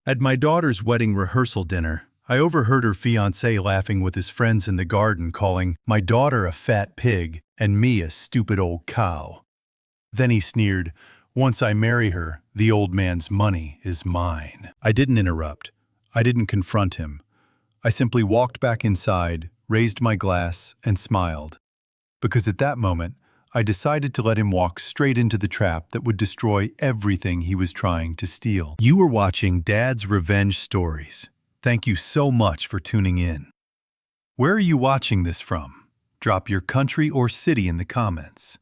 At my daughter's wedding rehearsal dinner, I overheard her fiancé laughing with his friends in the garden, calling my daughter a fat pig and me a stupid old cow. Then he sneered, "Once I marry her, the old man's money is mine." I didn't interrupt. I didn't confront him. I simply walked back inside, raised my glass, and smiled. Because at that moment, I decided to let him walk straight into the trap that would destroy everything he was trying to steal. You were watching Dad's Revenge Stories. Thank you so much for tuning in. Where are you watching this from? Drop your country or city in the comments.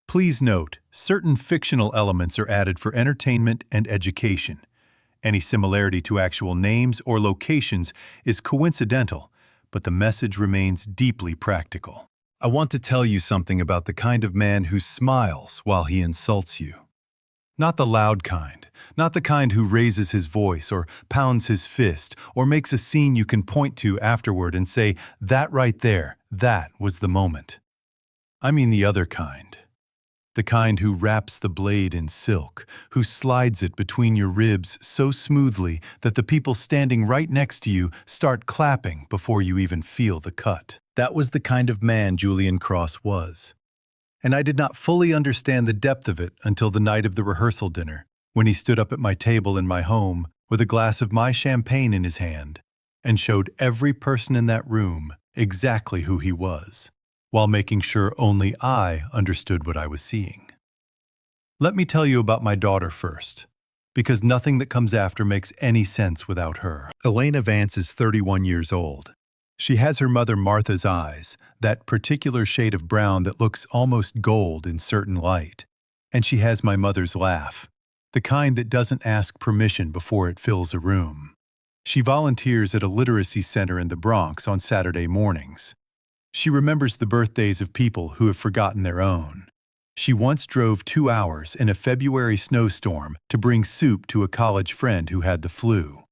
Please note, certain fictional elements are added for entertainment and education. Any similarity to actual names or locations is coincidental, but the message remains deeply practical. I want to tell you something about the kind of man who smiles while he insults you. Not the loud kind, not the kind who raises his voice or pounds his fist or makes a scene you can point to afterward and say, "That right there, that was the moment." I mean the other kind. The kind who wraps the blade in silk, who slides it between your ribs so smoothly that the people standing right next to you start clapping before you even feel the cut. That was the kind of man Julian Cross was. And I did not fully understand the depth of it until the night of the rehearsal dinner, when he stood up at my table in my home with a glass of my champagne in his hand and showed every person in that room exactly who he was, while making sure only I understood what I was seeing. Let me tell you about my daughter first, because nothing that comes after makes any sense without her. Elena Vance is 31 years old. She has her mother Martha's eyes, that particular shade of brown that looks almost gold in certain light. And she has my mother's laugh, the kind that doesn't ask permission before it fills a room. She volunteers at a literacy center in the Bronx on Saturday mornings. She remembers the birthdays of people who have forgotten their own. She once drove 2 hours in a February snowstorm to bring soup to a college friend who had the flu.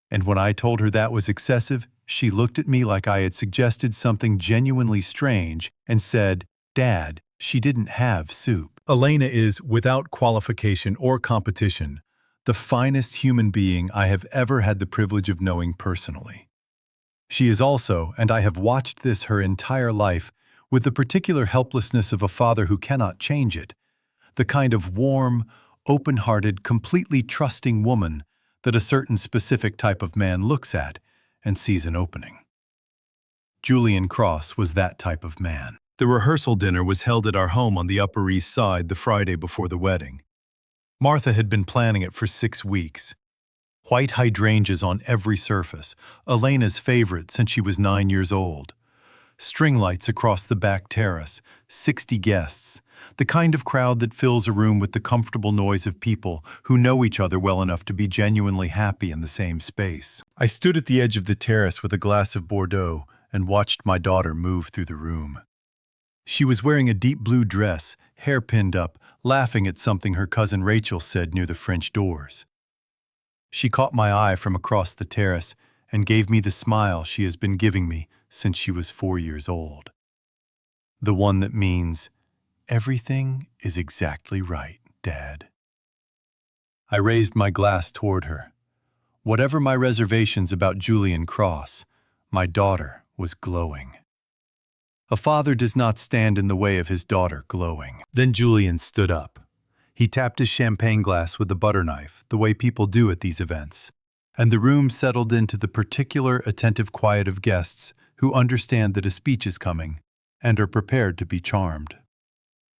And when I told her that was excessive, she looked at me like I had suggested something genuinely strange and said, "Dad, she didn't have soup." Elena is, without qualification or competition, the finest human being I have ever had the privilege of knowing personally. She is also, and I have watched this her entire life, with the particular helplessness of a father who cannot change it, the kind of warm, open-hearted, completely trusting woman that a certain specific type of man looks at and sees an opening. Julian Cross was that type of man. The rehearsal dinner was held at our home on the Upper East Side the Friday before the wedding. Martha had been planning it for 6 weeks. White hydrangeas on every surface, Elena's favorite since she was 9 years old. String lights across the back terrace, 60 guests, the kind of crowd that fills a room with the comfortable noise of people who know each other well enough to be genuinely happy in the same space. I stood at the edge of the terrace with a glass of Bordeaux and watched my daughter move through the room. She was wearing a deep blue dress, hair pinned up, laughing at something her cousin Rachel said near the French doors. She caught my eye from across the terrace and gave me the smile she has been giving me since she was 4 years old. The one that means, "Everything is exactly right, Dad." I raised my glass toward her. Whatever my reservations about Julian Cross, my daughter was glowing. A father does not stand in the way of his daughter glowing. Then Julian stood up. He tapped his champagne glass with a butter knife, the way people do at these events, and the room settled into the particular attentive quiet of guests who understand that a speech is coming and are prepared to be charmed.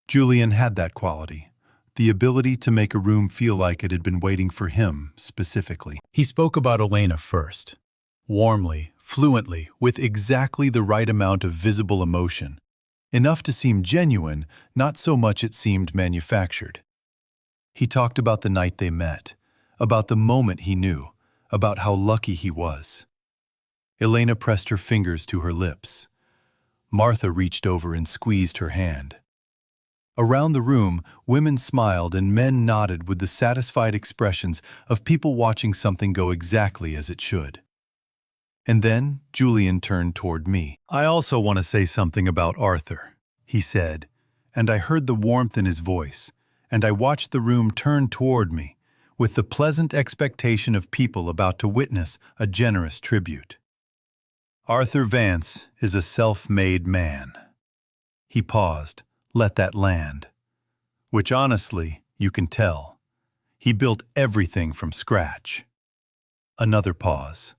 Julian had that quality, the ability to make a room feel like it had been waiting for him specifically. He spoke about Elena first, warmly, fluently, with exactly the right amount of visible emotion, enough to seem genuine, not so much it seemed manufactured. He talked about the night they met, about the moment he knew, about how lucky he was. Elena pressed her fingers to her lips. Martha reached over and squeezed her hand. Around the room, women smiled and men nodded with the satisfied expressions of people watching something go exactly as it should. And then Julian turned toward me. "I also want to say something about Arthur," he said, and I heard the warmth in his voice, and I watched the room turn toward me, with the pleasant expectation of people about to witness a generous tribute. Arthur Vance is a self-made man. He paused, let that land. Which honestly, you can tell. He built everything from scratch. Another pause.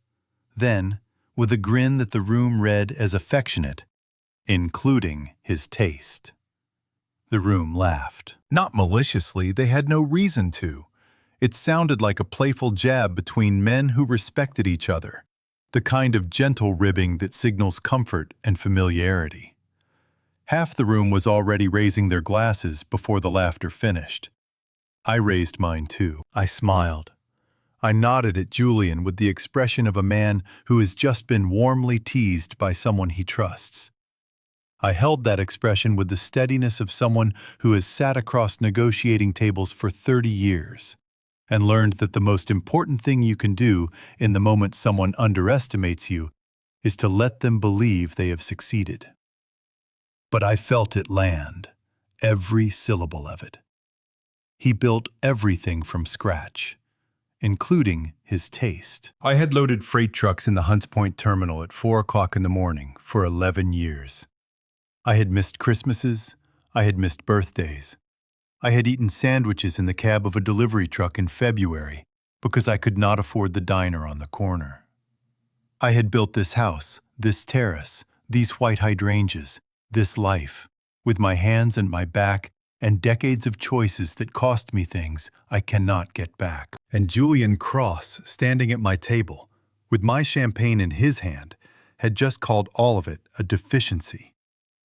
Then, with a grin that the room read as affectionate, including his taste. The room laughed. Not maliciously, they had no reason to. It sounded like a playful jab between men who respected each other, the kind of gentle ribbing that signals comfort and familiarity. Half the room was already raising their glasses before the laughter finished. I raised mine too. I smiled. I nodded at Julian with the expression of a man who has just been warmly teased by someone he trusts. I held that expression with the steadiness of someone who has sat across negotiating tables for 30 years and learned that the most important thing you can do in the moment someone underestimates you is to let them believe they have succeeded. But I felt it land, every syllable of it. He built everything from scratch, including his taste. I had loaded freight trucks in the Hunts Point terminal at 4 o'clock in the morning for 11 years. I had missed Christmases, I had missed birthdays. I had eaten sandwiches in the cab of a delivery truck in February because I could not afford the diner on the corner. I had built this house, this terrace, these white hydrangeas, this life, with my hands and my back and decades of choices that cost me things I cannot get back. And Julian Cross, standing at my table, with my champagne in his hand, had just called all of it a deficiency,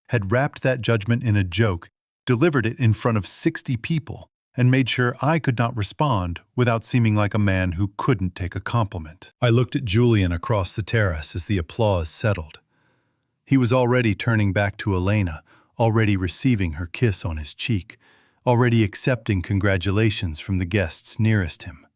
had wrapped that judgment in a joke, delivered it in front of 60 people, and made sure I could not respond without seeming like a man who couldn't take a compliment. I looked at Julian across the terrace as the applause settled. He was already turning back to Elena, already receiving her kiss on his cheek, already accepting congratulations from the guests nearest him.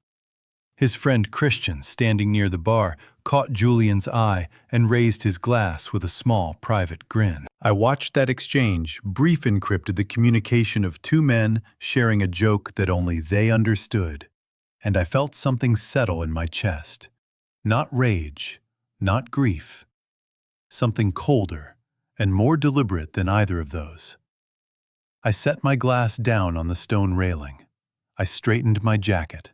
His friend Christian, standing near the bar, caught Julian's eye and raised his glass with a small, private grin. I watched that exchange, brief encrypted the communication of two men sharing a joke that only they understood, and I felt something settle in my chest. Not rage, not grief. Something colder and more deliberate than either of those. I set my glass down on the stone railing. I straightened my jacket.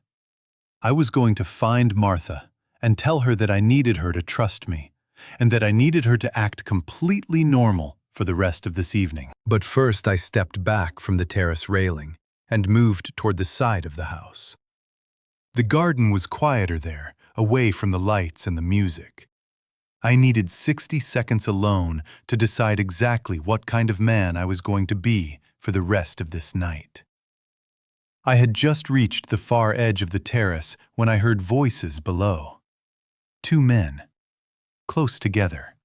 I was going to find Martha and tell her that I needed her to trust me, and that I needed her to act completely normal for the rest of this evening. But first I stepped back from the terrace railing and moved toward the side of the house. The garden was quieter there, away from the lights and the music. I needed 60 seconds alone to decide exactly what kind of man I was going to be for the rest of this night. I had just reached the far edge of the terrace when I heard voices below. Two men, close together,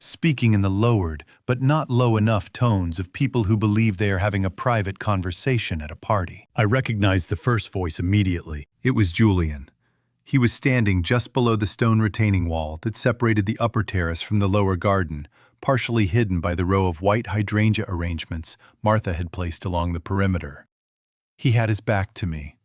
speaking in the lowered but not low enough tones of people who believe they are having a private conversation at a party. I recognized the first voice immediately. It was Julian. He was standing just below the stone retaining wall that separated the upper terrace from the lower garden, partially hidden by the row of white hydrangea arrangements Martha had placed along the perimeter. He had his back to me.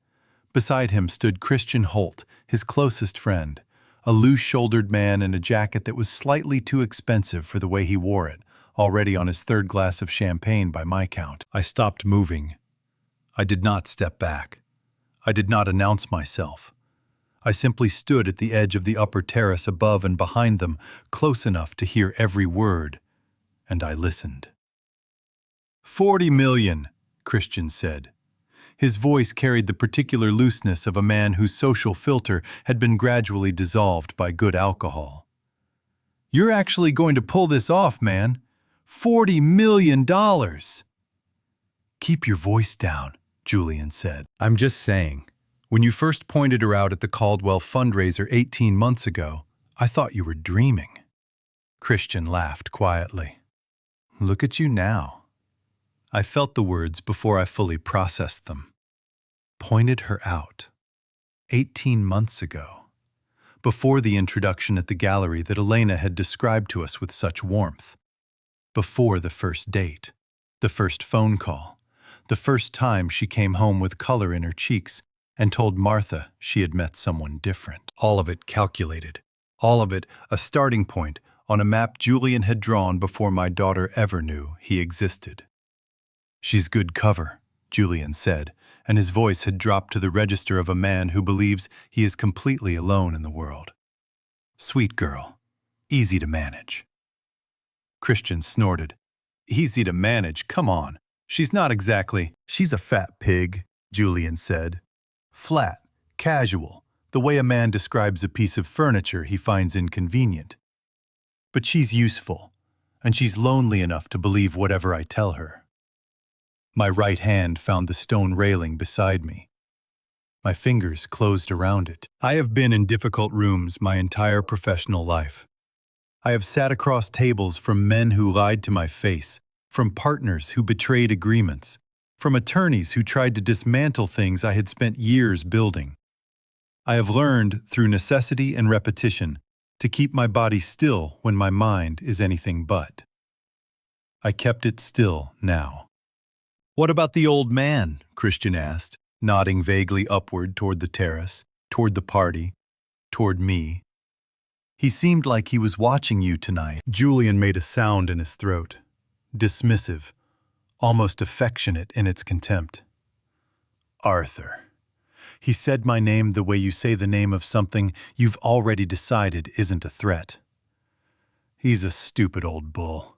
Beside him stood Christian Holt, his closest friend, a loose-shouldered man in a jacket that was slightly too expensive for the way he wore it, already on his third glass of champagne by my count. I stopped moving. I did not step back. I did not announce myself. I simply stood at the edge of the upper terrace above and behind them, close enough to hear every word, and I listened. 40 million, Christian said. His voice carried the particular looseness of a man whose social filter had been gradually dissolved by good alcohol. You're actually going to pull this off, man. $40 million! Keep your voice down, Julian said. I'm just saying. When you first pointed her out at the Caldwell fundraiser 18 months ago, I thought you were dreaming. Christian laughed quietly. Look at you now. I felt the words before I fully processed them. Pointed her out. 18 months ago. Before the introduction at the gallery that Elena had described to us with such warmth. Before the first date. The first phone call. The first time she came home with color in her cheeks and told Martha she had met someone different. All of it calculated. All of it a starting point on a map Julian had drawn before my daughter ever knew he existed. "She's good cover," Julian said, and his voice had dropped to the register of a man who believes he is completely alone in the world. "Sweet girl. Easy to manage." Christian snorted. "Easy to manage? Come on. She's not exactly—" "She's a fat pig," Julian said. "Flat, casual, the way a man describes a piece of furniture he finds inconvenient. But she's useful, and she's lonely enough to believe whatever I tell her." My right hand found the stone railing beside me. My fingers closed around it. I have been in difficult rooms my entire professional life. I have sat across tables from men who lied to my face, from partners who betrayed agreements, from attorneys who tried to dismantle things I had spent years building. I have learned, through necessity and repetition, to keep my body still when my mind is anything but. I kept it still now. "What about the old man?" Christian asked, nodding vaguely upward toward the terrace, toward the party, toward me. "He seemed like he was watching you tonight." Julian made a sound in his throat, dismissive, almost affectionate in its contempt. "Arthur. He said my name the way you say the name of something you've already decided isn't a threat. He's a stupid old bull.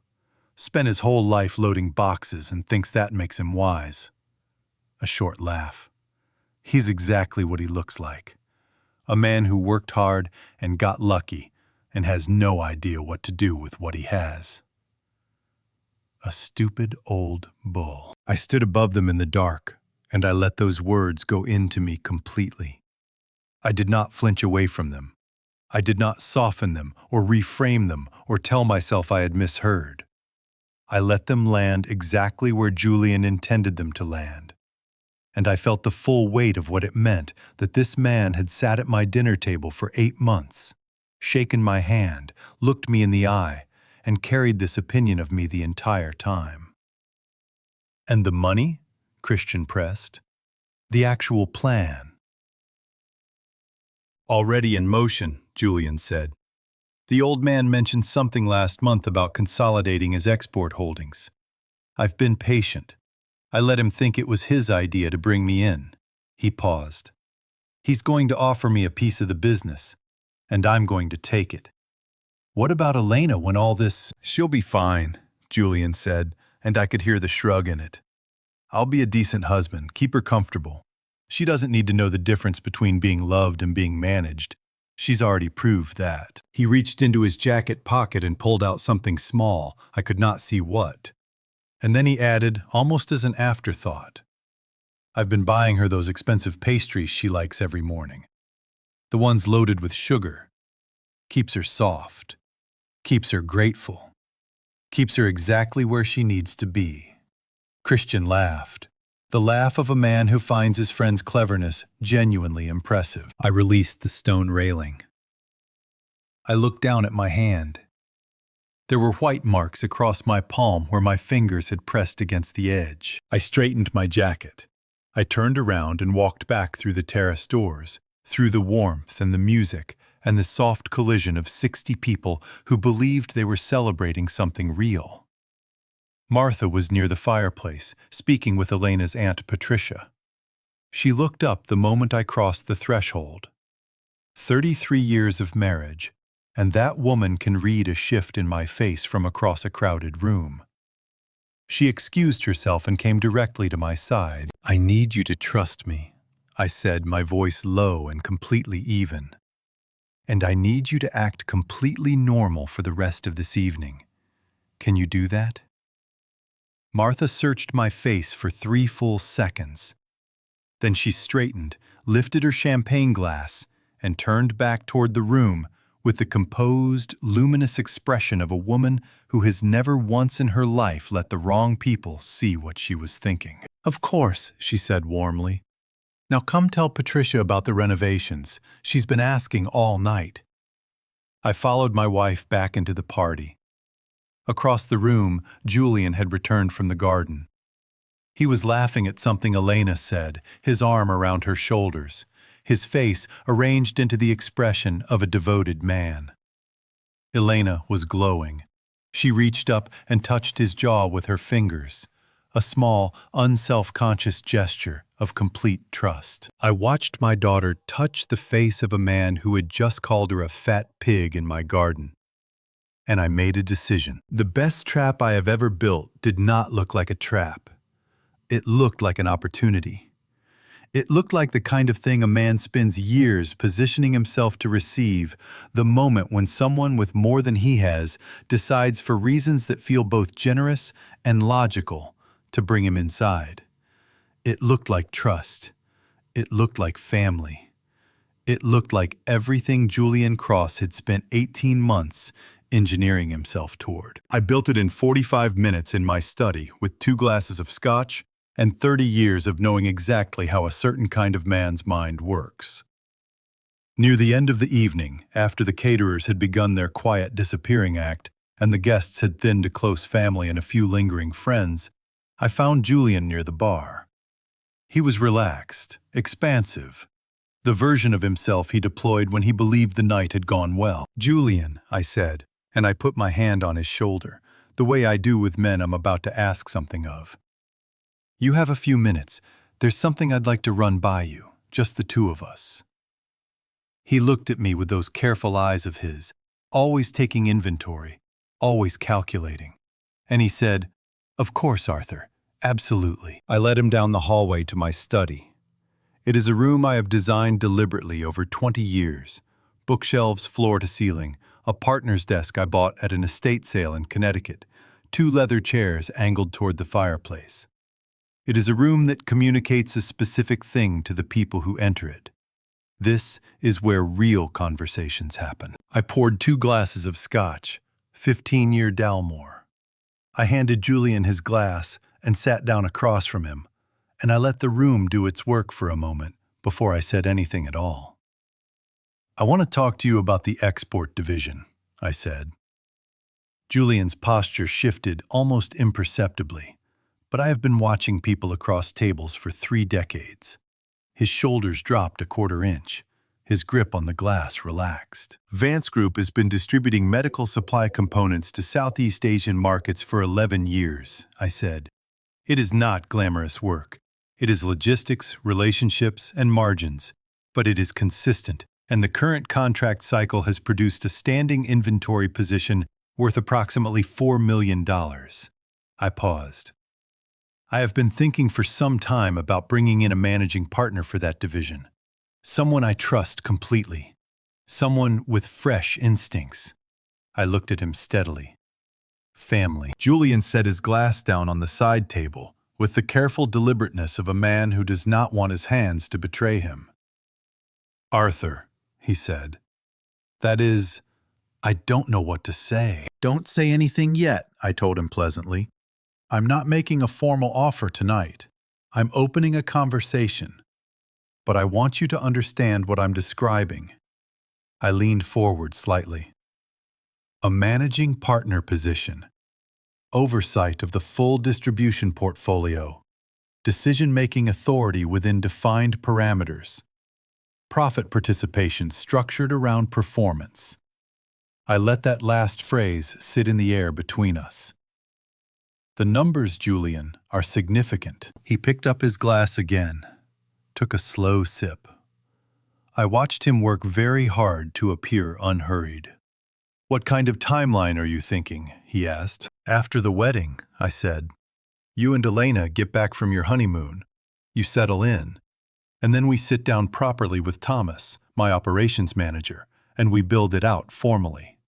Spent his whole life loading boxes and thinks that makes him wise." A short laugh. "He's exactly what he looks like. A man who worked hard and got lucky and has no idea what to do with what he has." A stupid old bull. I stood above them in the dark, and I let those words go into me completely. I did not flinch away from them. I did not soften them or reframe them or tell myself I had misheard. I let them land exactly where Julian intended them to land. And I felt the full weight of what it meant that this man had sat at my dinner table for 8 months, shaken my hand, looked me in the eye, and carried this opinion of me the entire time. "And the money?" Christian pressed. "The actual plan?" "Already in motion," Julian said. "The old man mentioned something last month about consolidating his export holdings. I've been patient. I let him think it was his idea to bring me in." He paused. "He's going to offer me a piece of the business, and I'm going to take it. What about Elena when all this—" "She'll be fine," Julian said, and I could hear the shrug in it. "I'll be a decent husband, keep her comfortable. She doesn't need to know the difference between being loved and being managed. She's already proved that." He reached into his jacket pocket and pulled out something small, I could not see what. And then he added, almost as an afterthought, "I've been buying her those expensive pastries she likes every morning. The ones loaded with sugar. Keeps her soft. Keeps her grateful. Keeps her exactly where she needs to be." Christian laughed, the laugh of a man who finds his friend's cleverness genuinely impressive. I released the stone railing. I looked down at my hand. There were white marks across my palm where my fingers had pressed against the edge. I straightened my jacket. I turned around and walked back through the terrace doors, through the warmth and the music and the soft collision of 60 people who believed they were celebrating something real. Martha was near the fireplace, speaking with Elena's Aunt Patricia. She looked up the moment I crossed the threshold. 33 years of marriage, and that woman can read a shift in my face from across a crowded room. She excused herself and came directly to my side. "I need you to trust me," I said, my voice low and completely even. "And I need you to act completely normal for the rest of this evening. Can you do that?" Martha searched my face for 3 full seconds. Then she straightened, lifted her champagne glass, and turned back toward the room with the composed, luminous expression of a woman who has never once in her life let the wrong people see what she was thinking. "Of course," she said warmly. "Now come tell Patricia about the renovations. She's been asking all night." I followed my wife back into the party. Across the room, Julian had returned from the garden. He was laughing at something Elena said, his arm around her shoulders, his face arranged into the expression of a devoted man. Elena was glowing. She reached up and touched his jaw with her fingers, a small, unself-conscious gesture of complete trust. I watched my daughter touch the face of a man who had just called her a fat pig in my garden. And I made a decision. The best trap I have ever built did not look like a trap. It looked like an opportunity. It looked like the kind of thing a man spends years positioning himself to receive, the moment when someone with more than he has decides for reasons that feel both generous and logical to bring him inside. It looked like trust. It looked like family. It looked like everything Julian Cross had spent 18 months engineering himself toward. I built it in 45 minutes in my study with 2 glasses of scotch and 30 years of knowing exactly how a certain kind of man's mind works. Near the end of the evening, after the caterers had begun their quiet disappearing act and the guests had thinned to close family and a few lingering friends, I found Julian near the bar. He was relaxed, expansive, the version of himself he deployed when he believed the night had gone well. "Julian," I said, and I put my hand on his shoulder, the way I do with men I'm about to ask something of. "You have a few minutes. There's something I'd like to run by you, just the 2 of us." He looked at me with those careful eyes of his, always taking inventory, always calculating. And he said, "Of course, Arthur, absolutely." I led him down the hallway to my study. It is a room I have designed deliberately over 20 years, bookshelves floor to ceiling, a partner's desk I bought at an estate sale in Connecticut, 2 leather chairs angled toward the fireplace. It is a room that communicates a specific thing to the people who enter it. This is where real conversations happen. I poured 2 glasses of scotch, 15-year Dalmore. I handed Julian his glass and sat down across from him, and I let the room do its work for a moment before I said anything at all. "I want to talk to you about the export division," I said. Julian's posture shifted almost imperceptibly, but I have been watching people across tables for 3 decades. His shoulders dropped a 1/4 inch. His grip on the glass relaxed. "Vance Group has been distributing medical supply components to Southeast Asian markets for 11 years, I said. It is not glamorous work. It is logistics, relationships, and margins, but it is consistent, and the current contract cycle has produced a standing inventory position worth approximately $4 million. I paused. "I have been thinking for some time about bringing in a managing partner for that division. Someone I trust completely. Someone with fresh instincts." I looked at him steadily. "Family." Julian set his glass down on the side table with the careful deliberateness of a man who does not want his hands to betray him. "Arthur," he said. "That is, I don't know what to say." "Don't say anything yet," I told him pleasantly. "I'm not making a formal offer tonight. I'm opening a conversation. But I want you to understand what I'm describing." I leaned forward slightly. "A managing partner position. Oversight of the full distribution portfolio. Decision-making authority within defined parameters. Profit participation structured around performance." I let that last phrase sit in the air between us. "The numbers, Julian, are significant." He picked up his glass again, took a slow sip. I watched him work very hard to appear unhurried. "What kind of timeline are you thinking?" he asked. "After the wedding," I said. "You and Elena get back from your honeymoon. You settle in. And then we sit down properly with Thomas, my operations manager, and we build it out formally."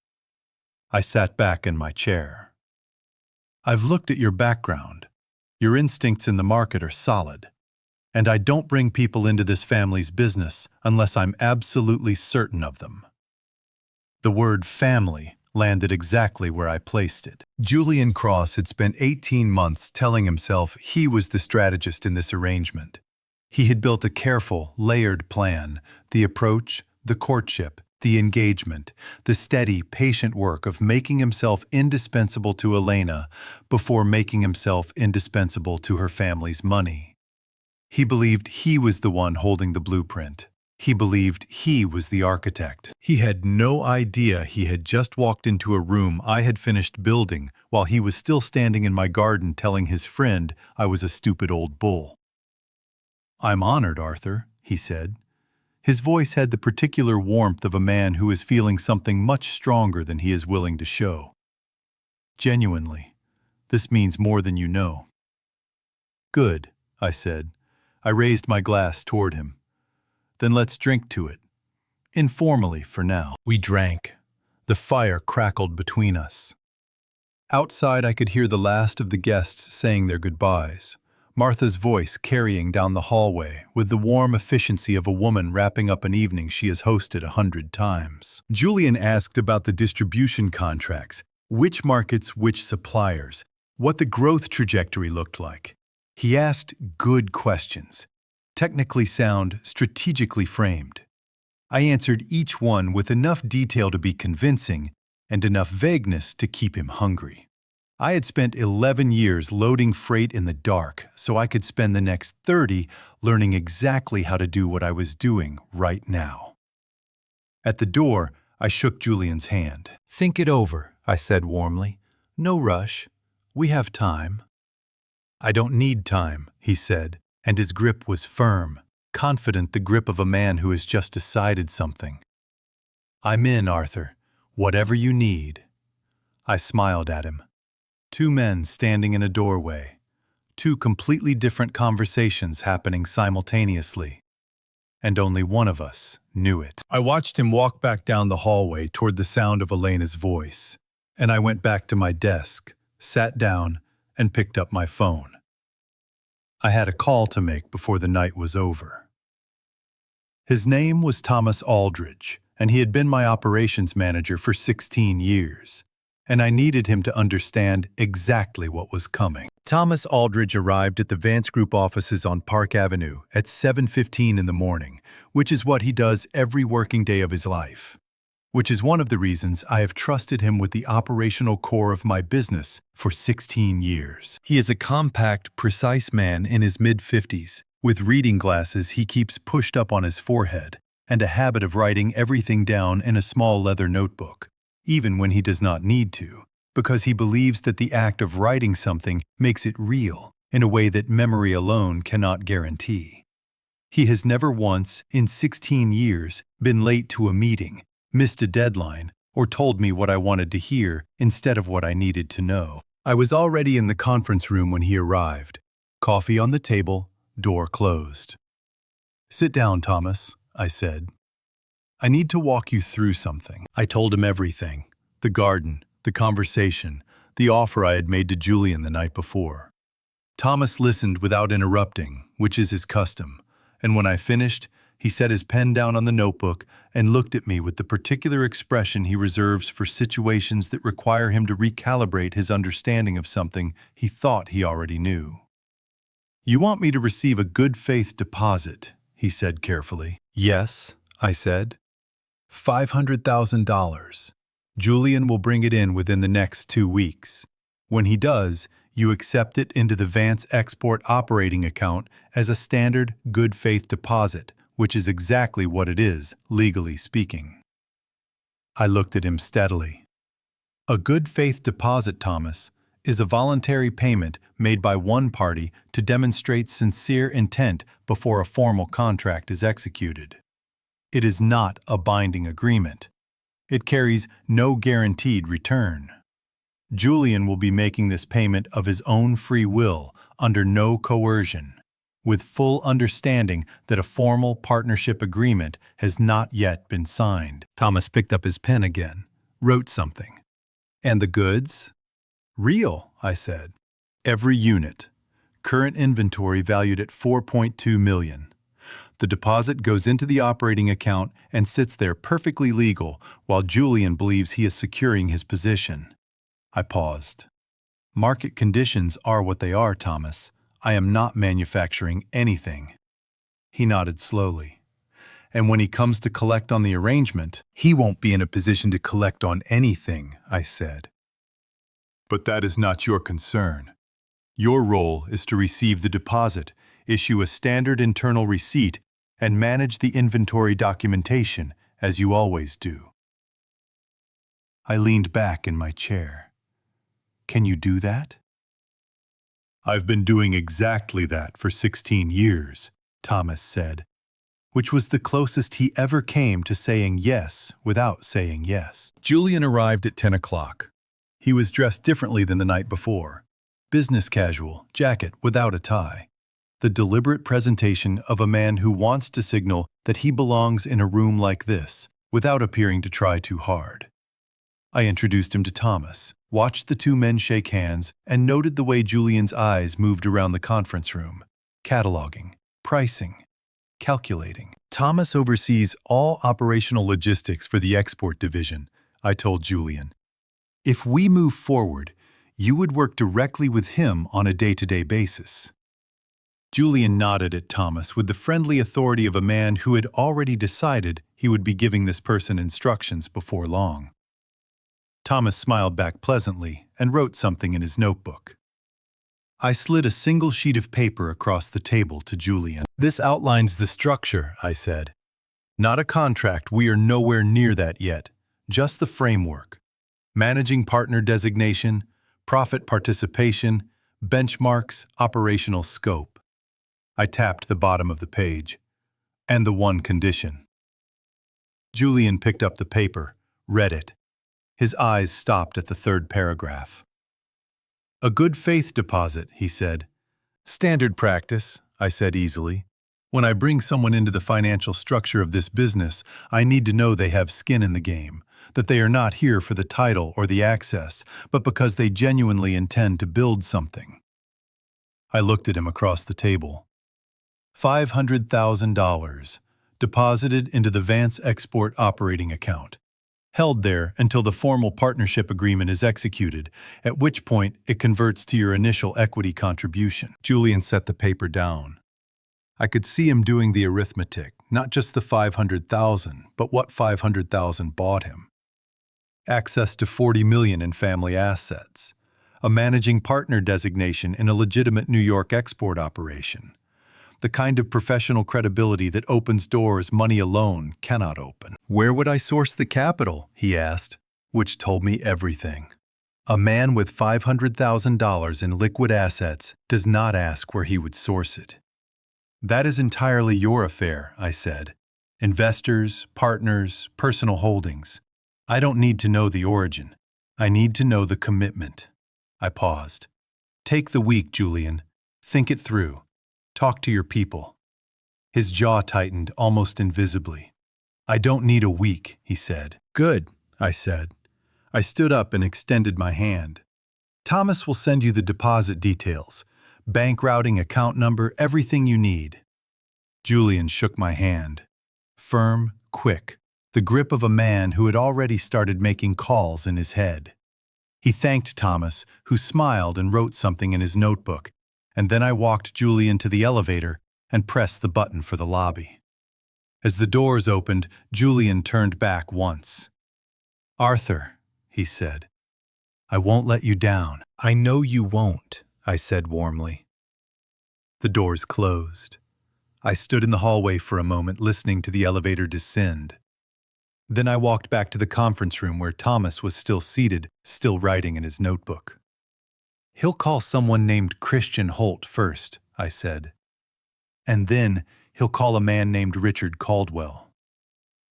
I sat back in my chair. "I've looked at your background. Your instincts in the market are solid. And I don't bring people into this family's business unless I'm absolutely certain of them." The word family landed exactly where I placed it. Julian Cross had spent 18 months telling himself he was the strategist in this arrangement. He had built a careful, layered plan, the approach, the courtship, The engagement, the steady, patient work of making himself indispensable to Elena before making himself indispensable to her family's money. He believed he was the one holding the blueprint. He believed he was the architect. He had no idea he had just walked into a room I had finished building while he was still standing in my garden telling his friend I was a stupid old bull. "I'm honored, Arthur," he said. His voice had the particular warmth of a man who is feeling something much stronger than he is willing to show. "Genuinely, this means more than you know." "Good," I said. I raised my glass toward him. "Then let's drink to it. Informally for now." We drank. The fire crackled between us. Outside I could hear the last of the guests saying their goodbyes. Martha's voice carrying down the hallway with the warm efficiency of a woman wrapping up an evening she has hosted 100 times. Julian asked about the distribution contracts, which markets, which suppliers, what the growth trajectory looked like. He asked good questions, technically sound, strategically framed. I answered each one with enough detail to be convincing and enough vagueness to keep him hungry. I had spent 11 years loading freight in the dark, so I could spend the next 30 learning exactly how to do what I was doing right now. At the door, I shook Julian's hand. "Think it over," I said warmly. "No rush. We have time." "I don't need time," he said, and his grip was firm, confident, the grip of a man who has just decided something. "I'm in, Arthur. Whatever you need." I smiled at him. Two men standing in a doorway. Two completely different conversations happening simultaneously. And only one of us knew it. I watched him walk back down the hallway toward the sound of Elena's voice, and I went back to my desk, sat down, and picked up my phone. I had a call to make before the night was over. His name was Thomas Aldridge, and he had been my operations manager for 16 years. And I needed him to understand exactly what was coming. Thomas Aldridge arrived at the Vance Group offices on Park Avenue at 7:15 in the morning, which is what he does every working day of his life. Which is one of the reasons I have trusted him with the operational core of my business for 16 years. He is a compact, precise man in his mid-50s, with reading glasses he keeps pushed up on his forehead, and a habit of writing everything down in a small leather notebook, even when he does not need to, because he believes that the act of writing something makes it real in a way that memory alone cannot guarantee. He has never once, in 16 years, been late to a meeting, missed a deadline, or told me what I wanted to hear instead of what I needed to know. I was already in the conference room when he arrived. Coffee on the table, door closed. "Sit down, Thomas," I said. "I need to walk you through something." I told him everything. The garden, the conversation, the offer I had made to Julian the night before. Thomas listened without interrupting, which is his custom, and when I finished, he set his pen down on the notebook and looked at me with the particular expression he reserves for situations that require him to recalibrate his understanding of something he thought he already knew. "You want me to receive a good faith deposit," he said carefully. "Yes," I said. $500,000. Julian will bring it in within the next 2 weeks. When he does, you accept it into the Vance Export operating account as a standard good faith deposit, which is exactly what it is, legally speaking. I looked at him steadily. A good faith deposit, Thomas, is a voluntary payment made by one party to demonstrate sincere intent before a formal contract is executed. It is not a binding agreement. It carries no guaranteed return. Julian will be making this payment of his own free will, under no coercion, with full understanding that a formal partnership agreement has not yet been signed. Thomas picked up his pen again, wrote something. "And the goods?" "Real," I said. "Every unit. Current inventory valued at $4.2 million. The deposit goes into the operating account and sits there perfectly legal while Julian believes he is securing his position." I paused. "Market conditions are what they are, Thomas. I am not manufacturing anything." He nodded slowly. And when he comes to collect on the arrangement, he won't be in a position to collect on anything, I said. But that is not your concern. Your role is to receive the deposit, issue a standard internal receipt, and manage the inventory documentation, as you always do. I leaned back in my chair. Can you do that? I've been doing exactly that for 16 years, Thomas said, which was the closest he ever came to saying yes without saying yes. Julian arrived at 10 o'clock. He was dressed differently than the night before. Business casual, jacket without a tie. The deliberate presentation of a man who wants to signal that he belongs in a room like this, without appearing to try too hard. I introduced him to Thomas, watched the two men shake hands, and noted the way Julian's eyes moved around the conference room, cataloging, pricing, calculating. Thomas oversees all operational logistics for the export division, I told Julian. If we move forward, you would work directly with him on a day-to-day basis. Julian nodded at Thomas with the friendly authority of a man who had already decided he would be giving this person instructions before long. Thomas smiled back pleasantly and wrote something in his notebook. I slid a single sheet of paper across the table to Julian. This outlines the structure, I said. Not a contract, we are nowhere near that yet. Just the framework. Managing partner designation, profit participation, benchmarks, operational scope. I tapped the bottom of the page. And the one condition. Julian picked up the paper, read it. His eyes stopped at the third paragraph. A good faith deposit, he said. Standard practice, I said easily. When I bring someone into the financial structure of this business, I need to know they have skin in the game, that they are not here for the title or the access, but because they genuinely intend to build something. I looked at him across the table. $500,000, deposited into the Vance Export operating account. Held there until the formal partnership agreement is executed, at which point it converts to your initial equity contribution. Julian set the paper down. I could see him doing the arithmetic, not just the $500,000, but what $500,000 bought him. Access to $40 million in family assets, a managing partner designation in a legitimate New York export operation. The kind of professional credibility that opens doors money alone cannot open. Where would I source the capital? He asked, which told me everything. A man with $500,000 in liquid assets does not ask where he would source it. That is entirely your affair, I said. Investors, partners, personal holdings. I don't need to know the origin. I need to know the commitment. I paused. Take the week, Julian. Think it through. Talk to your people. His jaw tightened almost invisibly. I don't need a week, he said. Good, I said. I stood up and extended my hand. Thomas will send you the deposit details, bank routing, account number, everything you need. Julian shook my hand. Firm, quick, the grip of a man who had already started making calls in his head. He thanked Thomas, who smiled and wrote something in his notebook, and then I walked Julian to the elevator and pressed the button for the lobby. As the doors opened, Julian turned back once. Arthur, he said, I won't let you down. I know you won't, I said warmly. The doors closed. I stood in the hallway for a moment listening to the elevator descend. Then I walked back to the conference room where Thomas was still seated, still writing in his notebook. He'll call someone named Christian Holt first, I said. And then he'll call a man named Richard Caldwell.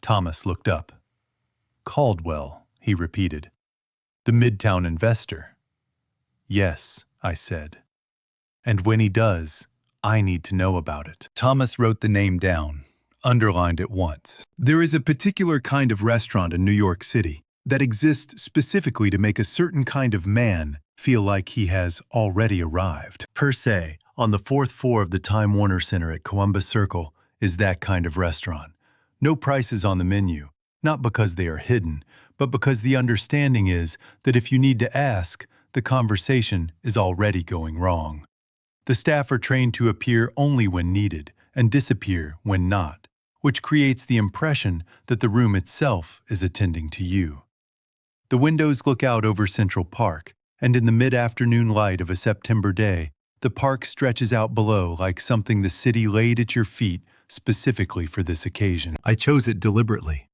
Thomas looked up. Caldwell, he repeated. The Midtown investor. Yes, I said. And when he does, I need to know about it. Thomas wrote the name down, underlined it once. There is a particular kind of restaurant in New York City that exists specifically to make a certain kind of man feel like he has already arrived. Per se, on the fourth floor of the Time Warner Center at Columbus Circle is that kind of restaurant. No prices on the menu, not because they are hidden, but because the understanding is that if you need to ask, the conversation is already going wrong. The staff are trained to appear only when needed and disappear when not, which creates the impression that the room itself is attending to you. The windows look out over Central Park, and in the mid-afternoon light of a September day, the park stretches out below like something the city laid at your feet specifically for this occasion. I chose it deliberately.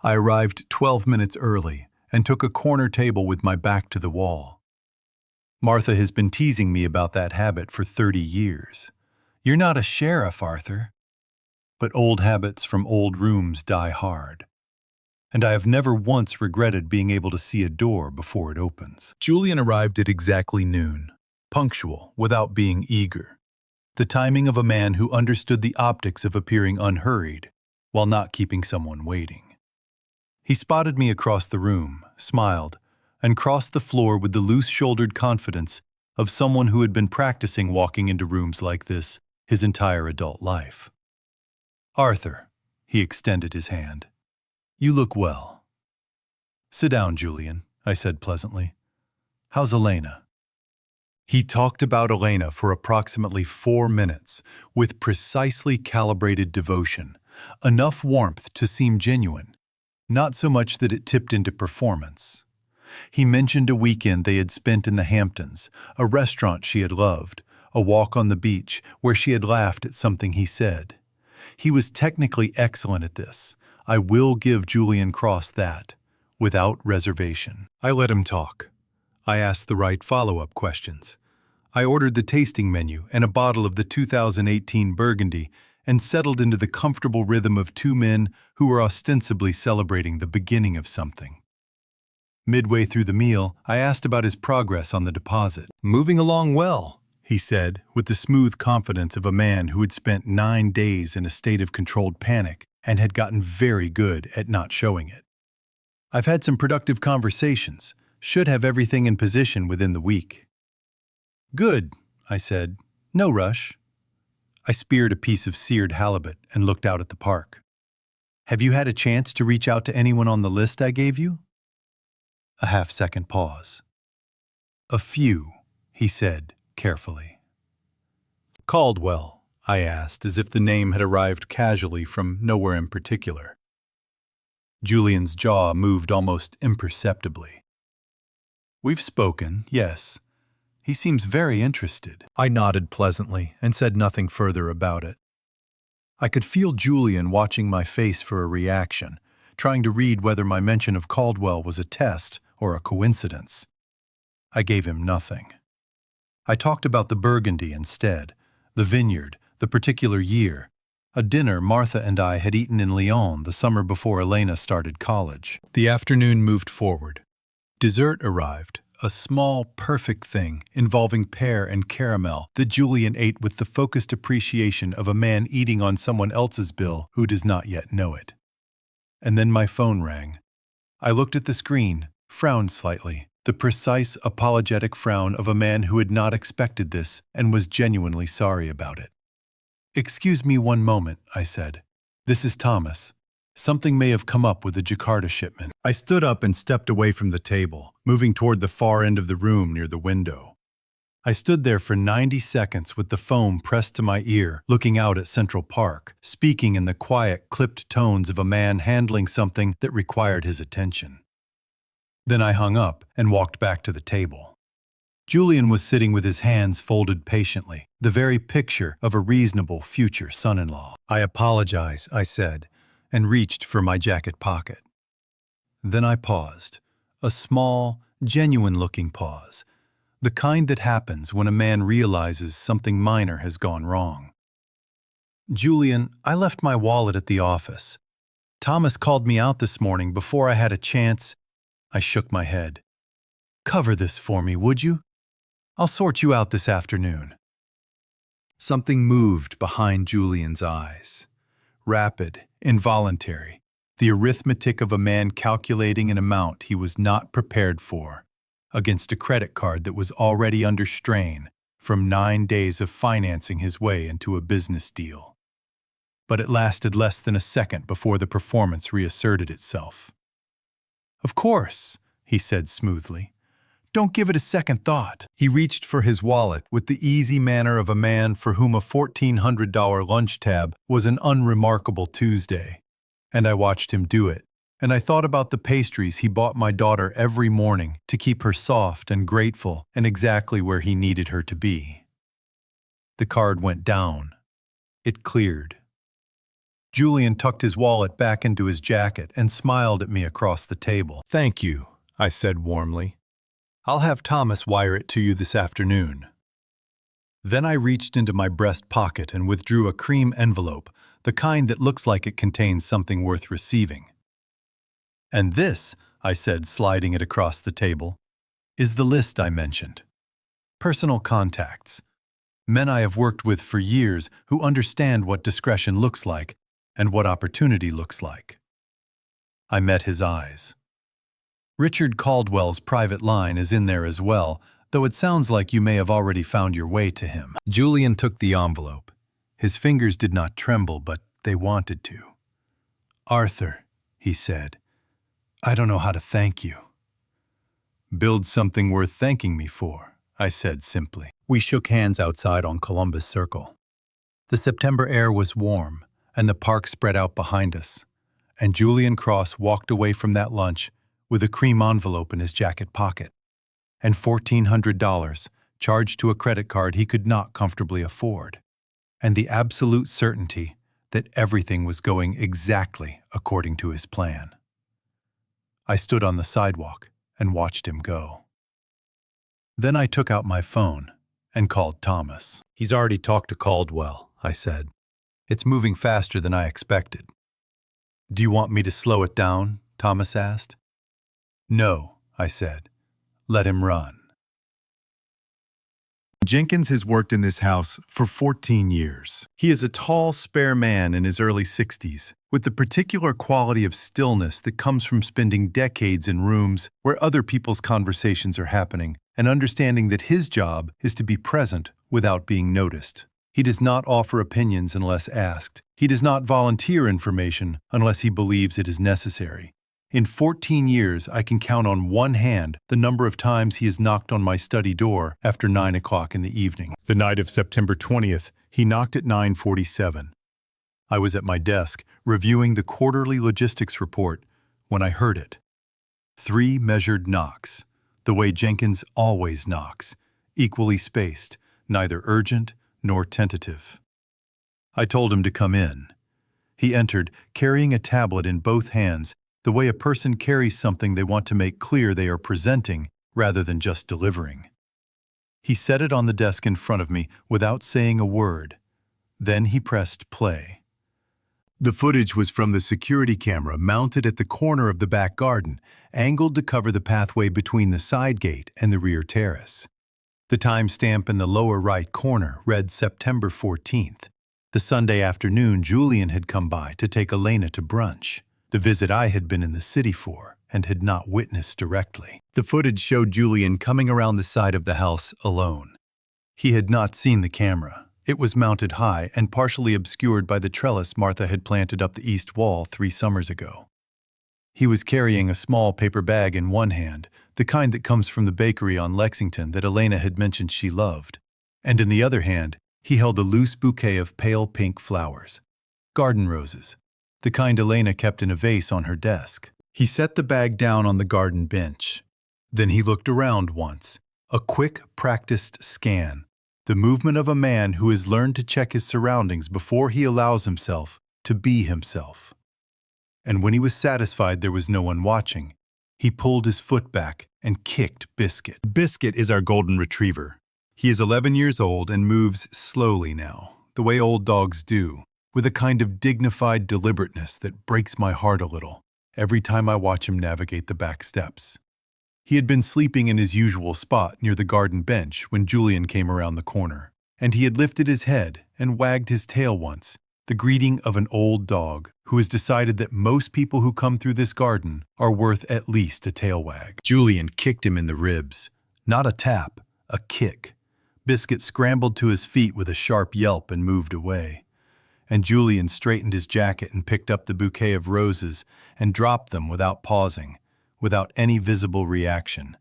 I arrived 12 minutes early and took a corner table with my back to the wall. Martha has been teasing me about that habit for 30 years. You're not a sheriff, Arthur. But old habits from old rooms die hard. And I have never once regretted being able to see a door before it opens. Julian arrived at exactly noon, punctual without being eager. The timing of a man who understood the optics of appearing unhurried while not keeping someone waiting. He spotted me across the room, smiled, and crossed the floor with the loose-shouldered confidence of someone who had been practicing walking into rooms like this his entire adult life. Arthur, he extended his hand. You look well. Sit down, Julian, I said pleasantly. How's Elena? He talked about Elena for approximately 4 minutes with precisely calibrated devotion, enough warmth to seem genuine, not so much that it tipped into performance. He mentioned a weekend they had spent in the Hamptons, a restaurant she had loved, a walk on the beach where she had laughed at something he said. He was technically excellent at this. I will give Julian Cross that, without reservation. I let him talk. I asked the right follow-up questions. I ordered the tasting menu and a bottle of the 2018 Burgundy and settled into the comfortable rhythm of two men who were ostensibly celebrating the beginning of something. Midway through the meal, I asked about his progress on the deposit. Moving along well, he said, with the smooth confidence of a man who had spent 9 days in a state of controlled panic and had gotten very good at not showing it. I've had some productive conversations, should have everything in position within the week. Good, I said. No rush. I speared a piece of seared halibut and looked out at the park. Have you had a chance to reach out to anyone on the list I gave you? A half-second pause. A few, he said carefully. Caldwell, I asked, as if the name had arrived casually from nowhere in particular. Julian's jaw moved almost imperceptibly. We've spoken, yes. He seems very interested. I nodded pleasantly and said nothing further about it. I could feel Julian watching my face for a reaction, trying to read whether my mention of Caldwell was a test or a coincidence. I gave him nothing. I talked about the Burgundy instead, the vineyard, the particular year, a dinner Martha and I had eaten in Lyon the summer before Elena started college. The afternoon moved forward. Dessert arrived, a small, perfect thing involving pear and caramel that Julian ate with the focused appreciation of a man eating on someone else's bill who does not yet know it. And then my phone rang. I looked at the screen, frowned slightly, the precise, apologetic frown of a man who had not expected this and was genuinely sorry about it. Excuse me one moment, I said. This is Thomas. Something may have come up with the Jakarta shipment. I stood up and stepped away from the table, moving toward the far end of the room near the window. I stood there for 90 seconds with the phone pressed to my ear, looking out at Central Park, speaking in the quiet, clipped tones of a man handling something that required his attention. Then I hung up and walked back to the table. Julian was sitting with his hands folded patiently, the very picture of a reasonable future son-in-law. I apologize, I said, and reached for my jacket pocket. Then I paused, a small, genuine-looking pause, the kind that happens when a man realizes something minor has gone wrong. Julian, I left my wallet at the office. Thomas called me out this morning before I had a chance. I shook my head. Cover this for me, would you? I'll sort you out this afternoon. Something moved behind Julian's eyes. Rapid, involuntary, the arithmetic of a man calculating an amount he was not prepared for against a credit card that was already under strain from 9 days of financing his way into a business deal. But it lasted less than a second before the performance reasserted itself. Of course, he said smoothly. Don't give it a second thought." He reached for his wallet with the easy manner of a man for whom a $1,400 lunch tab was an unremarkable Tuesday. And I watched him do it. And I thought about the pastries he bought my daughter every morning to keep her soft and grateful and exactly where he needed her to be. The card went down. It cleared. Julian tucked his wallet back into his jacket and smiled at me across the table. "Thank you," I said warmly. "I'll have Thomas wire it to you this afternoon." Then I reached into my breast pocket and withdrew a cream envelope, the kind that looks like it contains something worth receiving. "And this," I said, sliding it across the table, "is the list I mentioned. Personal contacts. Men I have worked with for years who understand what discretion looks like and what opportunity looks like." I met his eyes. "Richard Caldwell's private line is in there as well, though it sounds like you may have already found your way to him." Julian took the envelope. His fingers did not tremble, but they wanted to. "Arthur," he said, "I don't know how to thank you." "Build something worth thanking me for," I said simply. We shook hands outside on Columbus Circle. The September air was warm, and the park spread out behind us, and Julian Cross walked away from that lunch with a cream envelope in his jacket pocket, and $1,400 charged to a credit card he could not comfortably afford, and the absolute certainty that everything was going exactly according to his plan. I stood on the sidewalk and watched him go. Then I took out my phone and called Thomas. "He's already talked to Caldwell," I said. "It's moving faster than I expected." "Do you want me to slow it down?" Thomas asked. "No," I said. "Let him run." Jenkins has worked in this house for 14 years. He is a tall, spare man in his early 60s, with the particular quality of stillness that comes from spending decades in rooms where other people's conversations are happening, and understanding that his job is to be present without being noticed. He does not offer opinions unless asked. He does not volunteer information unless he believes it is necessary. In 14 years, I can count on one hand the number of times he has knocked on my study door after 9 o'clock in the evening. The night of September 20th, he knocked at 9:47. I was at my desk, reviewing the quarterly logistics report, when I heard it. 3 measured knocks, the way Jenkins always knocks, equally spaced, neither urgent nor tentative. I told him to come in. He entered, carrying a tablet in both hands, the way a person carries something they want to make clear they are presenting rather than just delivering. He set it on the desk in front of me without saying a word. Then he pressed play. The footage was from the security camera mounted at the corner of the back garden, angled to cover the pathway between the side gate and the rear terrace. The timestamp in the lower right corner read September 14th. The Sunday afternoon Julian had come by to take Elena to brunch, the visit I had been in the city for and had not witnessed directly. The footage showed Julian coming around the side of the house alone. He had not seen the camera. It was mounted high and partially obscured by the trellis Martha had planted up the east wall 3 summers ago. He was carrying a small paper bag in one hand, the kind that comes from the bakery on Lexington that Elena had mentioned she loved, and in the other hand, he held a loose bouquet of pale pink flowers, garden roses, the kind Elena kept in a vase on her desk. He set the bag down on the garden bench. Then he looked around once, a quick, practiced scan, the movement of a man who has learned to check his surroundings before he allows himself to be himself. And when he was satisfied there was no one watching, he pulled his foot back and kicked Biscuit. Biscuit is our golden retriever. He is 11 years old and moves slowly now, the way old dogs do, with a kind of dignified deliberateness that breaks my heart a little every time I watch him navigate the back steps. He had been sleeping in his usual spot near the garden bench when Julian came around the corner, and he had lifted his head and wagged his tail once, the greeting of an old dog who has decided that most people who come through this garden are worth at least a tail wag. Julian kicked him in the ribs. Not a tap, a kick. Biscuit scrambled to his feet with a sharp yelp and moved away. And Julian straightened his jacket and picked up the bouquet of roses and dropped them without pausing, without any visible reaction.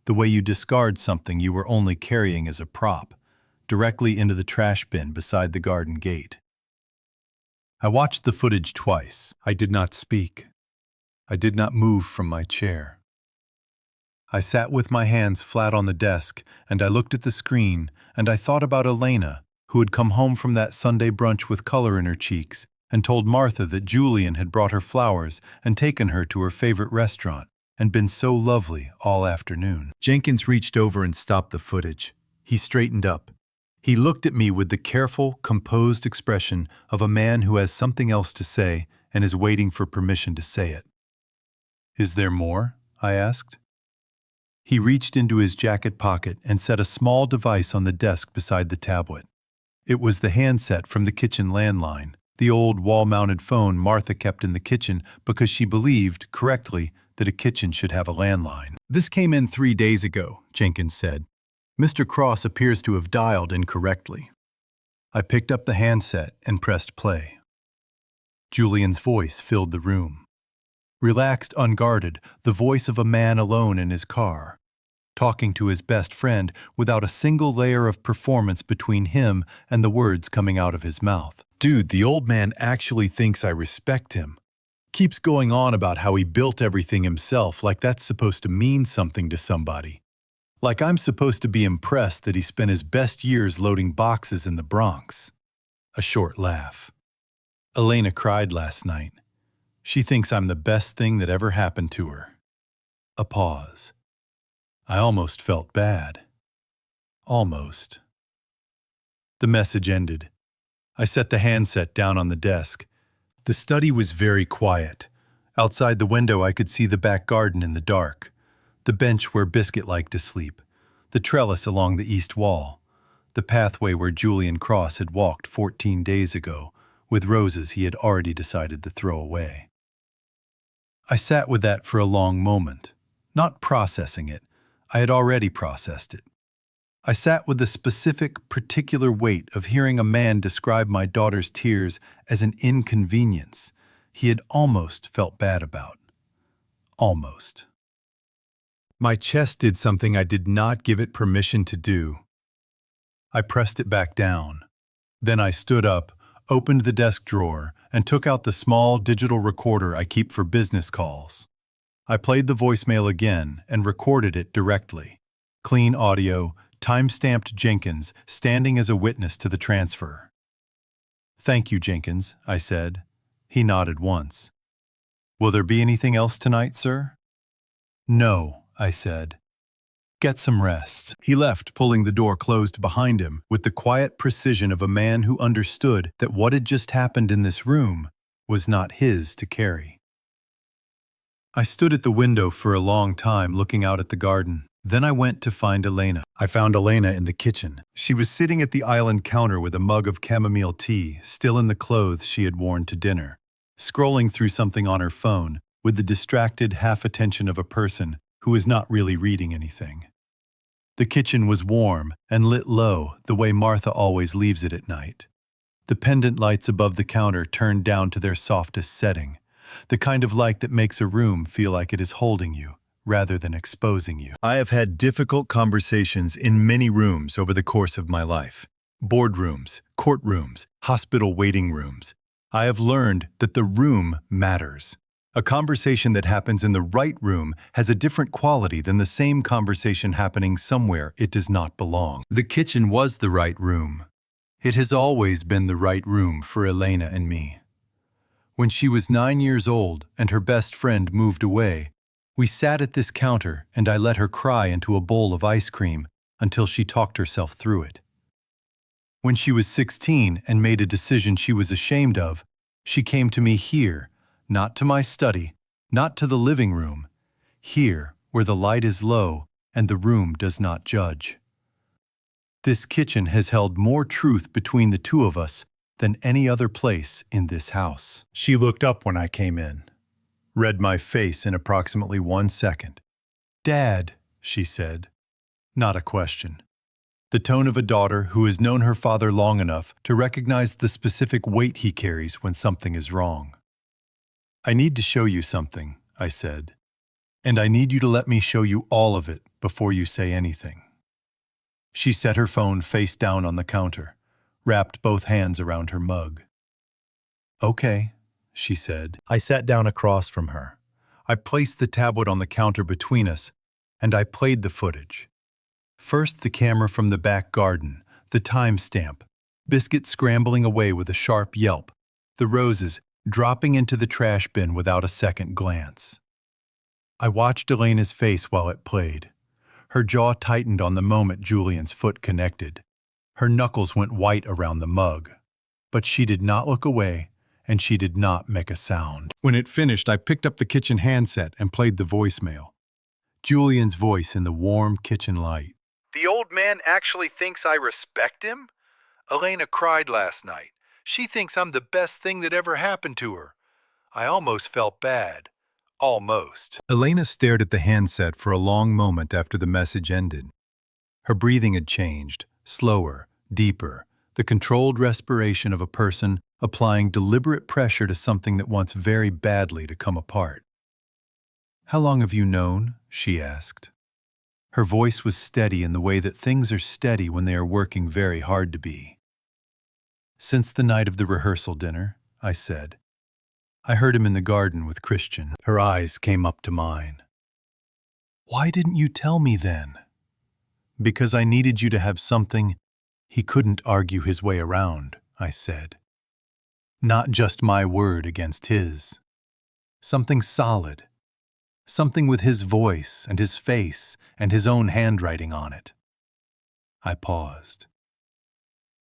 the way you discard something you were only carrying as a prop, directly into the trash bin beside the garden gate. I watched the footage twice. I did not speak. I did not move from my chair. I sat with my hands flat on the desk, and I looked at the screen, and I thought about Elena, who had come home from that Sunday brunch with color in her cheeks, and told Martha that Julian had brought her flowers and taken her to her favorite restaurant, and been so lovely all afternoon. Jenkins reached over and stopped the footage. He straightened up. He looked at me with the careful, composed expression of a man who has something else to say and is waiting for permission to say it. "Is there more?" I asked. He reached into his jacket pocket and set a small device on the desk beside the tablet. It was the handset from the kitchen landline, the old wall-mounted phone Martha kept in the kitchen because she believed, correctly, that a kitchen should have a landline. "This came in 3 days ago," Jenkins said. "Mr. Cross appears to have dialed incorrectly." I picked up the handset and pressed play. Julian's voice filled the room. Relaxed, unguarded, the voice of a man alone in his car, talking to his best friend without a single layer of performance between him and the words coming out of his mouth. Dude, the old man actually thinks I respect him. Keeps going on about how he built everything himself, like that's supposed to mean something to somebody. Like I'm supposed to be impressed that he spent his best years loading boxes in the Bronx. A short laugh. "Elena cried last night. She thinks I'm the best thing that ever happened to her." A pause. I almost felt bad. Almost. The message ended. I set the handset down on the desk. The study was very quiet. Outside the window I could see the back garden in the dark, the bench where Biscuit liked to sleep, the trellis along the east wall, the pathway where Julian Cross had walked 14 days ago, with roses he had already decided to throw away. I sat with that for a long moment, not processing it. I had already processed it. I sat with the specific, particular weight of hearing a man describe my daughter's tears as an inconvenience he had almost felt bad about. Almost. My chest did something I did not give it permission to do. I pressed it back down. Then I stood up, opened the desk drawer, and took out the small digital recorder I keep for business calls. I played the voicemail again and recorded it directly. Clean audio, time-stamped Jenkins standing as a witness to the transfer. "Thank you, Jenkins," I said. He nodded once. "Will there be anything else tonight, sir?" "No," I said. "Get some rest." He left, pulling the door closed behind him with the quiet precision of a man who understood that what had just happened in this room was not his to carry. I stood at the window for a long time looking out at the garden. Then I went to find Elena. I found Elena in the kitchen. She was sitting at the island counter with a mug of chamomile tea, still in the clothes she had worn to dinner, scrolling through something on her phone with the distracted half-attention of a person who is not really reading anything. The kitchen was warm and lit low the way Martha always leaves it at night. The pendant lights above the counter turned down to their softest setting, the kind of light that makes a room feel like it is holding you rather than exposing you. I have had difficult conversations in many rooms over the course of my life. Boardrooms, courtrooms, hospital waiting rooms. I have learned that the room matters. A conversation that happens in the right room has a different quality than the same conversation happening somewhere it does not belong. The kitchen was the right room. It has always been the right room for Elena and me. When she was 9 years old and her best friend moved away, we sat at this counter and I let her cry into a bowl of ice cream until she talked herself through it. When she was 16 and made a decision she was ashamed of, she came to me here, not to my study, not to the living room, here where the light is low and the room does not judge. This kitchen has held more truth between the two of us than any other place in this house. She looked up when I came in, read my face in approximately 1 second. "Dad," she said. Not a question. The tone of a daughter who has known her father long enough to recognize the specific weight he carries when something is wrong. "I need to show you something," I said. "And I need you to let me show you all of it, before you say anything." She set her phone face down on the counter, wrapped both hands around her mug. "Okay," she said. I sat down across from her. I placed the tablet on the counter between us, and I played the footage. First, the camera from the back garden, the timestamp, Biscuit scrambling away with a sharp yelp, the roses dropping into the trash bin without a second glance. I watched Elena's face while it played. Her jaw tightened on the moment Julian's foot connected. Her knuckles went white around the mug. But she did not look away, and she did not make a sound. When it finished, I picked up the kitchen handset and played the voicemail. Julian's voice in the warm kitchen light. "The old man actually thinks I respect him? Elena cried last night. She thinks I'm the best thing that ever happened to her. I almost felt bad. Almost." Elena stared at the handset for a long moment after the message ended. Her breathing had changed, slower, deeper, the controlled respiration of a person applying deliberate pressure to something that wants very badly to come apart. "How long have you known?" she asked. Her voice was steady in the way that things are steady when they are working very hard to be. "Since the night of the rehearsal dinner," I said. "I heard him in the garden with Christian." Her eyes came up to mine. "Why didn't you tell me then?" "Because I needed you to have something he couldn't argue his way around," I said. "Not just my word against his. Something solid. Something with his voice and his face and his own handwriting on it." I paused.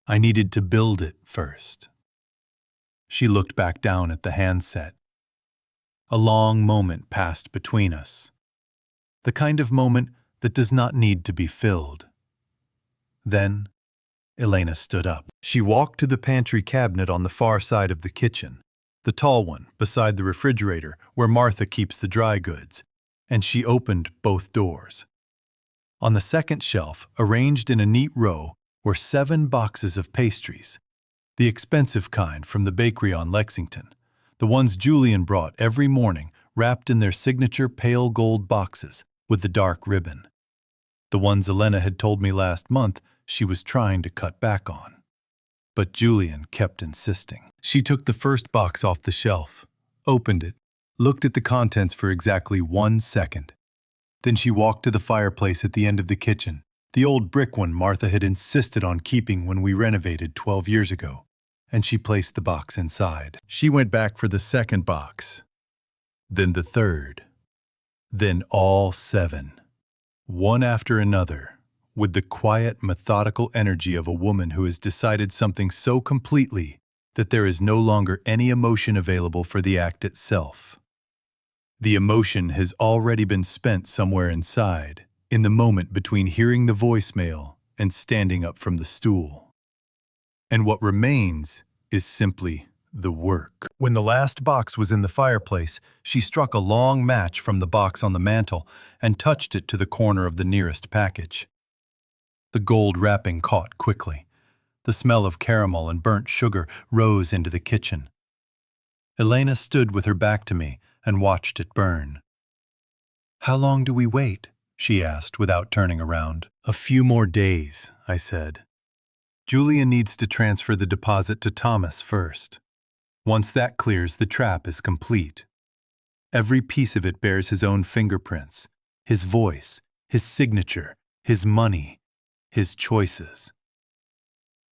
"I needed to build it first." She looked back down at the handset. A long moment passed between us. The kind of moment that does not need to be filled. Then, Elena stood up. She walked to the pantry cabinet on the far side of the kitchen, the tall one beside the refrigerator where Martha keeps the dry goods, and she opened both doors. On the second shelf, arranged in a neat row, were 7 boxes of pastries, the expensive kind from the bakery on Lexington, the ones Julian brought every morning wrapped in their signature pale gold boxes with the dark ribbon. The ones Elena had told me last month she was trying to cut back on. But Julian kept insisting. She took the first box off the shelf, opened it, looked at the contents for exactly 1 second. Then she walked to the fireplace at the end of the kitchen, the old brick one Martha had insisted on keeping when we renovated 12 years ago, and she placed the box inside. She went back for the second box, then the third, then all 7, one after another, with the quiet, methodical energy of a woman who has decided something so completely that there is no longer any emotion available for the act itself. The emotion has already been spent somewhere inside, in the moment between hearing the voicemail and standing up from the stool. And what remains is simply the work. When the last box was in the fireplace, she struck a long match from the box on the mantel and touched it to the corner of the nearest package. The gold wrapping caught quickly. The smell of caramel and burnt sugar rose into the kitchen. Elena stood with her back to me and watched it burn. "How long do we wait?" she asked without turning around. "A few more days," I said. "Julia needs to transfer the deposit to Thomas first. Once that clears, the trap is complete. Every piece of it bears his own fingerprints, his voice, his signature, his money, his choices."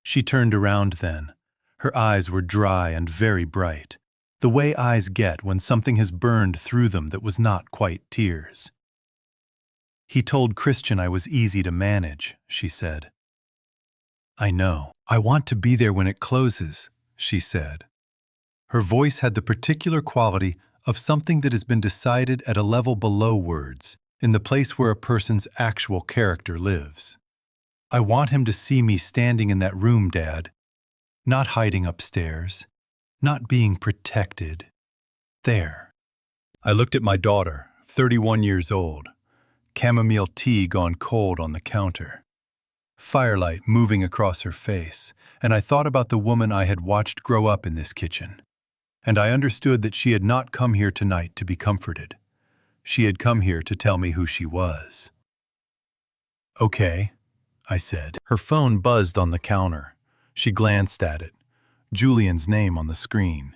She turned around then. Her eyes were dry and very bright, the way eyes get when something has burned through them that was not quite tears. "He told Christian I was easy to manage," she said. "I know. I want to be there when it closes," she said. Her voice had the particular quality of something that has been decided at a level below words, in the place where a person's actual character lives. "I want him to see me standing in that room, Dad. Not hiding upstairs. Not being protected. There." I looked at my daughter, 31 years old. Chamomile tea gone cold on the counter. Firelight moving across her face, and I thought about the woman I had watched grow up in this kitchen. And I understood that she had not come here tonight to be comforted. She had come here to tell me who she was. "Okay," I said. Her phone buzzed on the counter. She glanced at it. Julian's name on the screen.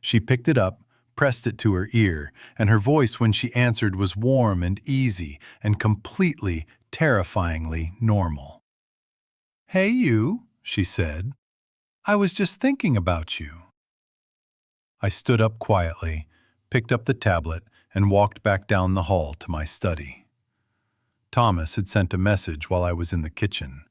She picked it up, pressed it to her ear, and her voice when she answered was warm and easy and completely, terrifyingly normal. "Hey you," she said. "I was just thinking about you." I stood up quietly, picked up the tablet, and walked back down the hall to my study. Thomas had sent a message while I was in the kitchen.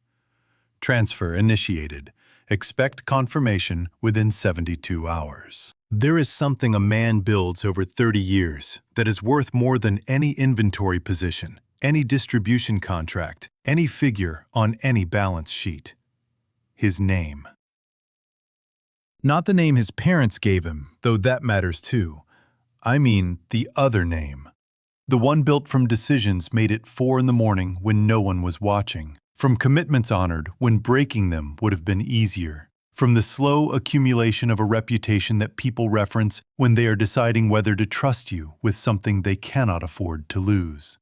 Transfer initiated. Expect confirmation within 72 hours. There is something a man builds over 30 years that is worth more than any inventory position, any distribution contract, any figure on any balance sheet. His name. Not the name his parents gave him, though that matters too. I mean the other name. The one built from decisions made at 4 in the morning when no one was watching. From commitments honored when breaking them would have been easier. From the slow accumulation of a reputation that people reference when they are deciding whether to trust you with something they cannot afford to lose.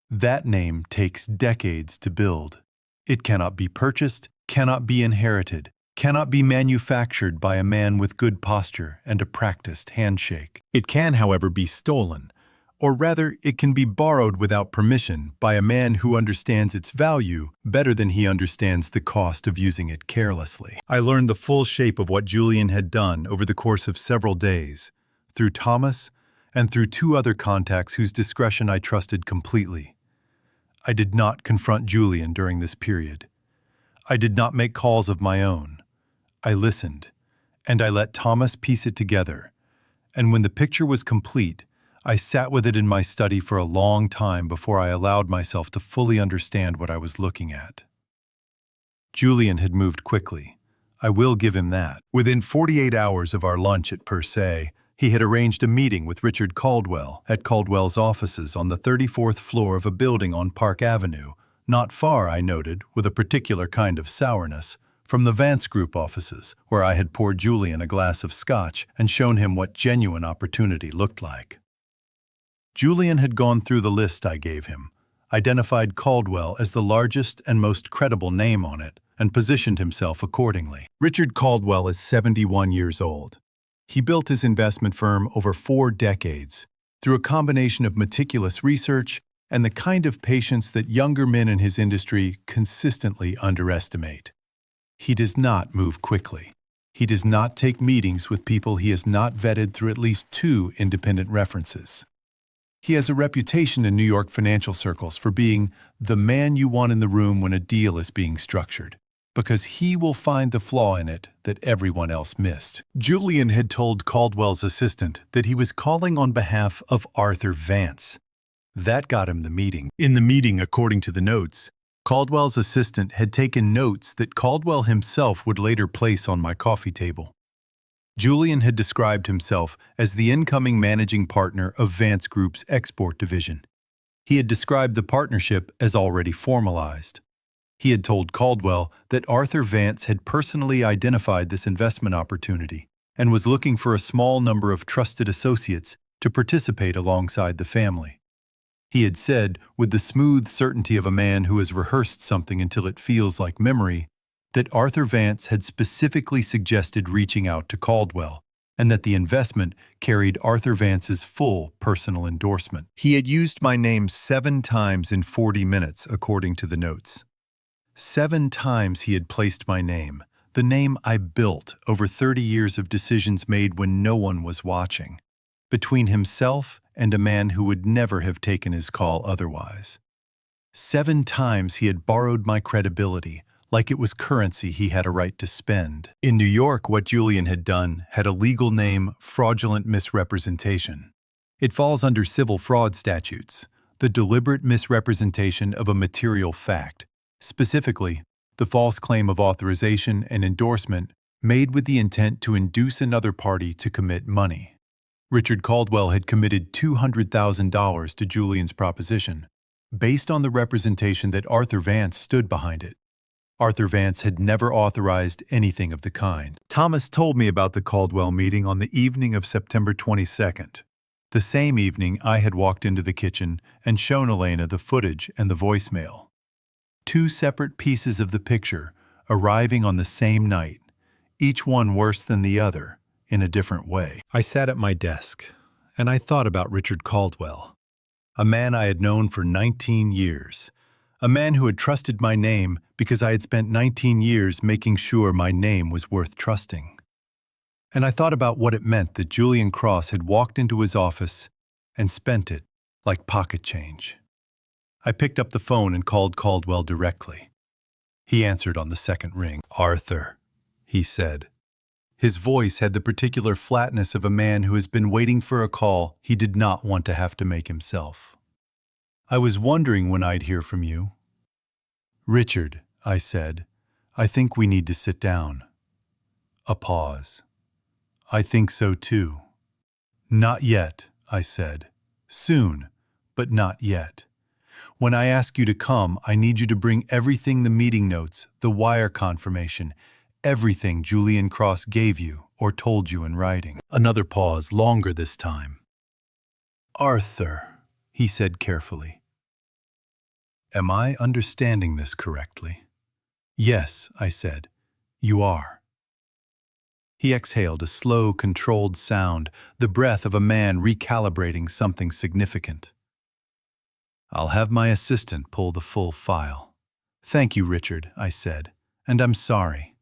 That name takes decades to build. It cannot be purchased, cannot be inherited, cannot be manufactured by a man with good posture and a practiced handshake. It can, however, be stolen. Or rather, it can be borrowed without permission by a man who understands its value better than he understands the cost of using it carelessly. I learned the full shape of what Julian had done over the course of several days, through Thomas and through 2 other contacts whose discretion I trusted completely. I did not confront Julian during this period. I did not make calls of my own. I listened, and I let Thomas piece it together. And when the picture was complete, I sat with it in my study for a long time before I allowed myself to fully understand what I was looking at. Julian had moved quickly. I will give him that. Within 48 hours of our lunch at Per Se, he had arranged a meeting with Richard Caldwell at Caldwell's offices on the 34th floor of a building on Park Avenue, not far, I noted, with a particular kind of sourness, from the Vance Group offices, where I had poured Julian a glass of scotch and shown him what genuine opportunity looked like. Julian had gone through the list I gave him, identified Caldwell as the largest and most credible name on it, and positioned himself accordingly. Richard Caldwell is 71 years old. He built his investment firm over 4 decades, through a combination of meticulous research and the kind of patience that younger men in his industry consistently underestimate. He does not move quickly. He does not take meetings with people he has not vetted through at least 2 independent references. He has a reputation in New York financial circles for being the man you want in the room when a deal is being structured, because he will find the flaw in it that everyone else missed. Julian had told Caldwell's assistant that he was calling on behalf of Arthur Vance. That got him the meeting. In the meeting, according to the notes, Caldwell's assistant had taken notes that Caldwell himself would later place on my coffee table. Julian had described himself as the incoming managing partner of Vance Group's export division. He had described the partnership as already formalized. He had told Caldwell that Arthur Vance had personally identified this investment opportunity and was looking for a small number of trusted associates to participate alongside the family. He had said, with the smooth certainty of a man who has rehearsed something until it feels like memory, that Arthur Vance had specifically suggested reaching out to Caldwell, and that the investment carried Arthur Vance's full personal endorsement. He had used my name 7 times in 40 minutes, according to the notes. 7 times he had placed my name, the name I built over 30 years of decisions made when no one was watching, between himself and a man who would never have taken his call otherwise. 7 times he had borrowed my credibility, like it was currency he had a right to spend. In New York, what Julian had done had a legal name, fraudulent misrepresentation. It falls under civil fraud statutes, the deliberate misrepresentation of a material fact, specifically, the false claim of authorization and endorsement made with the intent to induce another party to commit money. Richard Caldwell had committed $200,000 to Julian's proposition, based on the representation that Arthur Vance stood behind it. Arthur Vance had never authorized anything of the kind. Thomas told me about the Caldwell meeting on the evening of September 22nd. The same evening, I had walked into the kitchen and shown Elena the footage and the voicemail. 2 separate pieces of the picture, arriving on the same night, each one worse than the other, in a different way. I sat at my desk, and I thought about Richard Caldwell, a man I had known for 19 years, a man who had trusted my name because I had spent 19 years making sure my name was worth trusting. And I thought about what it meant that Julian Cross had walked into his office and spent it like pocket change. I picked up the phone and called Caldwell directly. He answered on the second ring. "Arthur," he said. His voice had the particular flatness of a man who has been waiting for a call he did not want to have to make himself. "I was wondering when I'd hear from you." "Richard," I said, "I think we need to sit down." A pause. "I think so too." "Not yet," I said. "Soon, but not yet. When I ask you to come, I need you to bring everything, the meeting notes, the wire confirmation, everything Julian Cross gave you or told you in writing." Another pause, longer this time. "Arthur," he said carefully. "Am I understanding this correctly?" "Yes," I said, "you are." He exhaled a slow, controlled sound, the breath of a man recalibrating something significant. "I'll have my assistant pull the full file." "Thank you, Richard," I said, "and I'm sorry.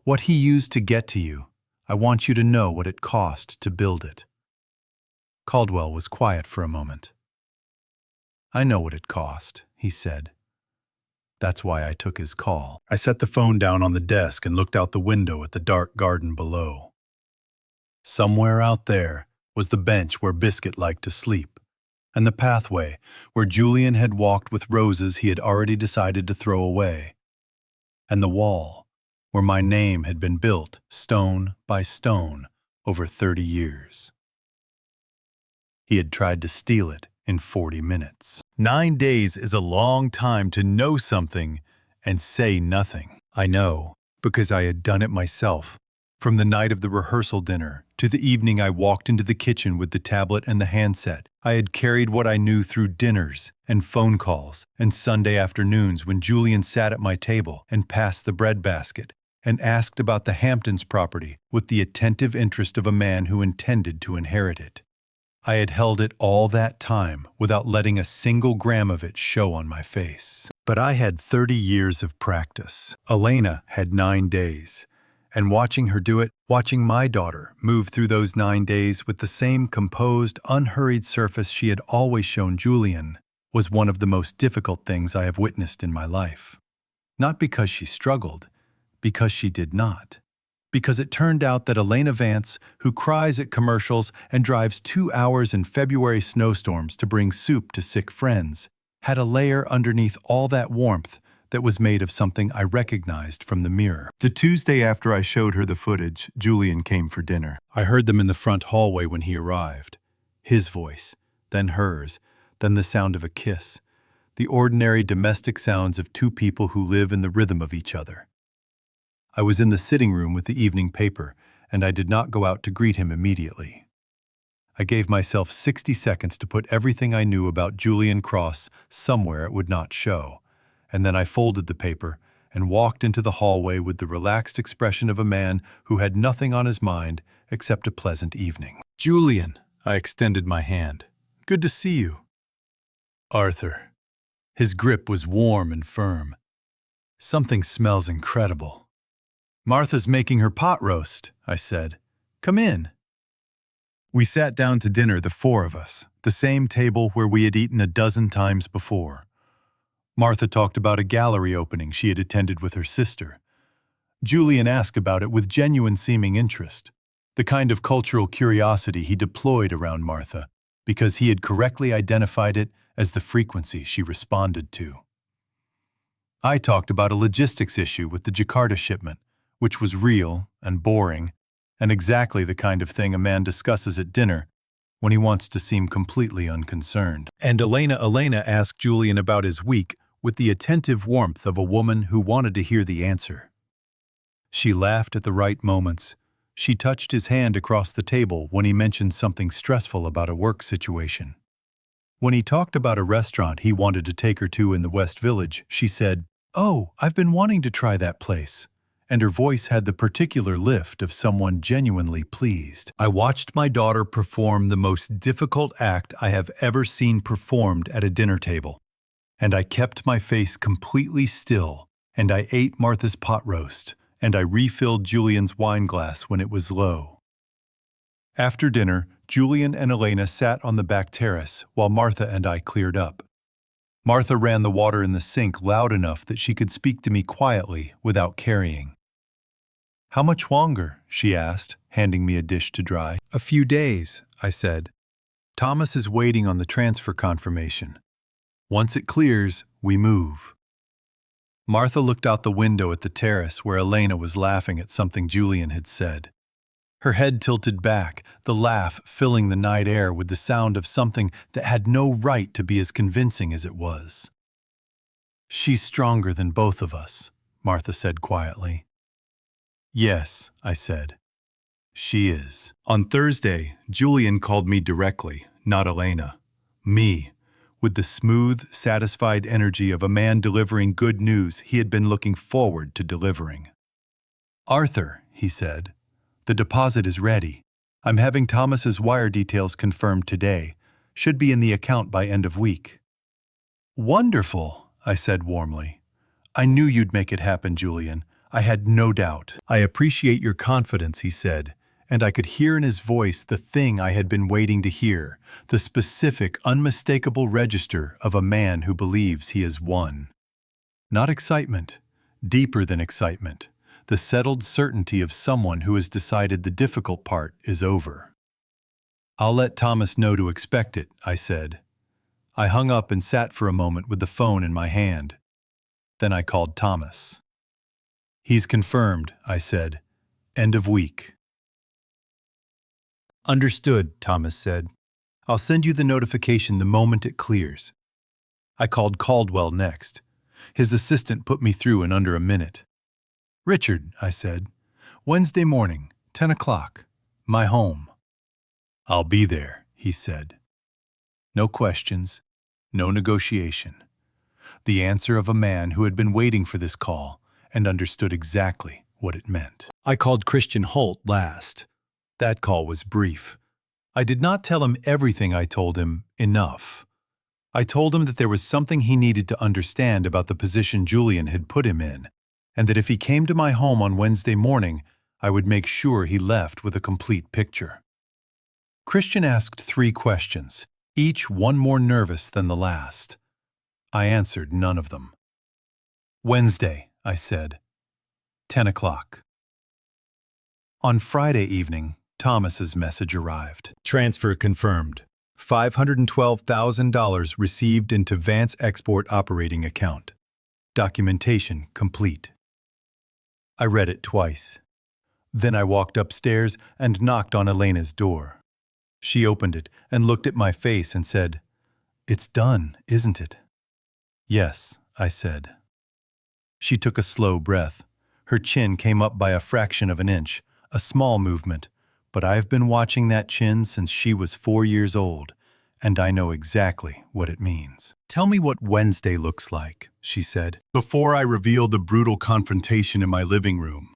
What he used to get to you, I want you to know what it cost to build it." Caldwell was quiet for a moment. "I know what it cost," he said. "That's why I took his call." I set the phone down on the desk and looked out the window at the dark garden below. Somewhere out there was the bench where Biscuit liked to sleep, and the pathway where Julian had walked with roses he had already decided to throw away, and the wall where my name had been built stone by stone over 30 years. He had tried to steal it in 40 minutes. 9 days is a long time to know something and say nothing. I know, because I had done it myself. From the night of the rehearsal dinner to the evening I walked into the kitchen with the tablet and the handset, I had carried what I knew through dinners and phone calls and Sunday afternoons when Julian sat at my table and passed the bread basket and asked about the Hamptons property with the attentive interest of a man who intended to inherit it. I had held it all that time without letting a single gram of it show on my face. But I had 30 years of practice. Elena had 9 days. And watching her do it, watching my daughter move through those 9 days with the same composed, unhurried surface she had always shown Julian, was one of the most difficult things I have witnessed in my life. Not because she struggled, because she did not. Because it turned out that Elena Vance, who cries at commercials and drives 2 hours in February snowstorms to bring soup to sick friends, had a layer underneath all that warmth that was made of something I recognized from the mirror. The Tuesday after I showed her the footage, Julian came for dinner. I heard them in the front hallway when he arrived. His voice, then hers, then the sound of a kiss. The ordinary domestic sounds of 2 people who live in the rhythm of each other. I was in the sitting room with the evening paper, and I did not go out to greet him immediately. I gave myself 60 seconds to put everything I knew about Julian Cross somewhere it would not show, and then I folded the paper and walked into the hallway with the relaxed expression of a man who had nothing on his mind except a pleasant evening. "Julian," I extended my hand. "Good to see you." "Arthur." His grip was warm and firm. "Something smells incredible." "Martha's making her pot roast," I said. "Come in." We sat down to dinner, the 4 of us, the same table where we had eaten a dozen times before. Martha talked about a gallery opening she had attended with her sister. Julian asked about it with genuine seeming interest, the kind of cultural curiosity he deployed around Martha, because he had correctly identified it as the frequency she responded to. I talked about a logistics issue with the Jakarta shipment, which was real and boring, and exactly the kind of thing a man discusses at dinner when he wants to seem completely unconcerned. And Elena asked Julian about his week with the attentive warmth of a woman who wanted to hear the answer. She laughed at the right moments. She touched his hand across the table when he mentioned something stressful about a work situation. When he talked about a restaurant he wanted to take her to in the West Village, she said, "Oh, I've been wanting to try that place." And her voice had the particular lift of someone genuinely pleased. I watched my daughter perform the most difficult act I have ever seen performed at a dinner table. And I kept my face completely still, and I ate Martha's pot roast, and I refilled Julian's wine glass when it was low. After dinner, Julian and Elena sat on the back terrace while Martha and I cleared up. Martha ran the water in the sink loud enough that she could speak to me quietly without carrying. "How much longer?" she asked, handing me a dish to dry. "A few days," I said. "Thomas is waiting on the transfer confirmation. Once it clears, we move." Martha looked out the window at the terrace where Elena was laughing at something Julian had said. Her head tilted back, the laugh filling the night air with the sound of something that had no right to be as convincing as it was. "She's stronger than both of us," Martha said quietly. "Yes," I said. "She is." On Thursday, Julian called me directly, not Elena. Me, with the smooth, satisfied energy of a man delivering good news he had been looking forward to delivering. "Arthur," he said, "the deposit is ready. I'm having Thomas's wire details confirmed today. Should be in the account by end of week." "Wonderful," I said warmly. "I knew you'd make it happen, Julian. I had no doubt." "I appreciate your confidence," he said, and I could hear in his voice the thing I had been waiting to hear, the specific, unmistakable register of a man who believes he has won. Not excitement, deeper than excitement, the settled certainty of someone who has decided the difficult part is over. "I'll let Thomas know to expect it," I said. I hung up and sat for a moment with the phone in my hand. Then I called Thomas. "He's confirmed," I said. "End of week." "Understood," Thomas said. "I'll send you the notification the moment it clears." I called Caldwell next. His assistant put me through in under a minute. "Richard," I said, "Wednesday morning, 10 o'clock, my home." "I'll be there," he said. No questions, no negotiation. The answer of a man who had been waiting for this call and understood exactly what it meant. I called Christian Holt last. That call was brief. I did not tell him everything I told him enough. I told him that there was something he needed to understand about the position Julian had put him in, and that if he came to my home on Wednesday morning, I would make sure he left with a complete picture. Christian asked 3 questions, each one more nervous than the last. I answered none of them. "Wednesday," I said. 10 o'clock. On Friday evening, Thomas's message arrived. "Transfer confirmed. $512,000 received into Vance Export operating account. Documentation complete." I read it twice. Then I walked upstairs and knocked on Elena's door. She opened it and looked at my face and said, "It's done, isn't it?" "Yes," I said. She took a slow breath. Her chin came up by a fraction of an inch, a small movement, but I've been watching that chin since she was 4 years old, and I know exactly what it means. "Tell me what Wednesday looks like," she said, before I reveal the brutal confrontation in my living room.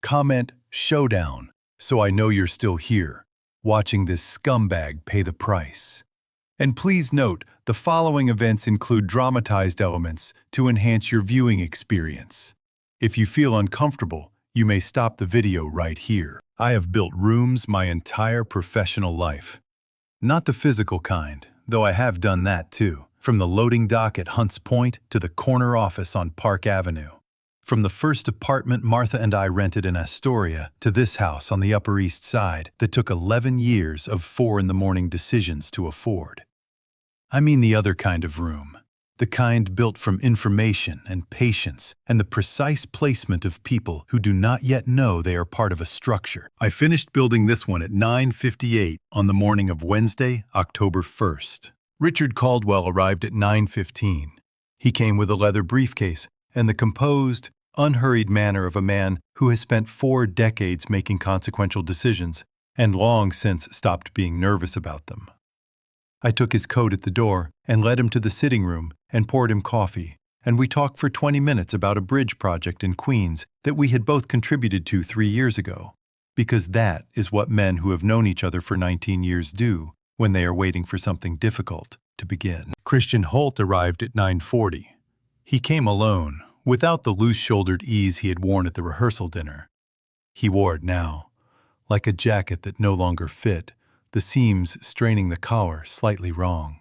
Comment showdown, so I know you're still here, watching this scumbag pay the price. And please note, the following events include dramatized elements to enhance your viewing experience. If you feel uncomfortable, you may stop the video right here. I have built rooms my entire professional life. Not the physical kind, though I have done that too. From the loading dock at Hunts Point to the corner office on Park Avenue. From the first apartment Martha and I rented in Astoria to this house on the Upper East Side that took 11 years of 4 in the morning decisions to afford. I mean the other kind of room. The kind built from information and patience and the precise placement of people who do not yet know they are part of a structure. I finished building this one at 9:58 on the morning of Wednesday, October 1st. Richard Caldwell arrived at 9:15. He came with a leather briefcase and the composed, unhurried manner of a man who has spent 4 decades making consequential decisions and long since stopped being nervous about them. I took his coat at the door and led him to the sitting room and poured him coffee. and we talked for 20 minutes about a bridge project in Queens that we had both contributed to 3 years ago. Because that is what men who have known each other for 19 years do when they are waiting for something difficult to begin. Christian Holt arrived at 9:40. He came alone, without the loose-shouldered ease he had worn at the rehearsal dinner. He wore it now, like a jacket that no longer fit, the seams straining the collar slightly wrong.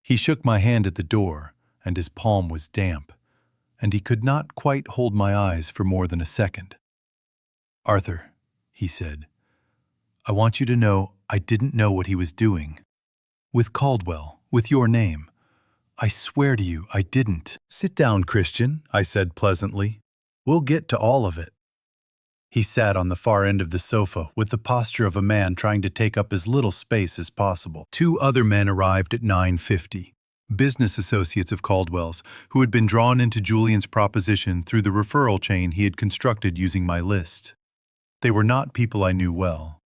He shook my hand at the door, and his palm was damp, and he could not quite hold my eyes for more than a second. "Arthur," he said, "I want you to know I didn't know what he was doing. With Caldwell, with your name. I swear to you, I didn't." "Sit down, Christian," I said pleasantly. "We'll get to all of it." He sat on the far end of the sofa with the posture of a man trying to take up as little space as possible. 2 other men arrived at 9:50, business associates of Caldwell's, who had been drawn into Julian's proposition through the referral chain he had constructed using my list. They were not people I knew well.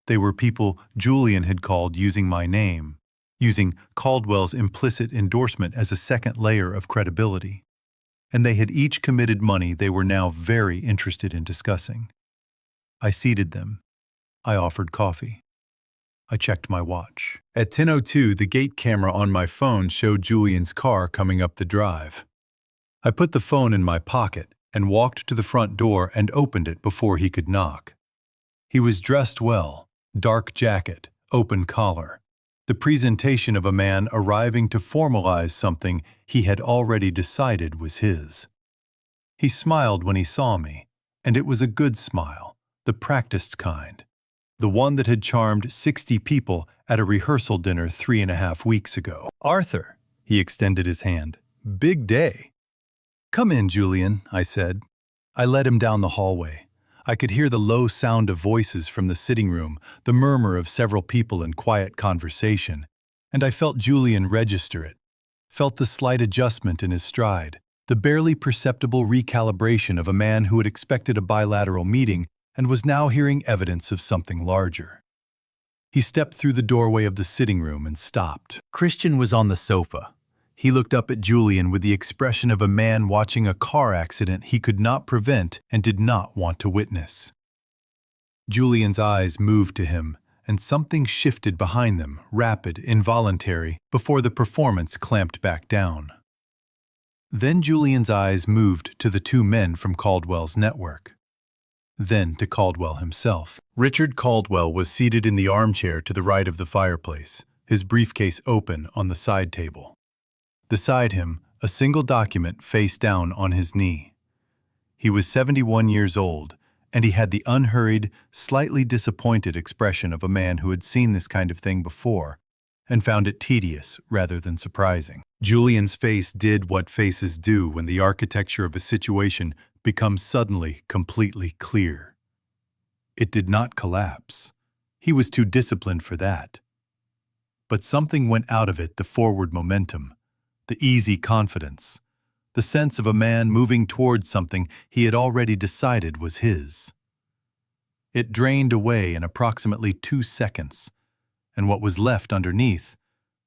They were people Julian had called using my name, using Caldwell's implicit endorsement as a second layer of credibility. And they had each committed money they were now very interested in discussing. I seated them. I offered coffee. I checked my watch. At 10:02, the gate camera on my phone showed Julian's car coming up the drive. I put the phone in my pocket and walked to the front door and opened it before he could knock. He was dressed well, dark jacket, open collar, the presentation of a man arriving to formalize something he had already decided was his. He smiled when he saw me, and it was a good smile, the practiced kind, the one that had charmed 60 people at a rehearsal dinner 3.5 weeks ago. "Arthur," he extended his hand. "Big day." "Come in, Julian," I said. I led him down the hallway. I could hear the low sound of voices from the sitting room, the murmur of several people in quiet conversation, and I felt Julian register it, felt the slight adjustment in his stride, the barely perceptible recalibration of a man who had expected a bilateral meeting and was now hearing evidence of something larger. He stepped through the doorway of the sitting room and stopped. Christian was on the sofa. He looked up at Julian with the expression of a man watching a car accident he could not prevent and did not want to witness. Julian's eyes moved to him, and something shifted behind them, rapid, involuntary, before the performance clamped back down. Then Julian's eyes moved to the 2 men from Caldwell's network. Then to Caldwell himself. Richard Caldwell was seated in the armchair to the right of the fireplace, his briefcase open on the side table. Beside him, a single document face down on his knee. He was 71 years old, and he had the unhurried, slightly disappointed expression of a man who had seen this kind of thing before and found it tedious rather than surprising. Julian's face did what faces do when the architecture of a situation becomes suddenly completely clear. It did not collapse. He was too disciplined for that. But something went out of it, the forward momentum, the easy confidence, the sense of a man moving towards something he had already decided was his. It drained away in approximately 2 seconds, and what was left underneath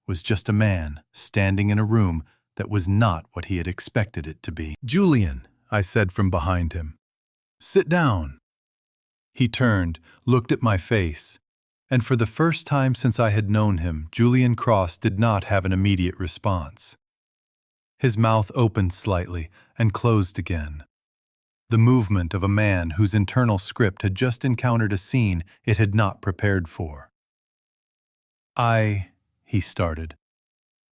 was just a man standing in a room that was not what he had expected it to be. "Julian," I said from behind him. "Sit down." He turned, looked at my face, and for the first time since I had known him, Julian Cross did not have an immediate response. His mouth opened slightly and closed again. The movement of a man whose internal script had just encountered a scene it had not prepared for. He started.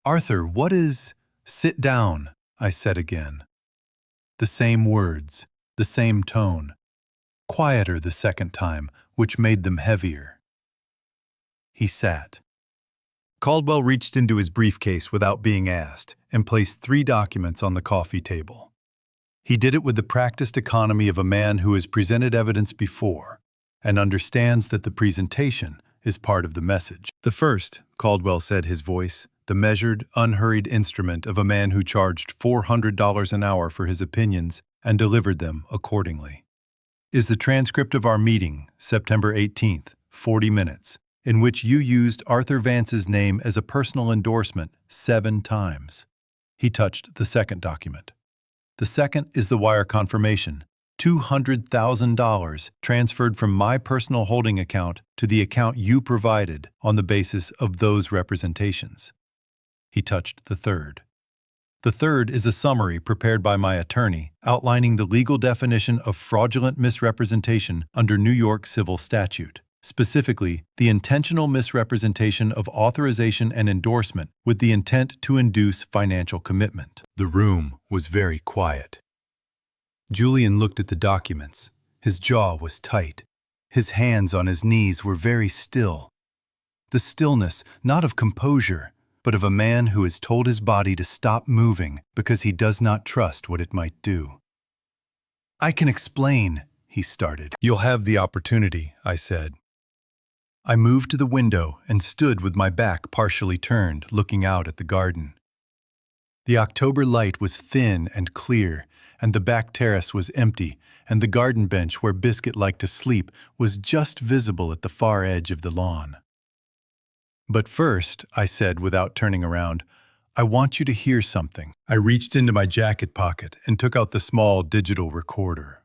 "Arthur, what is—" "Sit down," I said again. The same words, the same tone, quieter the second time, which made them heavier. He sat. Caldwell reached into his briefcase without being asked and placed 3 documents on the coffee table. He did it with the practiced economy of a man who has presented evidence before and understands that the presentation is part of the message. "The first," Caldwell said, his voice, the measured, unhurried instrument of a man who charged $400 an hour for his opinions and delivered them accordingly, "is the transcript of our meeting, September 18th, 40 minutes, in which you used Arthur Vance's name as a personal endorsement 7 times. He touched the second document. The second is the wire confirmation. $200,000 transferred from my personal holding account to the account you provided on the basis of those representations. He touched the third. The third is a summary prepared by my attorney outlining the legal definition of fraudulent misrepresentation under New York civil statute, specifically the intentional misrepresentation of authorization and endorsement with the intent to induce financial commitment. The room was very quiet. Julian looked at the documents. His jaw was tight. His hands on his knees were very still. The stillness, not of composure, but of a man who has told his body to stop moving because he does not trust what it might do. "I can explain," he started. "You'll have the opportunity," I said. I moved to the window and stood with my back partially turned, looking out at the garden. The October light was thin and clear, and the back terrace was empty, and the garden bench where Biscuit liked to sleep was just visible at the far edge of the lawn. "But first," I said without turning around, "I want you to hear something." I reached into my jacket pocket and took out the small digital recorder.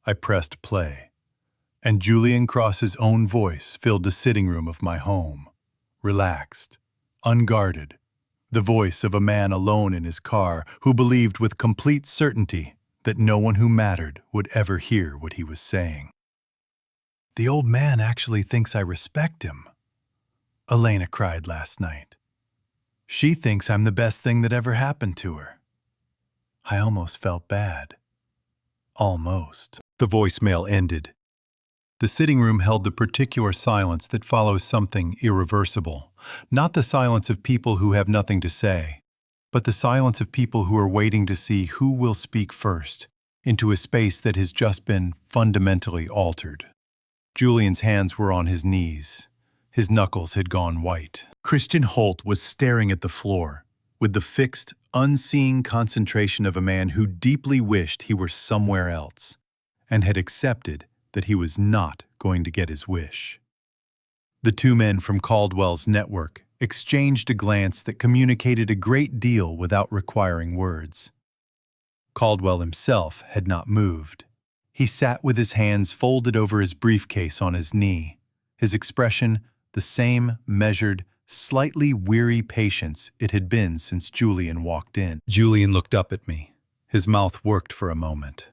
I pressed play, and Julian Cross's own voice filled the sitting room of my home, relaxed, unguarded, the voice of a man alone in his car who believed with complete certainty that no one who mattered would ever hear what he was saying. "The old man actually thinks I respect him," Elena cried last night. "She thinks I'm the best thing that ever happened to her." I almost felt bad. Almost. The voicemail ended. The sitting room held the particular silence that follows something irreversible. Not the silence of people who have nothing to say, but the silence of people who are waiting to see who will speak first into a space that has just been fundamentally altered. Julian's hands were on his knees. His knuckles had gone white. Christian Holt was staring at the floor, with the fixed, unseeing concentration of a man who deeply wished he were somewhere else, and had accepted that he was not going to get his wish. The two men from Caldwell's network exchanged a glance that communicated a great deal without requiring words. Caldwell himself had not moved. He sat with his hands folded over his briefcase on his knee, his expression the same measured, slightly weary patience it had been since Julian walked in. Julian looked up at me. His mouth worked for a moment.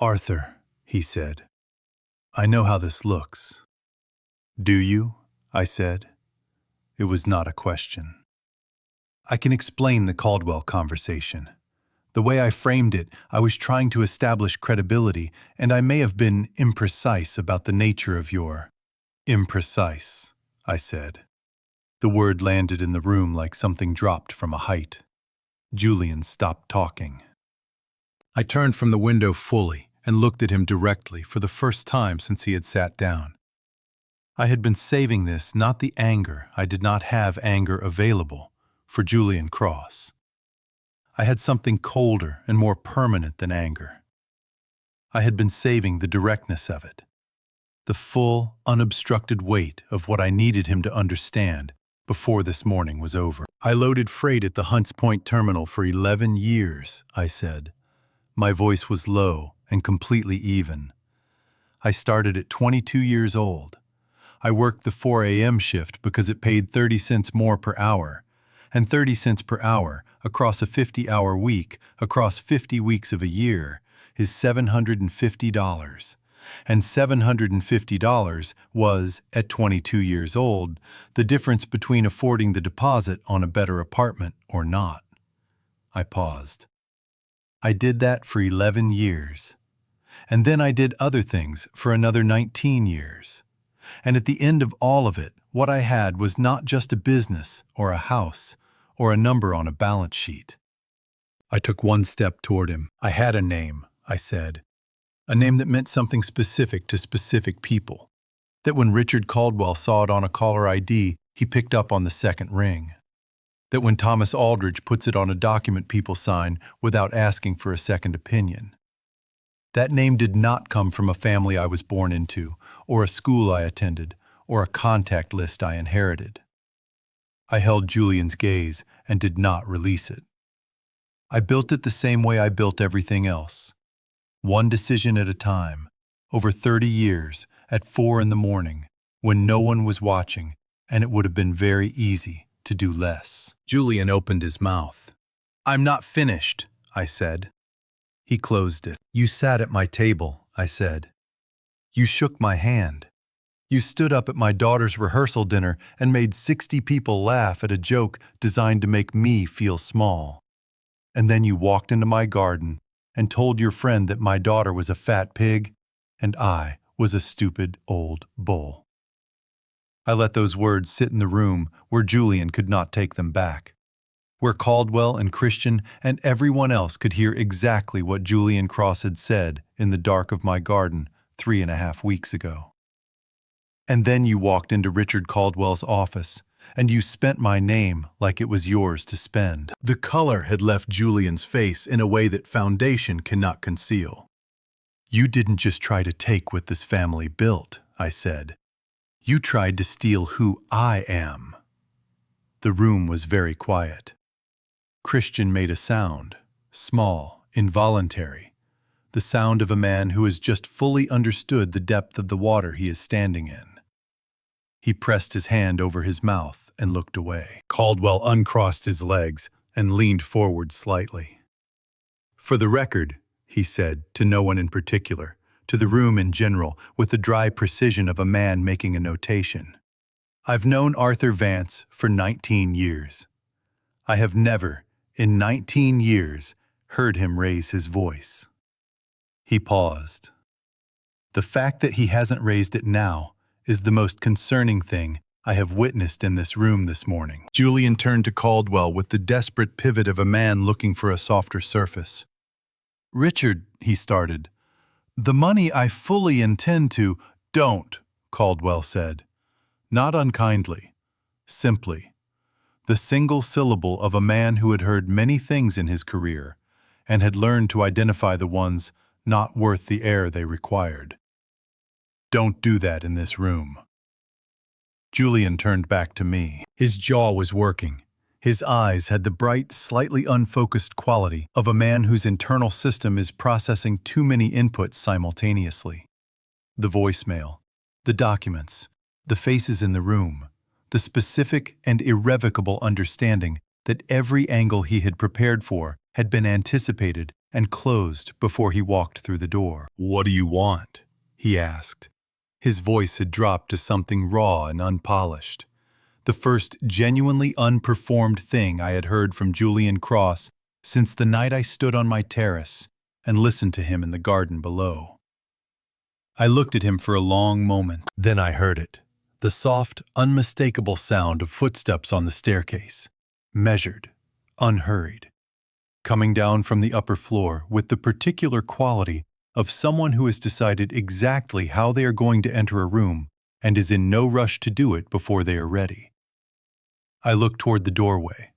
"Arthur," he said, "I know how this looks." "Do you?" I said. It was not a question. I can explain the Caldwell conversation. The way I framed it, I was trying to establish credibility, and I may have been imprecise about the nature of your— "Imprecise," I said. The word landed in the room like something dropped from a height. Julian stopped talking. I turned from the window fully and looked at him directly for the first time since he had sat down. I had been saving this, not the anger— I did not have anger available— for Julian Cross. I had something colder and more permanent than anger. I had been saving the directness of it, the full, unobstructed weight of what I needed him to understand before this morning was over. "I loaded freight at the Hunts Point terminal for 11 years, I said. My voice was low and completely even. I started at 22 years old. I worked the 4 a.m. shift because it paid 30 cents more per hour, and 30 cents per hour across a 50-hour week, across 50 weeks of a year, is $750. And $750 was, at 22 years old, the difference between affording the deposit on a better apartment or not. I paused. I did that for 11 years. And then I did other things for another 19 years. And at the end of all of it, what I had was not just a business or a house or a number on a balance sheet. I took one step toward him. I had a name, I said. A name that meant something specific to specific people. That when Richard Caldwell saw it on a caller ID, he picked up on the second ring. That when Thomas Aldridge puts it on a document people sign without asking for a second opinion. That name did not come from a family I was born into, or a school I attended, or a contact list I inherited. I held Julian's gaze and did not release it. I built it the same way I built everything else. One decision at a time, over 30 years, at 4 in the morning, when no one was watching, and it would have been very easy to do less. Julian opened his mouth. "I'm not finished," I said. He closed it. "You sat at my table," I said. "You shook my hand. You stood up at my daughter's rehearsal dinner and made 60 people laugh at a joke designed to make me feel small. And then you walked into my garden and told your friend that my daughter was a fat pig and I was a stupid old bull." I let those words sit in the room where Julian could not take them back, where Caldwell and Christian and everyone else could hear exactly what Julian Cross had said in the dark of my garden 3.5 weeks ago. And then you walked into Richard Caldwell's office, and you spent my name like it was yours to spend. The color had left Julian's face in a way that foundation cannot conceal. "You didn't just try to take what this family built," I said. "You tried to steal who I am." The room was very quiet. Christian made a sound, small, involuntary, the sound of a man who has just fully understood the depth of the water he is standing in. He pressed his hand over his mouth and looked away. Caldwell uncrossed his legs and leaned forward slightly. "For the record," he said, to no one in particular, to the room in general, with the dry precision of a man making a notation, "I've known Arthur Vance for 19 years. I have never, in 19 years, heard him raise his voice." He paused. "The fact that he hasn't raised it now is the most concerning thing I have witnessed in this room this morning." Julian turned to Caldwell with the desperate pivot of a man looking for a softer surface. "Richard," he started, "the money I fully intend to—" "Don't," Caldwell said. Not unkindly, simply. The single syllable of a man who had heard many things in his career and had learned to identify the ones not worth the air they required. "Don't do that in this room." Julian turned back to me. His jaw was working. His eyes had the bright, slightly unfocused quality of a man whose internal system is processing too many inputs simultaneously. The voicemail, the documents, the faces in the room, the specific and irrevocable understanding that every angle he had prepared for had been anticipated and closed before he walked through the door. "What do you want?" he asked. His voice had dropped to something raw and unpolished. The first genuinely unperformed thing I had heard from Julian Cross since the night I stood on my terrace and listened to him in the garden below. I looked at him for a long moment. Then I heard it. The soft, unmistakable sound of footsteps on the staircase. Measured, unhurried. Coming down from the upper floor with the particular quality of someone who has decided exactly how they are going to enter a room and is in no rush to do it before they are ready. I looked toward the doorway.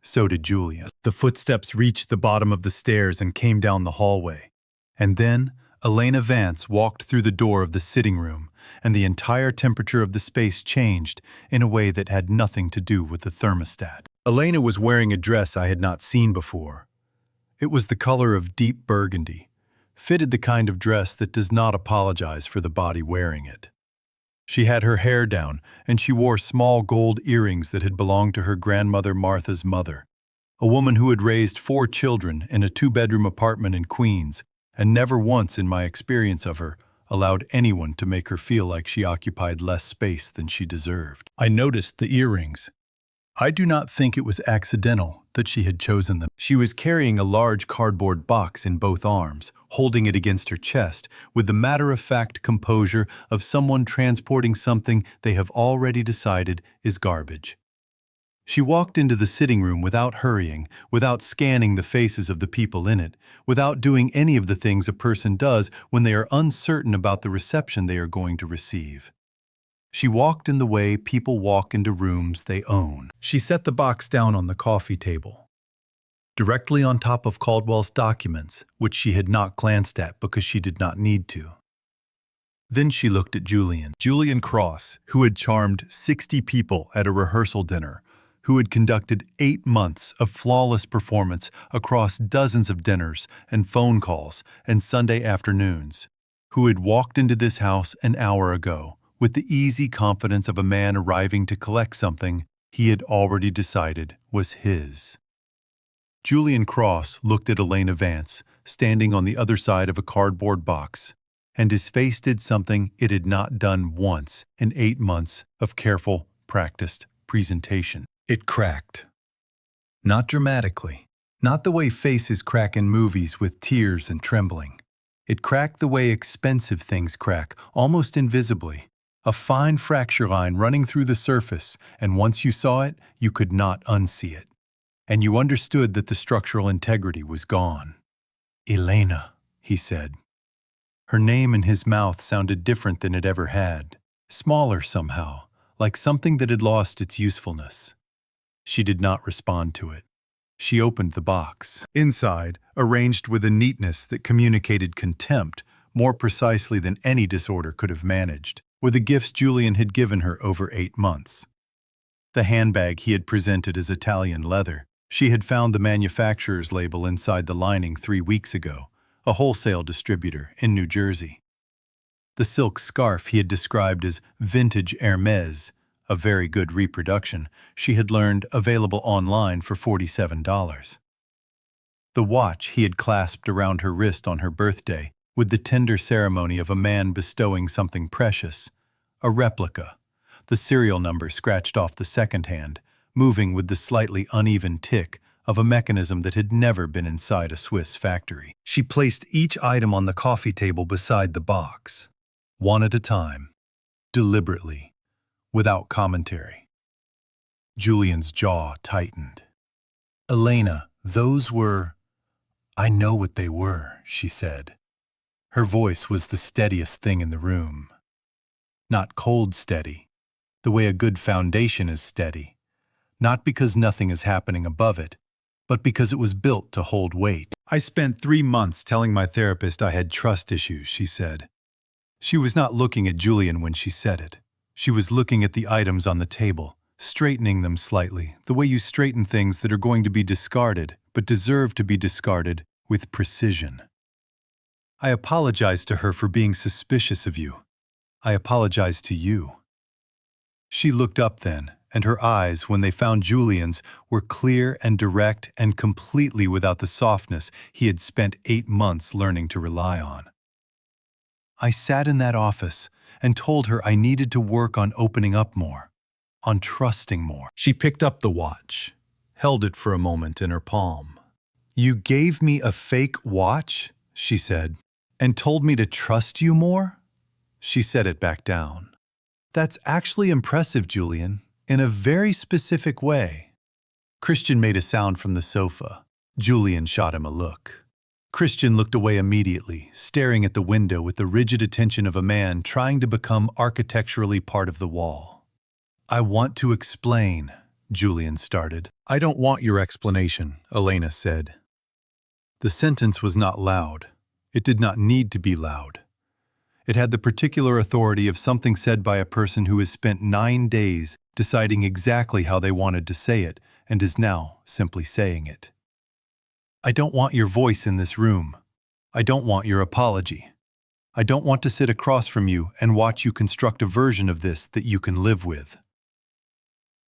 So did Julian. The footsteps reached the bottom of the stairs and came down the hallway. And then Elena Vance walked through the door of the sitting room, and the entire temperature of the space changed in a way that had nothing to do with the thermostat. Elena was wearing a dress I had not seen before. It was the color of deep burgundy, fitted the kind of dress that does not apologize for the body wearing it. She had her hair down, and she wore small gold earrings that had belonged to her grandmother Martha's mother, a woman who had raised 4 children in a 2-bedroom apartment in Queens, and never once in my experience of her allowed anyone to make her feel like she occupied less space than she deserved. I noticed the earrings. I do not think it was accidental that she had chosen them. She was carrying a large cardboard box in both arms, holding it against her chest, with the matter-of-fact composure of someone transporting something they have already decided is garbage. She walked into the sitting room without hurrying, without scanning the faces of the people in it, without doing any of the things a person does when they are uncertain about the reception they are going to receive. She walked in the way people walk into rooms they own. She set the box down on the coffee table, directly on top of Caldwell's documents, which she had not glanced at because she did not need to. Then she looked at Julian Cross, who had charmed 60 people at a rehearsal dinner, who had conducted 8 months of flawless performance across dozens of dinners and phone calls and Sunday afternoons, who had walked into this house an hour ago with the easy confidence of a man arriving to collect something he had already decided was his. Julian Cross looked at Elena Vance, standing on the other side of a cardboard box, and his face did something it had not done once in 8 months of careful, practiced presentation. It cracked. Not dramatically, not the way faces crack in movies with tears and trembling. It cracked the way expensive things crack, almost invisibly, a fine fracture line running through the surface, and once you saw it, you could not unsee it. And you understood that the structural integrity was gone. "Elena," he said. Her name in his mouth sounded different than it ever had, smaller somehow, like something that had lost its usefulness. She did not respond to it. She opened the box. Inside, arranged with a neatness that communicated contempt more precisely than any disorder could have managed, were the gifts Julian had given her over 8 months. The handbag he had presented as Italian leather. She had found the manufacturer's label inside the lining 3 weeks ago, a wholesale distributor in New Jersey. The silk scarf he had described as vintage Hermes, a very good reproduction, she had learned available online for $47. The watch he had clasped around her wrist on her birthday, with the tender ceremony of a man bestowing something precious, a replica, the serial number scratched off the second hand, moving with the slightly uneven tick of a mechanism that had never been inside a Swiss factory. She placed each item on the coffee table beside the box, one at a time, deliberately, without commentary. Julian's jaw tightened. "Elena, those were—" "I know what they were," she said. Her voice was the steadiest thing in the room. Not cold steady, the way a good foundation is steady. Not because nothing is happening above it, but because it was built to hold weight. "I spent 3 months telling my therapist I had trust issues," she said. She was not looking at Julian when she said it. She was looking at the items on the table, straightening them slightly, the way you straighten things that are going to be discarded, but deserve to be discarded, with precision. "I apologized to her for being suspicious of you. I apologized to you." She looked up then, and her eyes, when they found Julian's, were clear and direct and completely without the softness he had spent 8 months learning to rely on. "I sat in that office and told her I needed to work on opening up more, on trusting more." She picked up the watch, held it for a moment in her palm. "You gave me a fake watch," she said, "and told me to trust you more?" She set it back down. "That's actually impressive, Julian, in a very specific way." Christian made a sound from the sofa. Julian shot him a look. Christian looked away immediately, staring at the window with the rigid attention of a man trying to become architecturally part of the wall. "I want to explain," Julian started. "I don't want your explanation," Elena said. The sentence was not loud. It did not need to be loud. It had the particular authority of something said by a person who has spent 9 days deciding exactly how they wanted to say it and is now simply saying it. "I don't want your voice in this room. I don't want your apology. I don't want to sit across from you and watch you construct a version of this that you can live with."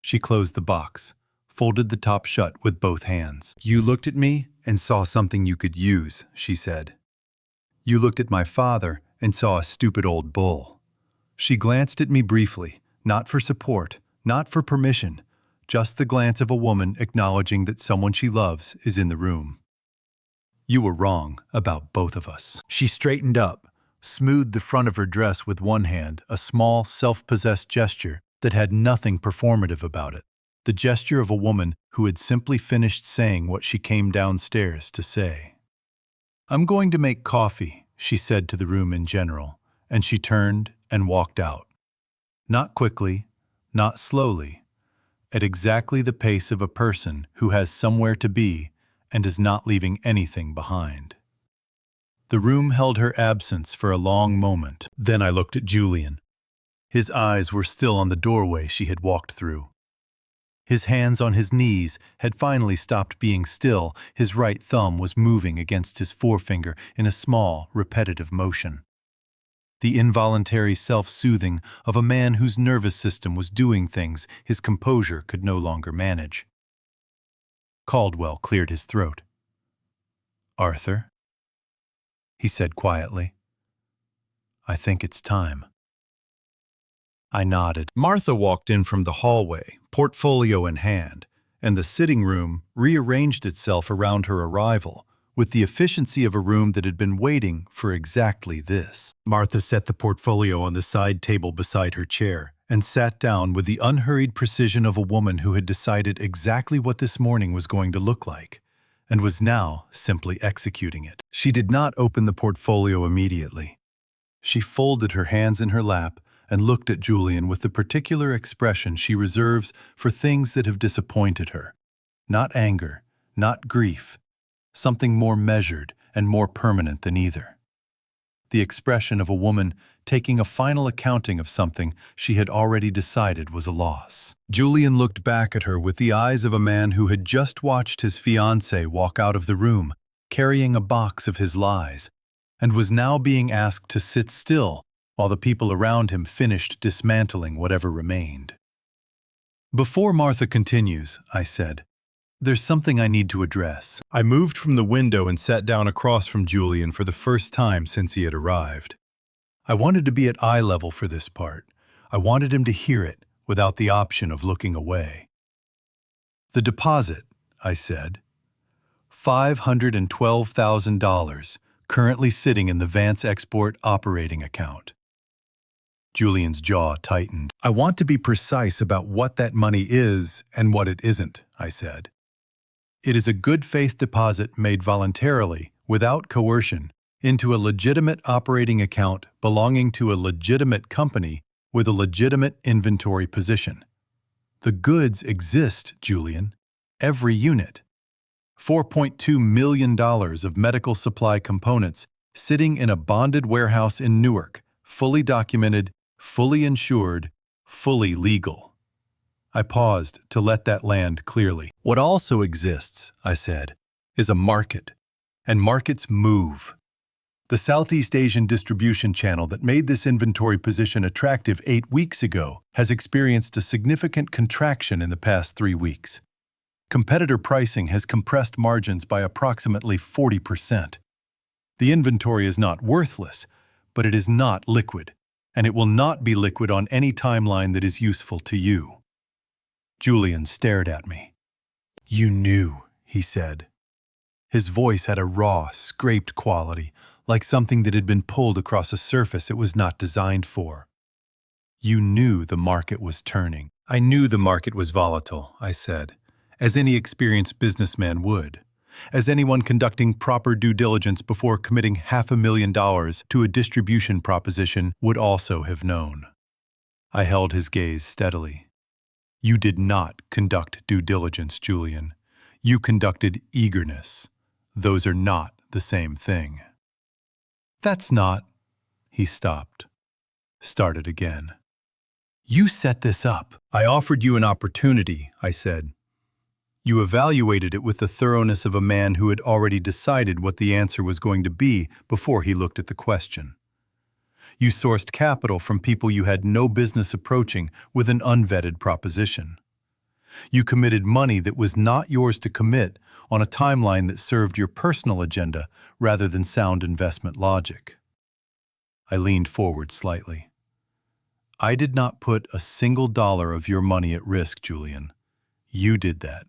She closed the box, folded the top shut with both hands. "You looked at me and saw something you could use," she said. "You looked at my father and saw a stupid old bull." She glanced at me briefly, not for support, not for permission, just the glance of a woman acknowledging that someone she loves is in the room. "You were wrong about both of us." She straightened up, smoothed the front of her dress with one hand, a small, self-possessed gesture that had nothing performative about it, the gesture of a woman who had simply finished saying what she came downstairs to say. "I'm going to make coffee," she said to the room in general, and she turned and walked out. Not quickly, not slowly, at exactly the pace of a person who has somewhere to be and is not leaving anything behind. The room held her absence for a long moment. Then I looked at Julian. His eyes were still on the doorway she had walked through. His hands on his knees had finally stopped being still. His right thumb was moving against his forefinger in a small, repetitive motion. The involuntary self-soothing of a man whose nervous system was doing things his composure could no longer manage. Caldwell cleared his throat. "Arthur," he said quietly, "I think it's time." I nodded. Martha walked in from the hallway, portfolio in hand, and the sitting room rearranged itself around her arrival, with the efficiency of a room that had been waiting for exactly this. Martha set the portfolio on the side table beside her chair and sat down with the unhurried precision of a woman who had decided exactly what this morning was going to look like, and was now simply executing it. She did not open the portfolio immediately. She folded her hands in her lap and looked at Julian with the particular expression she reserves for things that have disappointed her. Not anger, not grief, something more measured and more permanent than either. The expression of a woman taking a final accounting of something she had already decided was a loss. Julian looked back at her with the eyes of a man who had just watched his fiancée walk out of the room, carrying a box of his lies, and was now being asked to sit still while the people around him finished dismantling whatever remained. "Before Martha continues," I said, "there's something I need to address." I moved from the window and sat down across from Julian for the first time since he had arrived. I wanted to be at eye level for this part. I wanted him to hear it without the option of looking away. "The deposit," I said, $512,000, currently sitting in the Vance Export operating account. Julian's jaw tightened. "I want to be precise about what that money is and what it isn't," I said. "It is a good faith deposit made voluntarily, without coercion, into a legitimate operating account belonging to a legitimate company with a legitimate inventory position. The goods exist, Julian. Every unit. $4.2 million of medical supply components sitting in a bonded warehouse in Newark, fully documented, fully insured, fully legal." I paused to let that land clearly. "What also exists," I said, "is a market. And markets move. The Southeast Asian distribution channel that made this inventory position attractive 8 weeks ago has experienced a significant contraction in the past 3 weeks. Competitor pricing has compressed margins by approximately 40%. The inventory is not worthless, but it is not liquid, and it will not be liquid on any timeline that is useful to you." Julian stared at me. "You knew," he said. His voice had a raw, scraped quality, like something that had been pulled across a surface it was not designed for. "You knew the market was turning." "I knew the market was volatile," I said, as any experienced businessman would, as anyone conducting proper due diligence before committing $500,000 to a distribution proposition would also have known. I held his gaze steadily. "You did not conduct due diligence, Julian. You conducted eagerness. Those are not the same thing." "That's not..." He stopped. Started again. "You set this up." "I offered you an opportunity," I said. "You evaluated it with the thoroughness of a man who had already decided what the answer was going to be before he looked at the question. You sourced capital from people you had no business approaching with an unvetted proposition. You committed money that was not yours to commit on a timeline that served your personal agenda rather than sound investment logic." I leaned forward slightly. "I did not put a single dollar of your money at risk, Julian. You did that.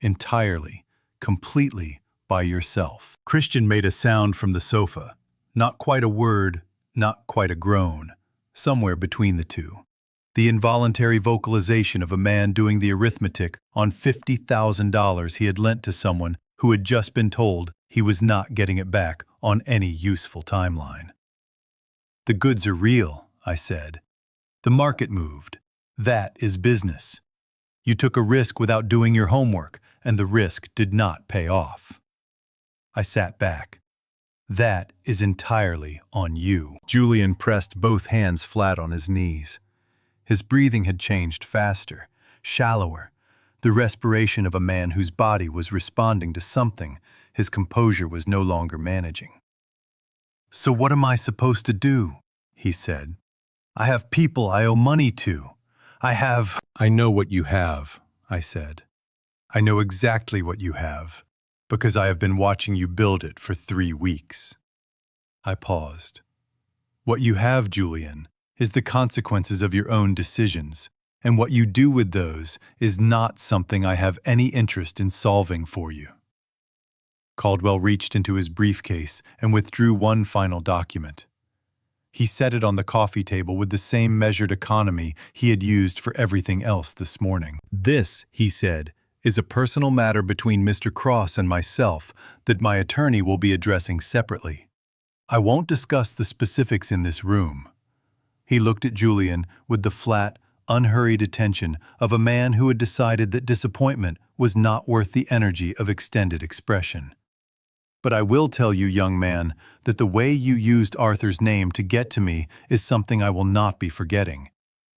Entirely, completely by yourself." Christian made a sound from the sofa. Not quite a word, not quite a groan. Somewhere between the two. The involuntary vocalization of a man doing the arithmetic on $50,000 he had lent to someone who had just been told he was not getting it back on any useful timeline. "The goods are real," I said. "The market moved. That is business. You took a risk without doing your homework, and the risk did not pay off." I sat back. "That is entirely on you." Julian pressed both hands flat on his knees. His breathing had changed faster, shallower. the respiration of a man whose body was responding to something his composure was no longer managing. "So what am I supposed to do?" he said. "I have people I owe money to. I know what you have," I said. "I know exactly what you have, because I have been watching you build it for 3 weeks." I paused. "What you have, Julian, is the consequences of your own decisions, and what you do with those is not something I have any interest in solving for you." Caldwell reached into his briefcase and withdrew one final document. He set it on the coffee table with the same measured economy he had used for everything else this morning. "This," he said, "is a personal matter between Mr. Cross and myself that my attorney will be addressing separately. I won't discuss the specifics in this room." He looked at Julian with the flat, unhurried attention of a man who had decided that disappointment was not worth the energy of extended expression. "But I will tell you, young man, that the way you used Arthur's name to get to me is something I will not be forgetting.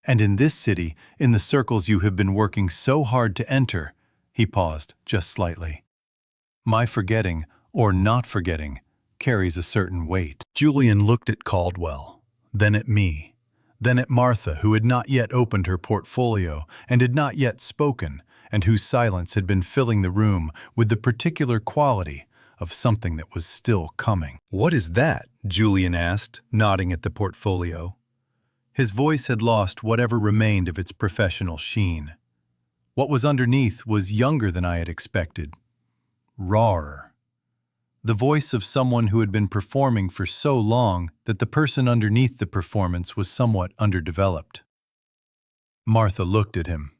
And in this city, in the circles you have been working so hard to enter," he paused just slightly, "my forgetting, or not forgetting, carries a certain weight." Julian looked at Caldwell, then at me, then at Martha, who had not yet opened her portfolio and had not yet spoken, and whose silence had been filling the room with the particular quality of something that was still coming. "What is that?" Julian asked, nodding at the portfolio. His voice had lost whatever remained of its professional sheen. What was underneath was younger than I had expected, rawer. The voice of someone who had been performing for so long that the person underneath the performance was somewhat underdeveloped. Martha looked at him.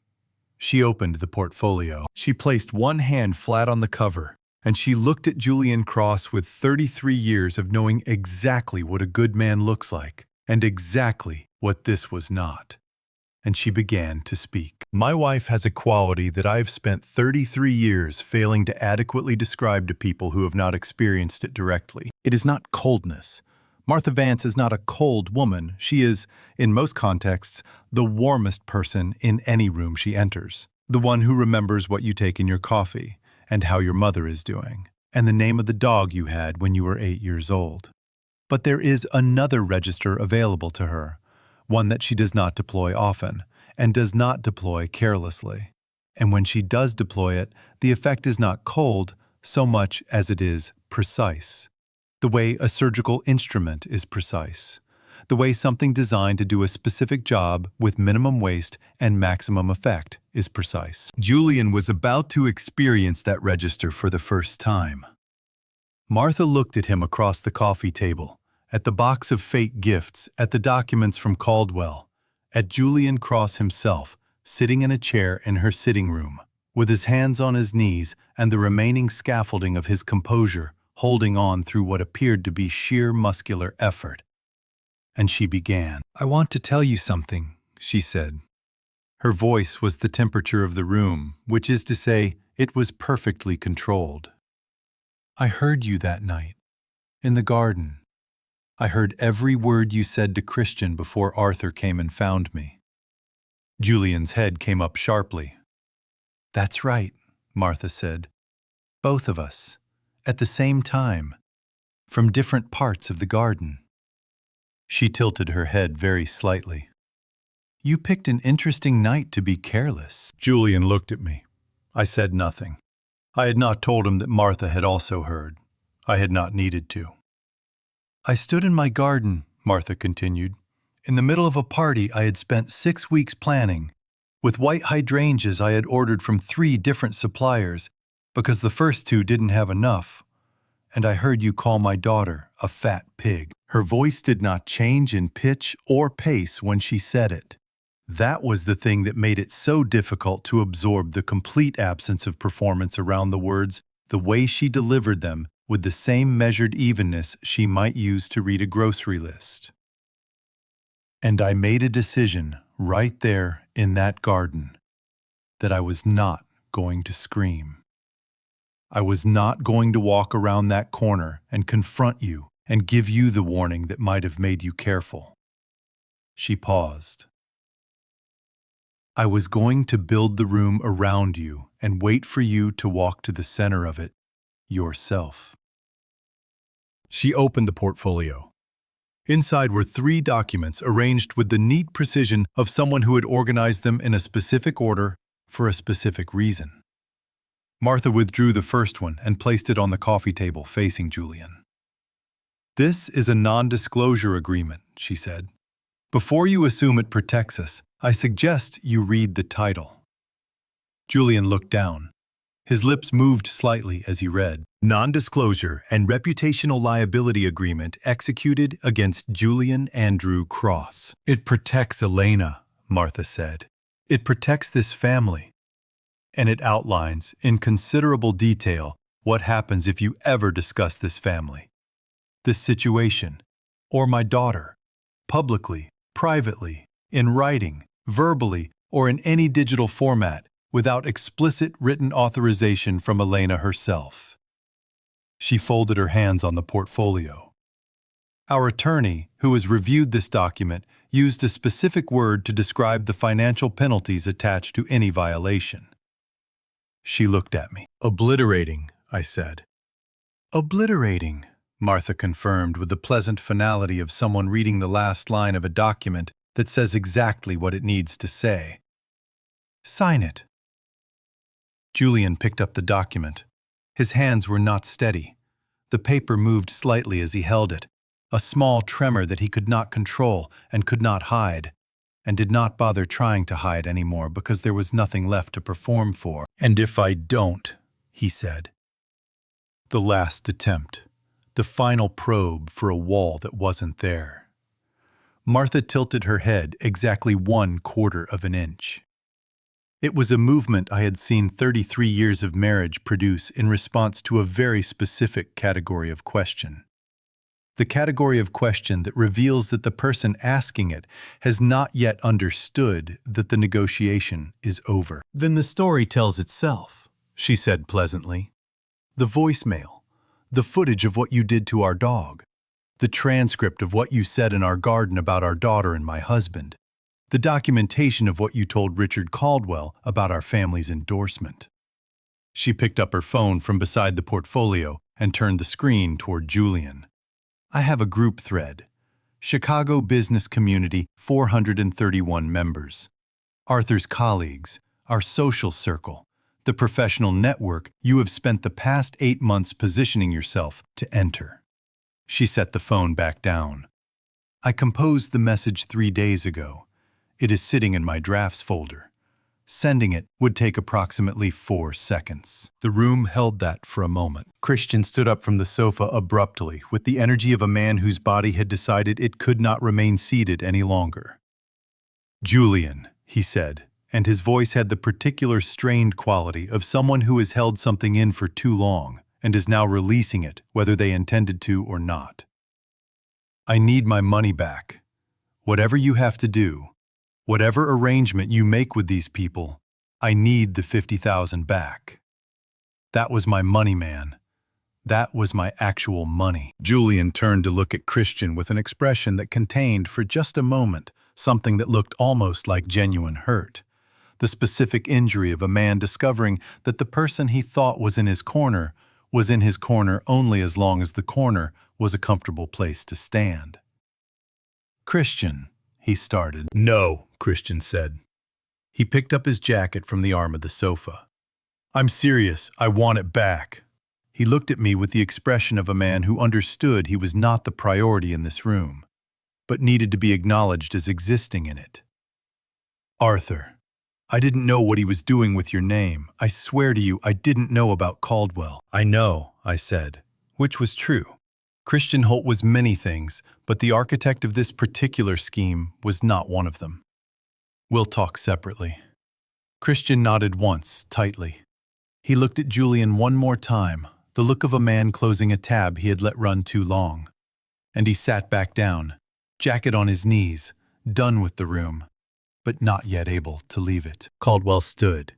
She opened the portfolio. She placed one hand flat on the cover, and she looked at Julian Cross with 33 years of knowing exactly what a good man looks like, and exactly what this was not. And she began to speak. "My wife has a quality that I have spent 33 years failing to adequately describe to people who have not experienced it directly. It is not coldness. Martha Vance is not a cold woman. She is, in most contexts, the warmest person in any room she enters. The one who remembers what you take in your coffee, and how your mother is doing, and the name of the dog you had when you were 8 years old. But there is another register available to her, one that she does not deploy often, and does not deploy carelessly. And when she does deploy it, the effect is not cold so much as it is precise. The way a surgical instrument is precise. The way something designed to do a specific job with minimum waste and maximum effect is precise." Julian was about to experience that register for the first time. Martha looked at him across the coffee table, at the box of fake gifts, at the documents from Caldwell, at Julian Cross himself, sitting in a chair in her sitting room, with his hands on his knees and the remaining scaffolding of his composure holding on through what appeared to be sheer muscular effort. And she began. "I want to tell you something," she said. Her voice was the temperature of the room, which is to say, it was perfectly controlled. "I heard you that night, in the garden. I heard every word you said to Christian before Arthur came and found me." Julian's head came up sharply. "That's right," Martha said. "Both of us, at the same time, from different parts of the garden." She tilted her head very slightly. "You picked an interesting night to be careless." Julian looked at me. I said nothing. I had not told him that Martha had also heard. I had not needed to. "I stood in my garden," Martha continued, "in the middle of a party I had spent 6 weeks planning, with white hydrangeas I had ordered from 3 different suppliers, because the first 2 didn't have enough. And I heard you call my daughter a fat pig." Her voice did not change in pitch or pace when she said it. That was the thing that made it so difficult to absorb the complete absence of performance around the words, the way she delivered them with the same measured evenness she might use to read a grocery list. And I made a decision right there in that garden that I was not going to scream. I was not going to walk around that corner and confront you and give you the warning that might have made you careful. She paused. I was going to build the room around you and wait for you to walk to the center of it yourself. She opened the portfolio. Inside were 3 documents arranged with the neat precision of someone who had organized them in a specific order for a specific reason. Martha withdrew the first one and placed it on the coffee table facing Julian. "This is a non-disclosure agreement," she said. "Before you assume it protects us, I suggest you read the title." Julian looked down. His lips moved slightly as he read, "Non-disclosure and reputational liability agreement executed against Julian Andrew Cross." "It protects Elena," Martha said. "It protects this family. And it outlines, in considerable detail, what happens if you ever discuss this family, this situation, or my daughter, publicly, privately, in writing, verbally, or in any digital format, without explicit written authorization from Elena herself." She folded her hands on the portfolio. "Our attorney, who has reviewed this document, used a specific word to describe the financial penalties attached to any violation." She looked at me. "Obliterating," I said. "Obliterating," Martha confirmed with the pleasant finality of someone reading the last line of a document that says exactly what it needs to say. "Sign it." Julian picked up the document. His hands were not steady. The paper moved slightly as he held it, a small tremor that he could not control and could not hide, and did not bother trying to hide anymore because there was nothing left to perform for. "And if I don't," he said. The last attempt, the final probe for a wall that wasn't there. Martha tilted her head exactly 1/4 of an inch. It was a movement I had seen 33 years of marriage produce in response to a very specific category of question. The category of question that reveals that the person asking it has not yet understood that the negotiation is over. "Then the story tells itself," she said pleasantly. "The voicemail, the footage of what you did to our dog, the transcript of what you said in our garden about our daughter and my husband, the documentation of what you told Richard Caldwell about our family's endorsement." She picked up her phone from beside the portfolio and turned the screen toward Julian. "I have a group thread. Chicago Business Community, 431 members. Arthur's colleagues, our social circle, the professional network you have spent the past 8 months positioning yourself to enter." She set the phone back down. "I composed the message 3 days ago. It is sitting in my drafts folder. Sending it would take approximately 4 seconds." The room held that for a moment. Christian stood up from the sofa abruptly, with the energy of a man whose body had decided it could not remain seated any longer. "Julian," he said, and his voice had the particular strained quality of someone who has held something in for too long and is now releasing it, whether they intended to or not. "I need my money back. Whatever you have to do, whatever arrangement you make with these people, I need the 50,000 back. That was my money, man. That was my actual money." Julian turned to look at Christian with an expression that contained, for just a moment, something that looked almost like genuine hurt. The specific injury of a man discovering that the person he thought was in his corner only as long as the corner was a comfortable place to stand. "Christian," he started. "No," Christian said. He picked up his jacket from the arm of the sofa. "I'm serious. I want it back." He looked at me with the expression of a man who understood he was not the priority in this room, but needed to be acknowledged as existing in it. "Arthur, I didn't know what he was doing with your name. I swear to you, I didn't know about Caldwell." "I know," I said, which was true. Christian Holt was many things, but the architect of this particular scheme was not one of them. "We'll talk separately." Christian nodded once, tightly. He looked at Julian one more time, the look of a man closing a tab he had let run too long. And he sat back down, jacket on his knees, done with the room, but not yet able to leave it. Caldwell stood.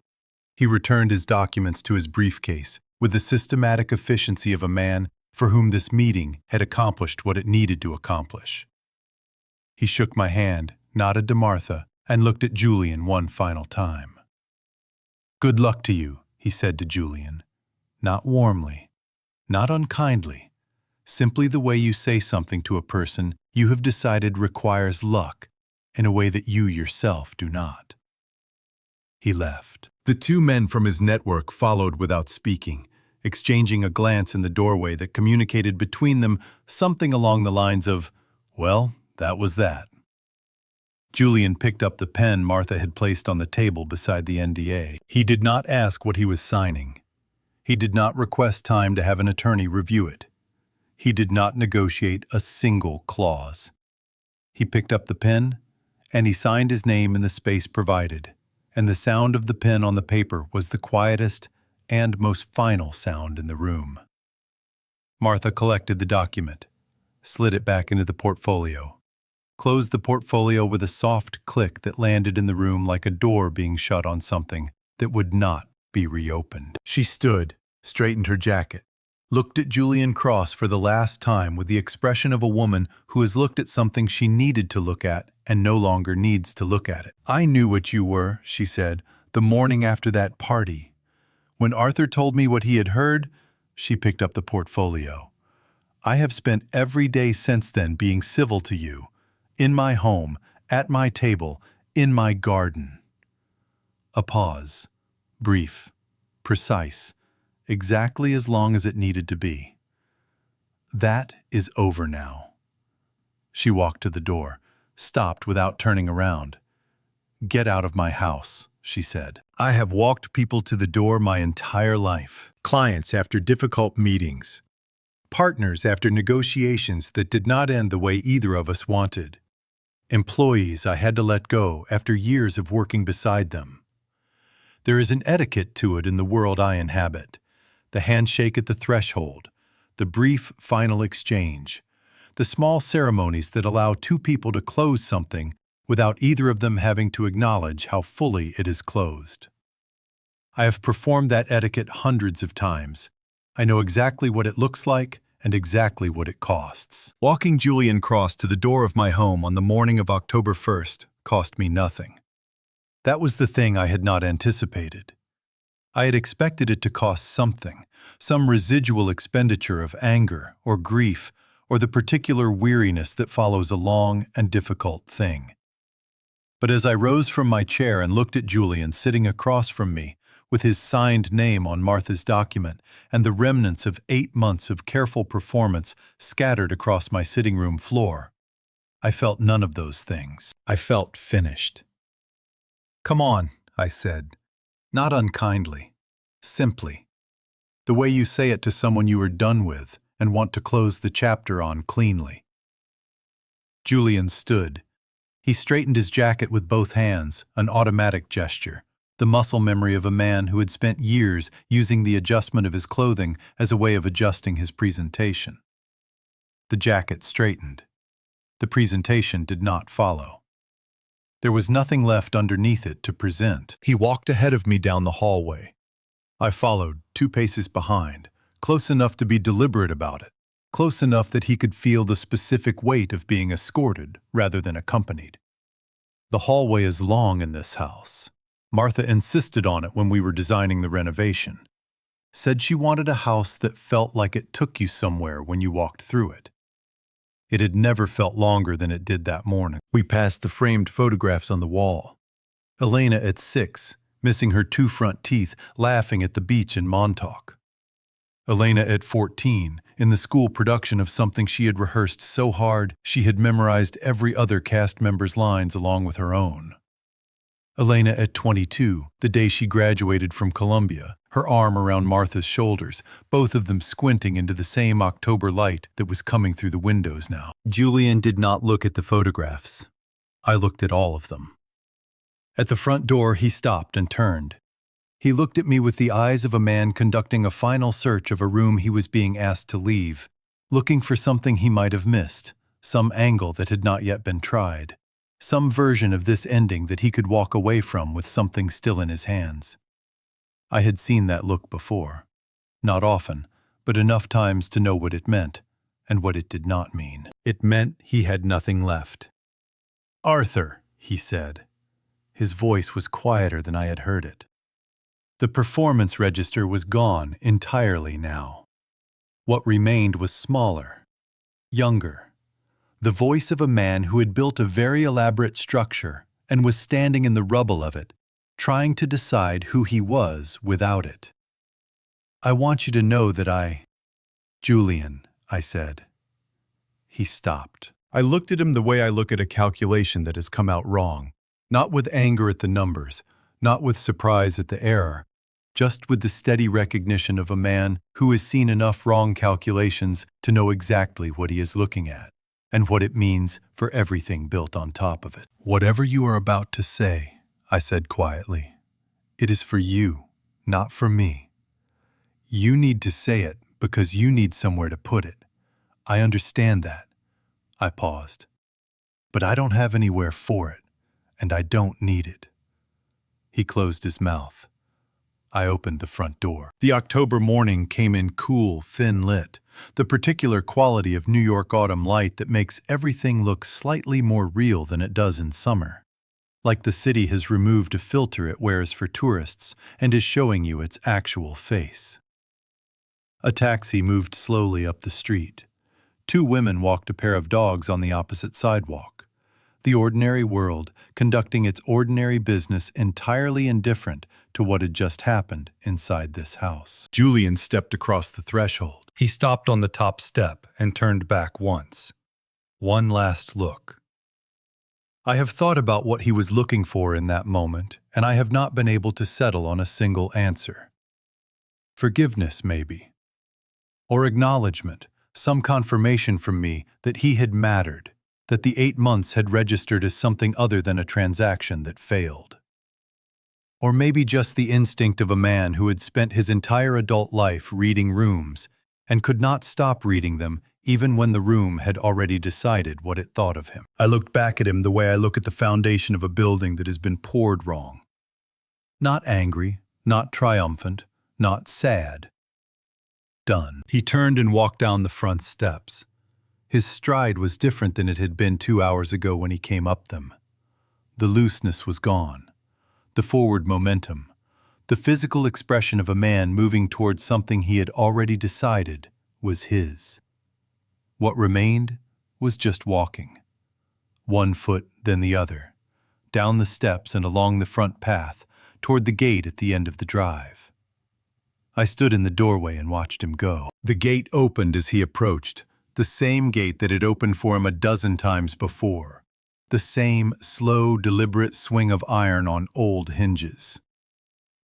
He returned his documents to his briefcase with the systematic efficiency of a man for whom this meeting had accomplished what it needed to accomplish. He shook my hand, nodded to Martha, and looked at Julian one final time. "Good luck to you," he said to Julian. Not warmly, not unkindly, simply the way you say something to a person you have decided requires luck in a way that you yourself do not. He left. The two men from his network followed without speaking, exchanging a glance in the doorway that communicated between them something along the lines of, "Well, that was that." Julian picked up the pen Martha had placed on the table beside the NDA. He did not ask what he was signing. He did not request time to have an attorney review it. He did not negotiate a single clause. He picked up the pen, and he signed his name in the space provided, and the sound of the pen on the paper was the quietest and most final sound in the room. Martha collected the document, slid it back into the portfolio, closed the portfolio with a soft click that landed in the room like a door being shut on something that would not be reopened. She stood, straightened her jacket, looked at Julian Cross for the last time with the expression of a woman who has looked at something she needed to look at and no longer needs to look at it. "I knew what you were," she said, "the morning after that party. When Arthur told me what he had heard," she picked up the portfolio. "I have spent every day since then being civil to you, in my home, at my table, in my garden." A pause, brief, precise, exactly as long as it needed to be. "That is over now." She walked to the door, stopped without turning around. "Get out of my house," she said. "I have walked people to the door my entire life. Clients after difficult meetings. Partners after negotiations that did not end the way either of us wanted. Employees I had to let go after years of working beside them. There is an etiquette to it in the world I inhabit. The handshake at the threshold, the brief final exchange, the small ceremonies that allow two people to close something without either of them having to acknowledge how fully it is closed. I have performed that etiquette hundreds of times. I know exactly what it looks like and exactly what it costs. Walking Julian Cross to the door of my home on the morning of October 1st cost me nothing. That was the thing I had not anticipated. I had expected it to cost something, some residual expenditure of anger or grief or the particular weariness that follows a long and difficult thing. But as I rose from my chair and looked at Julian sitting across from me, with his signed name on Martha's document and the remnants of 8 months of careful performance scattered across my sitting room floor, I felt none of those things. I felt finished. "Come on," I said, not unkindly, simply, the way you say it to someone you are done with and want to close the chapter on cleanly. Julian stood. He straightened his jacket with both hands, an automatic gesture, the muscle memory of a man who had spent years using the adjustment of his clothing as a way of adjusting his presentation. The jacket straightened. The presentation did not follow. There was nothing left underneath it to present. He walked ahead of me down the hallway. I followed, 2 paces behind, close enough to be deliberate about it, close enough that he could feel the specific weight of being escorted rather than accompanied. The hallway is long in this house. Martha insisted on it when we were designing the renovation. Said she wanted a house that felt like it took you somewhere when you walked through it. It had never felt longer than it did that morning. We passed the framed photographs on the wall. Elena at 6, missing her 2 front teeth, laughing at the beach in Montauk. Elena at 14, in the school production of something she had rehearsed so hard she had memorized every other cast member's lines along with her own. Elena at 22, the day she graduated from Columbia, her arm around Martha's shoulders, both of them squinting into the same October light that was coming through the windows now. Julian did not look at the photographs. I looked at all of them. At the front door, he stopped and turned. He looked at me with the eyes of a man conducting a final search of a room he was being asked to leave, looking for something he might have missed, some angle that had not yet been tried, some version of this ending that he could walk away from with something still in his hands. I had seen that look before. Not often, but enough times to know what it meant and what it did not mean. It meant he had nothing left. "Arthur," he said. His voice was quieter than I had heard it. The performance register was gone entirely now. What remained was smaller, younger, the voice of a man who had built a very elaborate structure and was standing in the rubble of it, trying to decide who he was without it. "I want you to know that Julian," I said. He stopped. I looked at him the way I look at a calculation that has come out wrong, not with anger at the numbers, not with surprise at the error, just with the steady recognition of a man who has seen enough wrong calculations to know exactly what he is looking at, and what it means for everything built on top of it. "Whatever you are about to say," I said quietly, "it is for you, not for me. You need to say it because you need somewhere to put it. I understand that." I paused. "But I don't have anywhere for it, and I don't need it." He closed his mouth. I opened the front door. The October morning came in cool, thin-lit, the particular quality of New York autumn light that makes everything look slightly more real than it does in summer. Like the city has removed a filter it wears for tourists and is showing you its actual face. A taxi moved slowly up the street. Two women walked a pair of dogs on the opposite sidewalk. The ordinary world conducting its ordinary business entirely indifferent to what had just happened inside this house. Julian stepped across the threshold. He stopped on the top step and turned back once. One last look. I have thought about what he was looking for in that moment, and I have not been able to settle on a single answer. Forgiveness, maybe. Or acknowledgement, some confirmation from me that he had mattered, that the 8 months had registered as something other than a transaction that failed. Or maybe just the instinct of a man who had spent his entire adult life reading rooms and could not stop reading them even when the room had already decided what it thought of him. I looked back at him the way I look at the foundation of a building that has been poured wrong. Not angry, not triumphant, not sad. Done. He turned and walked down the front steps. His stride was different than it had been 2 hours ago when he came up them. The looseness was gone. The forward momentum. The physical expression of a man moving towards something he had already decided was his. What remained was just walking. One foot, then the other. Down the steps and along the front path, toward the gate at the end of the drive. I stood in the doorway and watched him go. The gate opened as he approached, the same gate that had opened for him a dozen times before. The same slow, deliberate swing of iron on old hinges.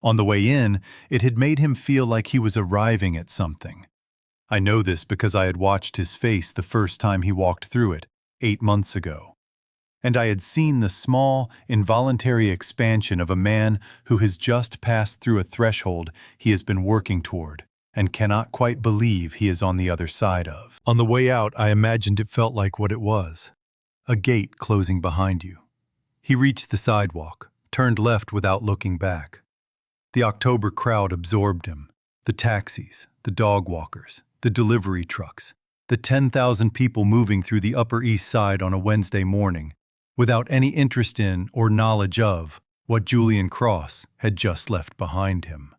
On the way in, it had made him feel like he was arriving at something. I know this because I had watched his face the first time he walked through it, 8 months ago. And I had seen the small, involuntary expansion of a man who has just passed through a threshold he has been working toward and cannot quite believe he is on the other side of. On the way out, I imagined it felt like what it was. A gate closing behind you. He reached the sidewalk, turned left without looking back. The October crowd absorbed him. The taxis, the dog walkers, the delivery trucks, the 10,000 people moving through the Upper East Side on a Wednesday morning, without any interest in or knowledge of what Julian Cross had just left behind him.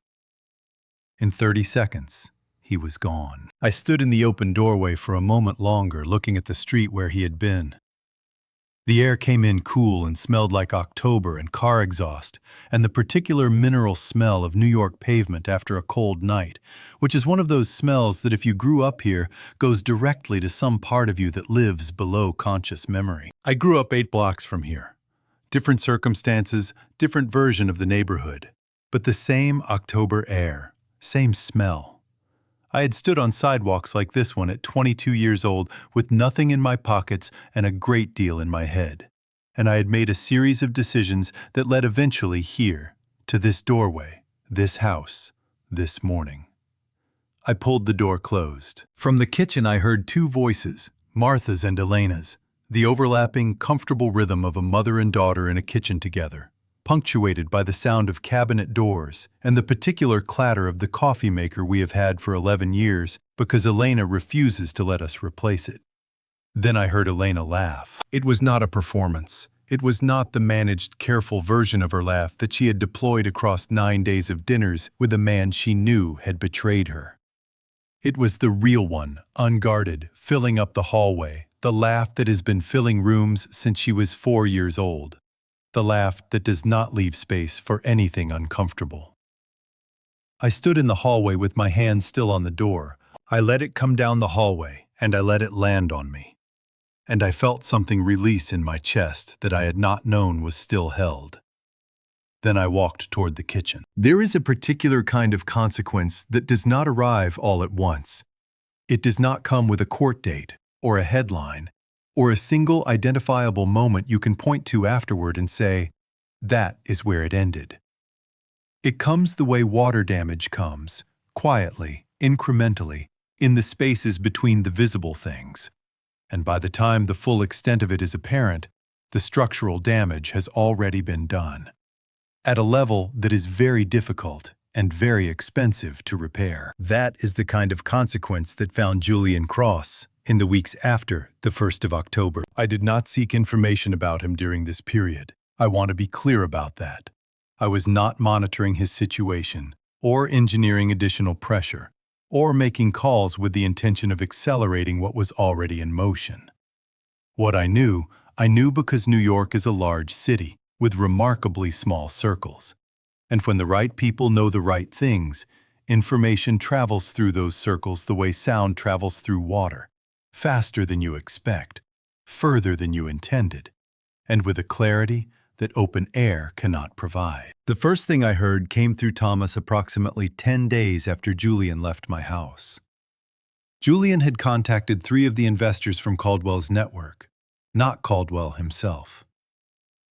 In 30 seconds, he was gone. I stood in the open doorway for a moment longer, looking at the street where he had been. The air came in cool and smelled like October and car exhaust, and the particular mineral smell of New York pavement after a cold night, which is one of those smells that if you grew up here, goes directly to some part of you that lives below conscious memory. I grew up 8 blocks from here. Different circumstances, different version of the neighborhood, but the same October air, same smell. I had stood on sidewalks like this one at 22 years old with nothing in my pockets and a great deal in my head. And I had made a series of decisions that led eventually here, to this doorway, this house, this morning. I pulled the door closed. From the kitchen I heard 2 voices, Martha's and Elena's, the overlapping, comfortable rhythm of a mother and daughter in a kitchen together, punctuated by the sound of cabinet doors and the particular clatter of the coffee maker we have had for 11 years because Elena refuses to let us replace it. Then I heard Elena laugh. It was not a performance. It was not the managed, careful version of her laugh that she had deployed across 9 days of dinners with a man she knew had betrayed her. It was the real one, unguarded, filling up the hallway, the laugh that has been filling rooms since she was 4 years old, the laugh that does not leave space for anything uncomfortable. I stood in the hallway with my hand still on the door. I let it come down the hallway, and I let it land on me. And I felt something release in my chest that I had not known was still held. Then I walked toward the kitchen. There is a particular kind of consequence that does not arrive all at once. It does not come with a court date, or a headline, or a single identifiable moment you can point to afterward and say, that is where it ended. It comes the way water damage comes, quietly, incrementally, in the spaces between the visible things. And by the time the full extent of it is apparent, the structural damage has already been done, at a level that is very difficult and very expensive to repair. That is the kind of consequence that found Julian Cross in the weeks after the 1st of October. I did not seek information about him during this period. I want to be clear about that. I was not monitoring his situation, or engineering additional pressure, or making calls with the intention of accelerating what was already in motion. What I knew because New York is a large city with remarkably small circles. And when the right people know the right things, information travels through those circles the way sound travels through water, faster than you expect, further than you intended, and with a clarity that open air cannot provide. The first thing I heard came through Thomas approximately 10 days after Julian left my house. Julian had contacted 3 of the investors from Caldwell's network, not Caldwell himself.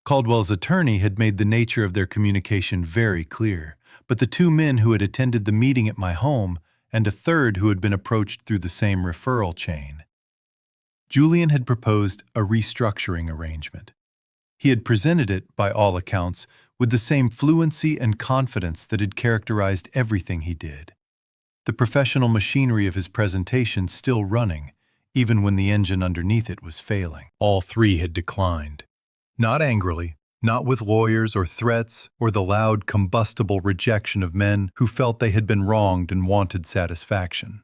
Caldwell's attorney had made the nature of their communication very clear, but the 2 men who had attended the meeting at my home and a third who had been approached through the same referral chain. Julian had proposed a restructuring arrangement. He had presented it, by all accounts, with the same fluency and confidence that had characterized everything he did. The professional machinery of his presentation still running, even when the engine underneath it was failing. All 3 had declined. Not angrily, not with lawyers or threats or the loud, combustible rejection of men who felt they had been wronged and wanted satisfaction.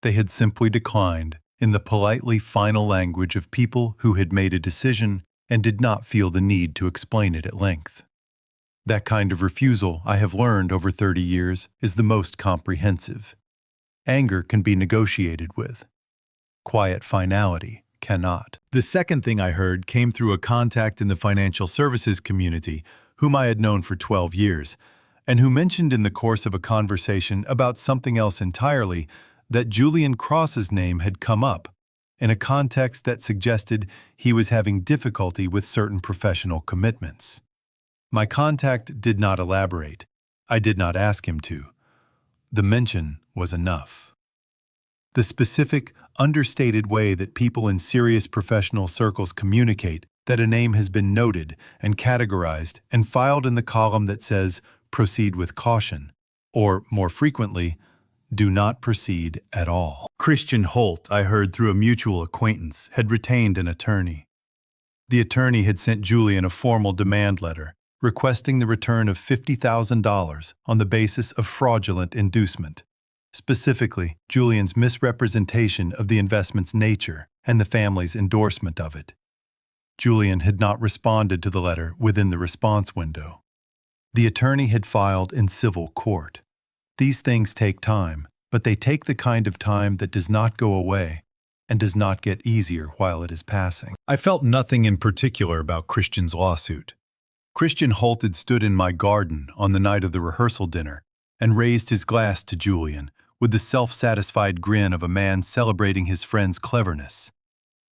They had simply declined in the politely final language of people who had made a decision and did not feel the need to explain it at length. That kind of refusal, I have learned over 30 years, is the most comprehensive. Anger can be negotiated with. Quiet finality cannot. The second thing I heard came through a contact in the financial services community whom I had known for 12 years, and who mentioned in the course of a conversation about something else entirely that Julian Cross's name had come up, in a context that suggested he was having difficulty with certain professional commitments. My contact did not elaborate. I did not ask him to. The mention was enough. The specific, understated way that people in serious professional circles communicate that a name has been noted and categorized and filed in the column that says, "Proceed with caution," or, more frequently, "Do not proceed at all." Christian Holt, I heard through a mutual acquaintance, had retained an attorney. The attorney had sent Julian a formal demand letter requesting the return of $50,000 on the basis of fraudulent inducement, specifically Julian's misrepresentation of the investment's nature and the family's endorsement of it. Julian had not responded to the letter within the response window. The attorney had filed in civil court. These things take time, but they take the kind of time that does not go away and does not get easier while it is passing. I felt nothing in particular about Christian's lawsuit. Christian Holt had stood in my garden on the night of the rehearsal dinner and raised his glass to Julian with the self-satisfied grin of a man celebrating his friend's cleverness.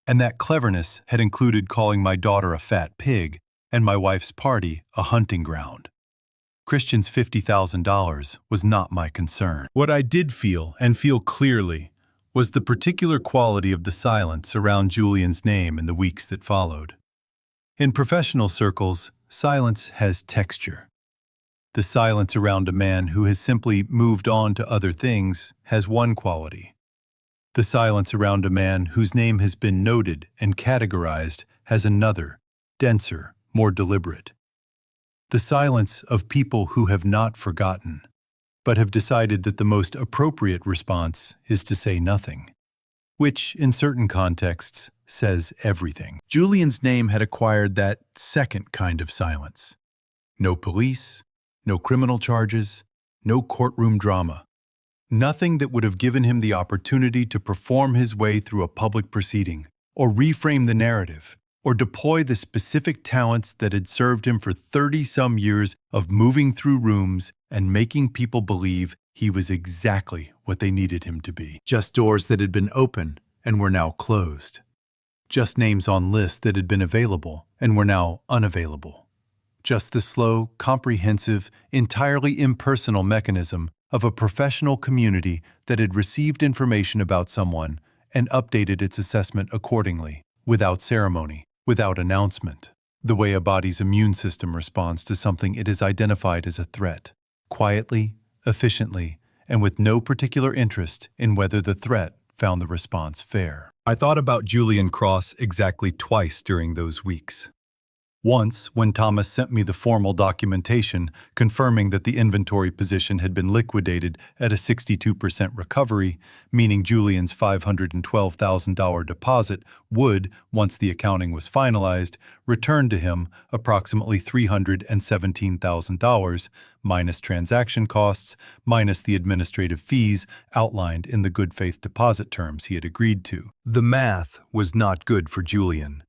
And that cleverness had included calling my daughter a fat pig and my wife's party a hunting ground. Christian's $50,000 was not my concern. What I did feel, and feel clearly, was the particular quality of the silence around Julian's name in the weeks that followed. In professional circles, silence has texture. The silence around a man who has simply moved on to other things has one quality. The silence around a man whose name has been noted and categorized has another, denser, more deliberate. The silence of people who have not forgotten, but have decided that the most appropriate response is to say nothing, which, in certain contexts, says everything. Julian's name had acquired that second kind of silence. No police, no criminal charges, no courtroom drama. Nothing that would have given him the opportunity to perform his way through a public proceeding, or reframe the narrative, or deploy the specific talents that had served him for 30-some years of moving through rooms and making people believe he was exactly what they needed him to be. Just doors that had been open and were now closed. Just names on lists that had been available and were now unavailable. Just the slow, comprehensive, entirely impersonal mechanism of a professional community that had received information about someone and updated its assessment accordingly, without ceremony, without announcement. The way a body's immune system responds to something it has identified as a threat, quietly, efficiently, and with no particular interest in whether the threat found the response fair. I thought about Julian Cross exactly twice during those weeks. Once, when Thomas sent me the formal documentation confirming that the inventory position had been liquidated at a 62% recovery, meaning Julian's $512,000 deposit would, once the accounting was finalized, return to him approximately $317,000, minus transaction costs, minus the administrative fees outlined in the good faith deposit terms he had agreed to. The math was not good for Julian.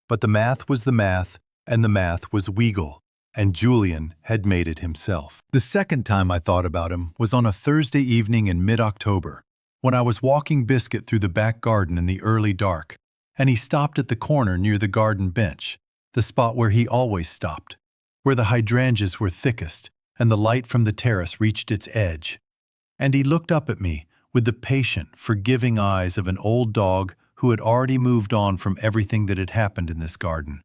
But the math was the math, and the math was legal, and Julian had made it himself. The second time I thought about him was on a Thursday evening in mid-October, when I was walking Biscuit through the back garden in the early dark, and he stopped at the corner near the garden bench, the spot where he always stopped, where the hydrangeas were thickest and the light from the terrace reached its edge. And he looked up at me with the patient, forgiving eyes of an old dog who had already moved on from everything that had happened in this garden,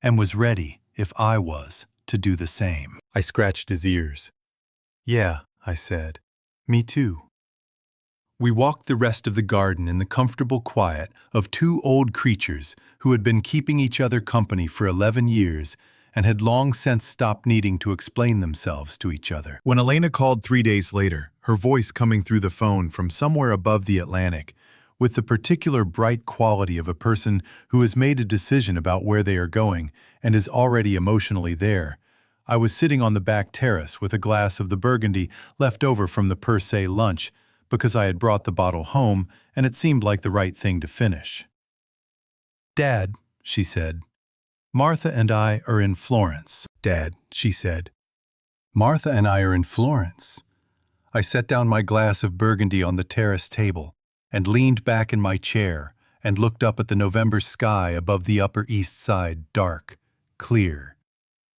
and was ready, if I was, to do the same. I scratched his ears. "Yeah," I said. "Me too." We walked the rest of the garden in the comfortable quiet of two old creatures who had been keeping each other company for 11 years and had long since stopped needing to explain themselves to each other. When Elena called 3 days later, her voice coming through the phone from somewhere above the Atlantic, with the particular bright quality of a person who has made a decision about where they are going and is already emotionally there, I was sitting on the back terrace with a glass of the Burgundy left over from the per se lunch because I had brought the bottle home and it seemed like the right thing to finish. "Dad," she said, "Martha and I are in Florence." "Dad," she said, "Martha and I are in Florence." I set down my glass of Burgundy on the terrace table and leaned back in my chair and looked up at the November sky above the Upper East Side, dark, clear.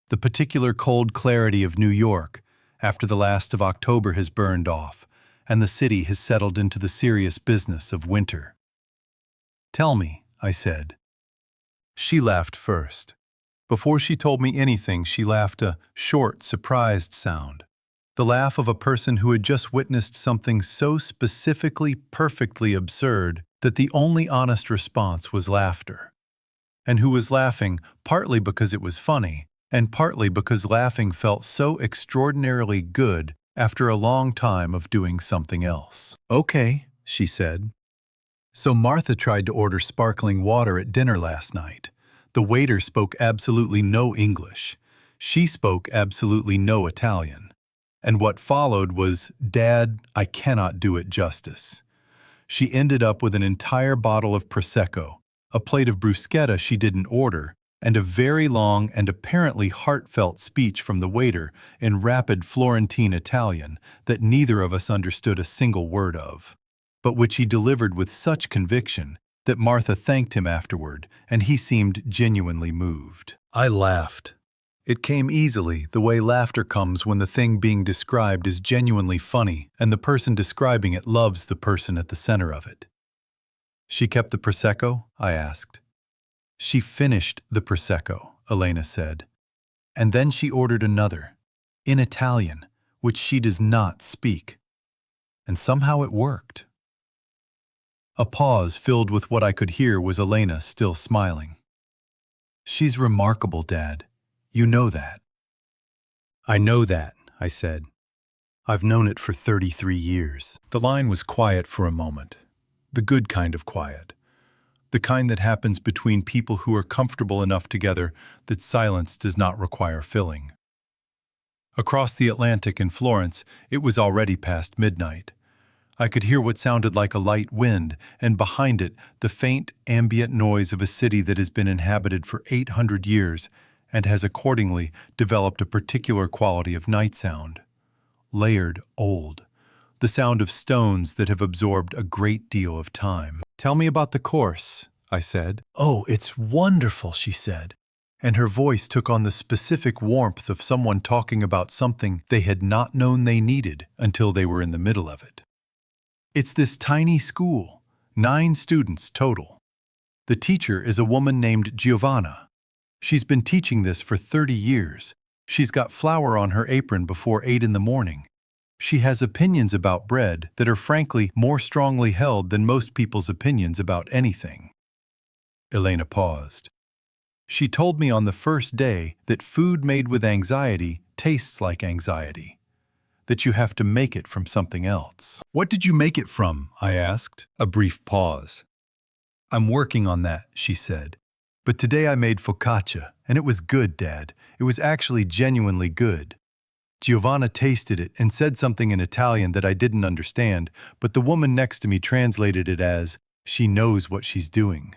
The particular cold clarity of New York after the last of October has burned off and the city has settled into the serious business of winter. "Tell me," I said. She laughed first. Before she told me anything, she laughed a short, surprised sound. The laugh of a person who had just witnessed something so specifically, perfectly absurd that the only honest response was laughter. And who was laughing partly because it was funny, and partly because laughing felt so extraordinarily good after a long time of doing something else. "Okay," she said. "So Martha tried to order sparkling water at dinner last night. The waiter spoke absolutely no English. She spoke absolutely no Italian. And what followed was, Dad, I cannot do it justice. She ended up with an entire bottle of Prosecco, a plate of bruschetta she didn't order, and a very long and apparently heartfelt speech from the waiter in rapid Florentine Italian that neither of us understood a single word of, but which he delivered with such conviction that Martha thanked him afterward, and he seemed genuinely moved. I laughed. It came easily, the way laughter comes when the thing being described is genuinely funny and the person describing it loves the person at the center of it. "She kept the Prosecco?" I asked. "She finished the Prosecco," Elena said. "And then she ordered another, in Italian, which she does not speak. And somehow it worked." A pause filled with what I could hear was Elena still smiling. She's remarkable, Dad. You know that. I know that, I said. I've known it for 33 years. The line was quiet for a moment. The good kind of quiet. The kind that happens between people who are comfortable enough together that silence does not require filling. Across the Atlantic in Florence, it was already past midnight. I could hear what sounded like a light wind, and behind it, the faint, ambient noise of a city that has been inhabited for 800 years and has accordingly developed a particular quality of night sound. Layered, old. The sound of stones that have absorbed a great deal of time. Tell me about the course, I said. Oh, it's wonderful, she said. And her voice took on the specific warmth of someone talking about something they had not known they needed until they were in the middle of it. It's this tiny school, 9 students total. The teacher is a woman named Giovanna. She's been teaching this for 30 years. She's got flour on her apron before 8 in the morning. She has opinions about bread that are frankly more strongly held than most people's opinions about anything. Elena paused. She told me on the first day that food made with anxiety tastes like anxiety, that you have to make it from something else. What did you make it from? I asked. A brief pause. I'm working on that, she said. But today I made focaccia, and it was good, Dad. It was actually genuinely good. Giovanna tasted it and said something in Italian that I didn't understand, but the woman next to me translated it as, she knows what she's doing.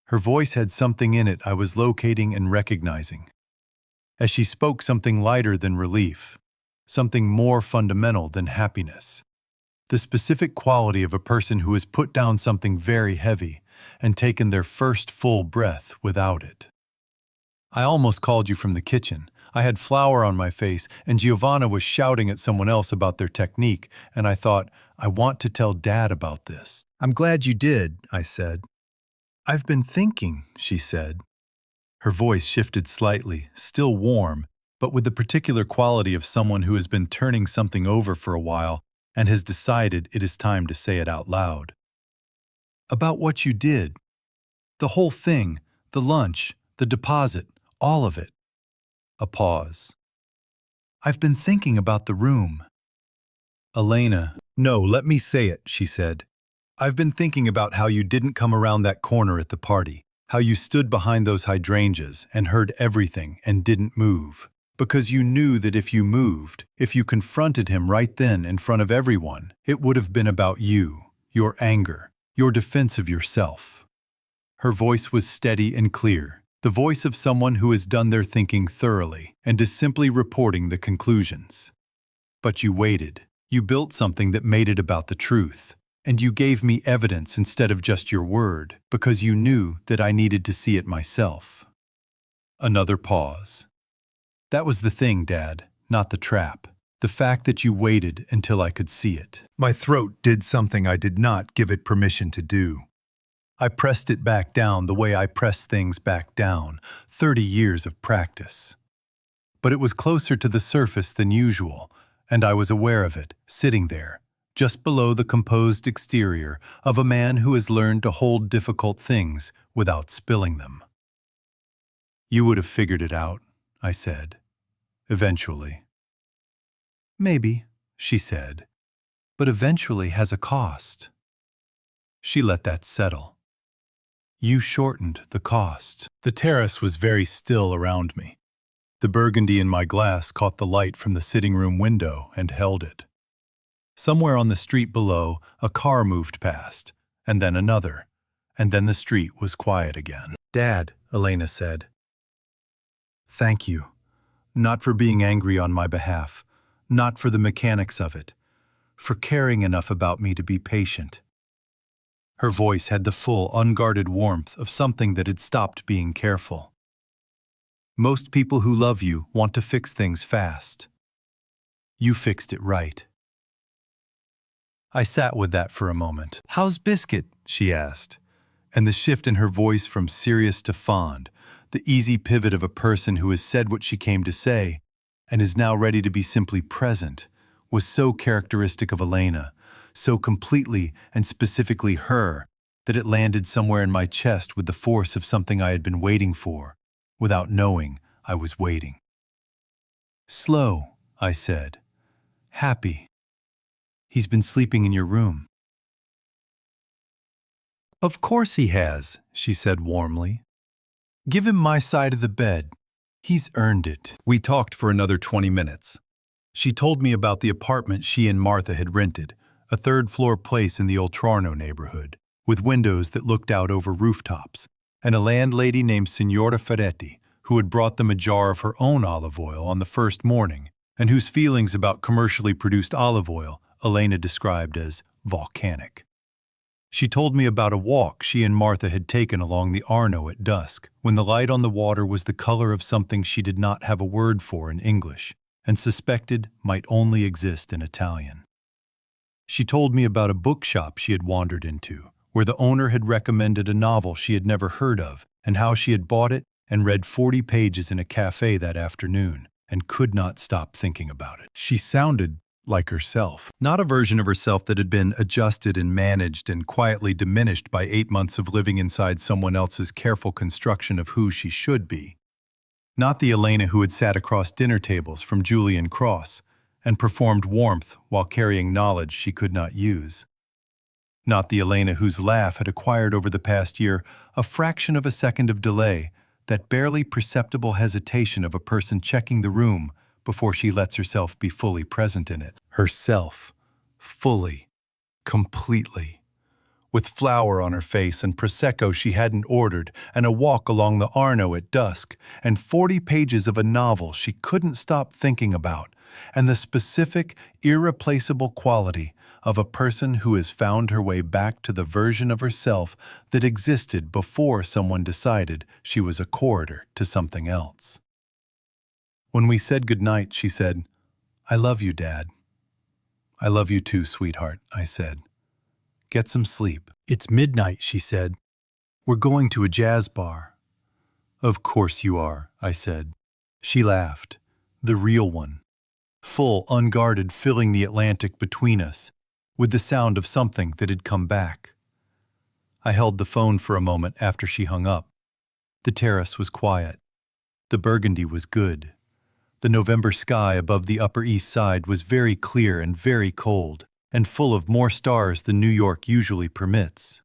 Her voice had something in it I was locating and recognizing. As she spoke something lighter than relief, something more fundamental than happiness. The specific quality of a person who has put down something very heavy and taken their first full breath without it. I almost called you from the kitchen. I had flour on my face, and Giovanna was shouting at someone else about their technique, and I thought, I want to tell Dad about this. I'm glad you did, I said. I've been thinking, she said. Her voice shifted slightly, still warm, but with the particular quality of someone who has been turning something over for a while and has decided it is time to say it out loud. About what you did. The whole thing, the lunch, the deposit, all of it. A pause. I've been thinking about the room. Elena, no, let me say it, she said. I've been thinking about how you didn't come around that corner at the party, how you stood behind those hydrangeas and heard everything and didn't move. Because you knew that if you moved, if you confronted him right then in front of everyone, it would have been about you, your anger, your defense of yourself. Her voice was steady and clear, the voice of someone who has done their thinking thoroughly and is simply reporting the conclusions. But you waited. You built something that made it about the truth. And you gave me evidence instead of just your word, because you knew that I needed to see it myself. Another pause. That was the thing, Dad, not the trap. The fact that you waited until I could see it. My throat did something I did not give it permission to do. I pressed it back down the way I press things back down, 30 years of practice. But it was closer to the surface than usual, and I was aware of it, sitting there, just below the composed exterior of a man who has learned to hold difficult things without spilling them. You would have figured it out, I said, eventually. Maybe, she said, but eventually has a cost. She let that settle. You shortened the cost. The terrace was very still around me. The burgundy in my glass caught the light from the sitting room window and held it. Somewhere on the street below, a car moved past, and then another, and then the street was quiet again. Dad, Elena said. Thank you. Not for being angry on my behalf, not for the mechanics of it, for caring enough about me to be patient. Her voice had the full, unguarded warmth of something that had stopped being careful. Most people who love you want to fix things fast. You fixed it right. I sat with that for a moment. How's Biscuit? She asked. And the shift in her voice from serious to fond, the easy pivot of a person who has said what she came to say and is now ready to be simply present, was so characteristic of Elena, so completely and specifically her, that it landed somewhere in my chest with the force of something I had been waiting for, without knowing I was waiting. "Slow," I said. "Happy. He's been sleeping in your room." "Of course he has," she said warmly. "Give him my side of the bed. He's earned it." We talked for another 20 minutes. She told me about the apartment she and Martha had rented, a third-floor place in the Oltrarno neighborhood, with windows that looked out over rooftops, and a landlady named Signora Ferretti, who had brought them a jar of her own olive oil on the first morning, and whose feelings about commercially produced olive oil Elena described as volcanic. She told me about a walk she and Martha had taken along the Arno at dusk, when the light on the water was the color of something she did not have a word for in English, and suspected might only exist in Italian. She told me about a bookshop she had wandered into, where the owner had recommended a novel she had never heard of, and how she had bought it and read 40 pages in a cafe that afternoon, and could not stop thinking about it. She sounded like herself. Not a version of herself that had been adjusted and managed and quietly diminished by 8 months of living inside someone else's careful construction of who she should be. Not the Elena who had sat across dinner tables from Julian Cross and performed warmth while carrying knowledge she could not use. Not the Elena whose laugh had acquired over the past year a fraction of a second of delay, that barely perceptible hesitation of a person checking the room before she lets herself be fully present in it. Herself. Fully. Completely. With flour on her face and Prosecco she hadn't ordered, and a walk along the Arno at dusk, and 40 pages of a novel she couldn't stop thinking about, and the specific, irreplaceable quality of a person who has found her way back to the version of herself that existed before someone decided she was a corridor to something else. When we said goodnight, she said, "I love you, Dad." "I love you too, sweetheart," I said. "Get some sleep." "It's midnight," she said. "We're going to a jazz bar." "Of course you are," I said. She laughed. The real one. Full, unguarded, filling the Atlantic between us, with the sound of something that had come back. I held the phone for a moment after she hung up. The terrace was quiet. The burgundy was good. The November sky above the Upper East Side was very clear and very cold, and full of more stars than New York usually permits.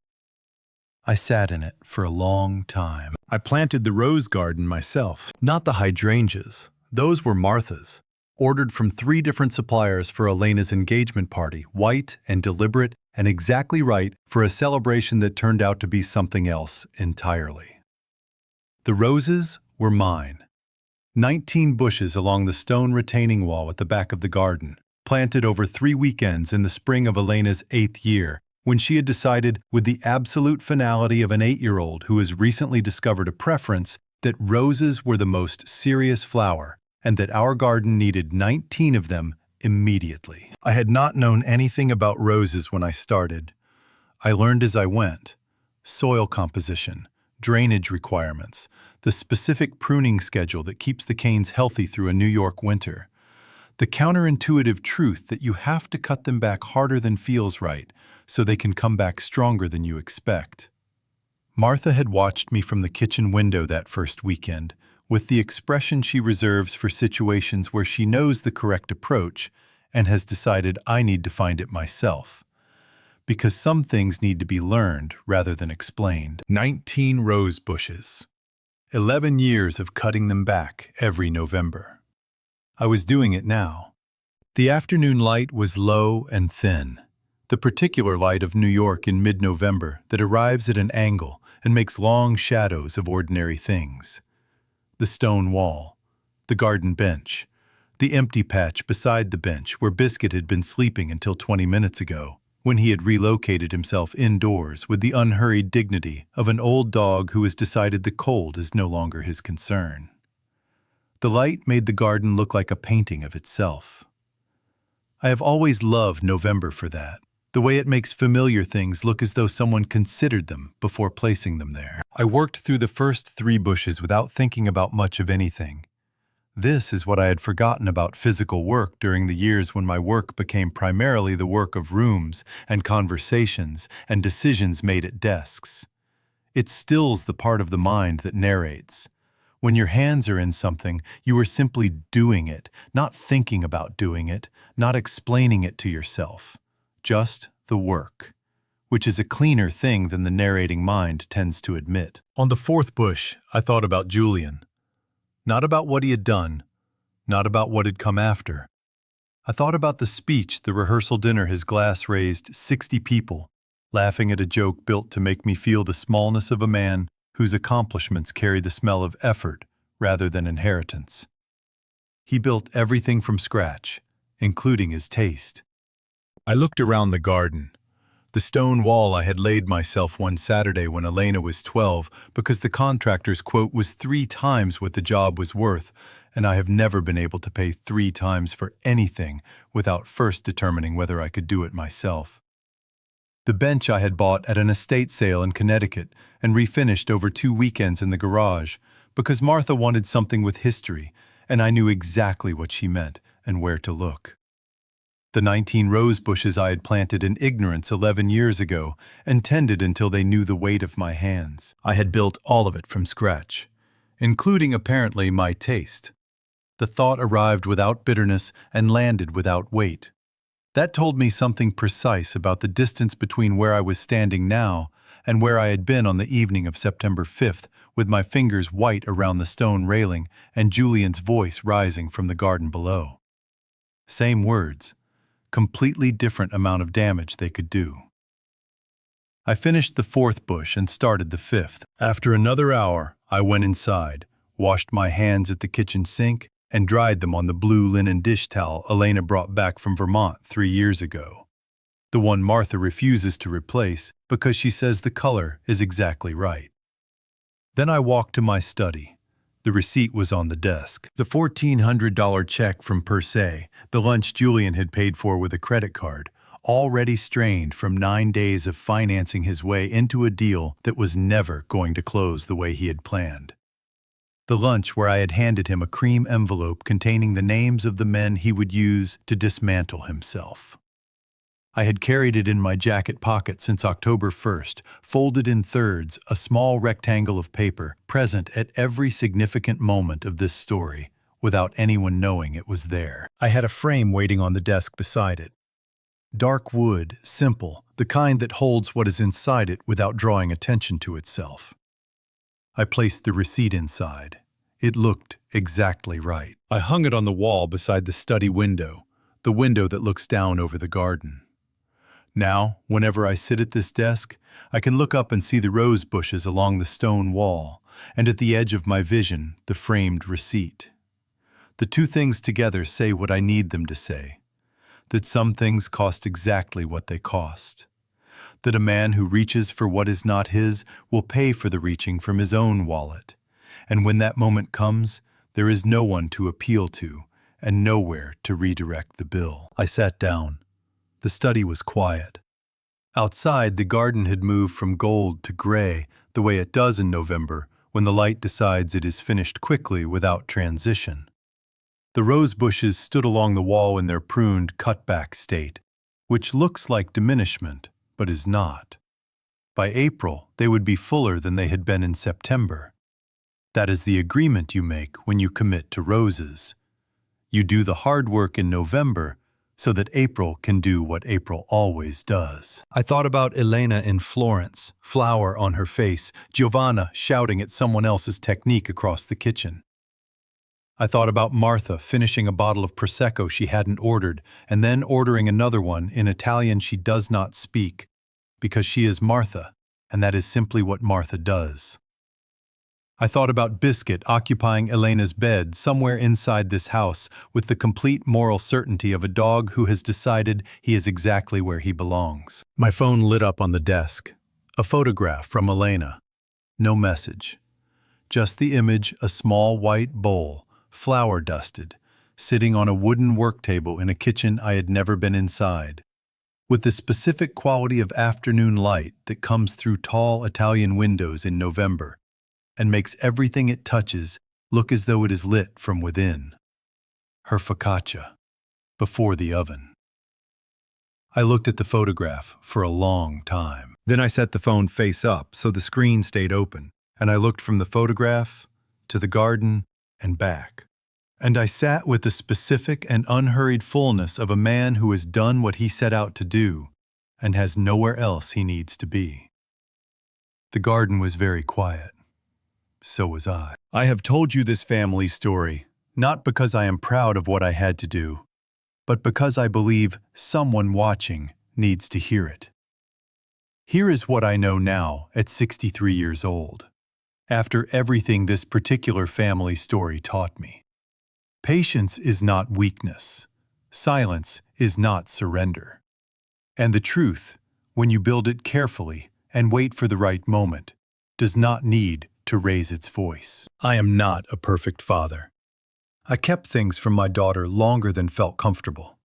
I sat in it for a long time. I planted the rose garden myself, not the hydrangeas. Those were Martha's, ordered from 3 different suppliers for Elena's engagement party, white and deliberate and exactly right for a celebration that turned out to be something else entirely. The roses were mine. 19 bushes along the stone retaining wall at the back of the garden, planted over 3 weekends in the spring of Elena's 8th year, when she had decided, with the absolute finality of an 8-year-old who has recently discovered a preference, that roses were the most serious flower, and that our garden needed 19 of them immediately. I had not known anything about roses when I started. I learned as I went. Soil composition, drainage requirements, the specific pruning schedule that keeps the canes healthy through a New York winter. The counterintuitive truth that you have to cut them back harder than feels right so they can come back stronger than you expect. Martha had watched me from the kitchen window that first weekend, with the expression she reserves for situations where she knows the correct approach and has decided I need to find it myself. Because some things need to be learned rather than explained. 19 rose bushes. 11 years of cutting them back every November. I was doing it now. The afternoon light was low and thin, the particular light of New York in mid-November that arrives at an angle and makes long shadows of ordinary things. The stone wall, the garden bench, the empty patch beside the bench where Biscuit had been sleeping until 20 minutes ago, when he had relocated himself indoors with the unhurried dignity of an old dog who has decided the cold is no longer his concern. The light made the garden look like a painting of itself. I have always loved November for that, the way it makes familiar things look as though someone considered them before placing them there. I worked through the first 3 bushes without thinking about much of anything. This is what I had forgotten about physical work during the years when my work became primarily the work of rooms and conversations and decisions made at desks. It stills the part of the mind that narrates. When your hands are in something, you are simply doing it, not thinking about doing it, not explaining it to yourself. Just the work, which is a cleaner thing than the narrating mind tends to admit. On the fourth bush, I thought about Julian. Not about what he had done, not about what had come after. I thought about the speech, the rehearsal dinner his glass raised 60 people, laughing at a joke built to make me feel the smallness of a man whose accomplishments carry the smell of effort rather than inheritance. He built everything from scratch, including his taste. I looked around the garden. The stone wall I had laid myself one Saturday when Elena was 12 because the contractor's quote was 3 times what the job was worth, and I have never been able to pay 3 times for anything without first determining whether I could do it myself. The bench I had bought at an estate sale in Connecticut and refinished over 2 weekends in the garage because Martha wanted something with history, and I knew exactly what she meant and where to look. The 19 rose bushes I had planted in ignorance 11 years ago and tended until they knew the weight of my hands. I had built all of it from scratch, including apparently my taste. The thought arrived without bitterness and landed without weight. That told me something precise about the distance between where I was standing now and where I had been on the evening of September 5th, with my fingers white around the stone railing and Julian's voice rising from the garden below. Same words. Completely different amount of damage they could do. I finished the 4th bush and started the 5th. After another hour, I went inside, washed my hands at the kitchen sink, and dried them on the blue linen dish towel Elena brought back from Vermont 3 years ago. The one Martha refuses to replace because she says the color is exactly right. Then I walked to my study. The receipt was on the desk. The $1,400 check from Per Se, the lunch Julian had paid for with a credit card, already strained from 9 days of financing his way into a deal that was never going to close the way he had planned. The lunch where I had handed him a cream envelope containing the names of the men he would use to dismantle himself. I had carried it in my jacket pocket since October 1st, folded in thirds, a small rectangle of paper, present at every significant moment of this story, without anyone knowing it was there. I had a frame waiting on the desk beside it. Dark wood, simple, the kind that holds what is inside it without drawing attention to itself. I placed the receipt inside. It looked exactly right. I hung it on the wall beside the study window, the window that looks down over the garden. Now, whenever I sit at this desk, I can look up and see the rose bushes along the stone wall, and at the edge of my vision, the framed receipt. The two things together say what I need them to say. That some things cost exactly what they cost. That a man who reaches for what is not his will pay for the reaching from his own wallet. And when that moment comes, there is no one to appeal to and nowhere to redirect the bill. I sat down. The study was quiet. Outside, the garden had moved from gold to gray, the way it does in November, when the light decides it is finished quickly without transition. The rose bushes stood along the wall in their pruned, cut-back state, which looks like diminishment, but is not. By April, they would be fuller than they had been in September. That is the agreement you make when you commit to roses. You do the hard work in November so that April can do what April always does. I thought about Elena in Florence, flour on her face, Giovanna shouting at someone else's technique across the kitchen. I thought about Martha finishing a bottle of Prosecco she hadn't ordered, and then ordering another one in Italian she does not speak, because she is Martha, and that is simply what Martha does. I thought about Biscuit occupying Elena's bed somewhere inside this house with the complete moral certainty of a dog who has decided he is exactly where he belongs. My phone lit up on the desk. A photograph from Elena. No message. Just the image, a small white bowl, flour dusted, sitting on a wooden work table in a kitchen I had never been inside. With the specific quality of afternoon light that comes through tall Italian windows in November, and makes everything it touches look as though it is lit from within. Her focaccia, before the oven. I looked at the photograph for a long time. Then I set the phone face up so the screen stayed open, and I looked from the photograph to the garden and back. And I sat with the specific and unhurried fullness of a man who has done what he set out to do and has nowhere else he needs to be. The garden was very quiet. So was I. I have told you this family story, not because I am proud of what I had to do, but because I believe someone watching needs to hear it. Here is what I know now at 63 years old, after everything this particular family story taught me. Patience is not weakness. Silence is not surrender. And the truth, when you build it carefully and wait for the right moment, does not need to raise its voice. I am not a perfect father. I kept things from my daughter longer than felt comfortable.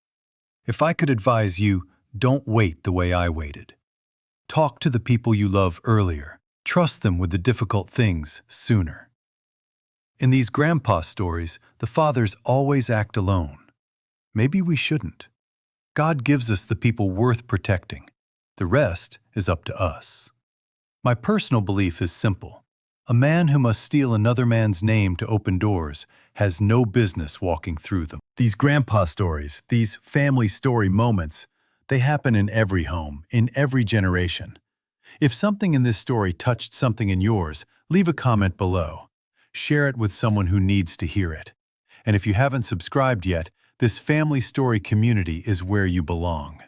If I could advise you, don't wait the way I waited. Talk to the people you love earlier. Trust them with the difficult things sooner. In these grandpa stories, the fathers always act alone. Maybe we shouldn't. God gives us the people worth protecting. The rest is up to us. My personal belief is simple. A man who must steal another man's name to open doors has no business walking through them. These grandpa stories, these family story moments, they happen in every home, in every generation. If something in this story touched something in yours, leave a comment below. Share it with someone who needs to hear it. And if you haven't subscribed yet, this family story community is where you belong.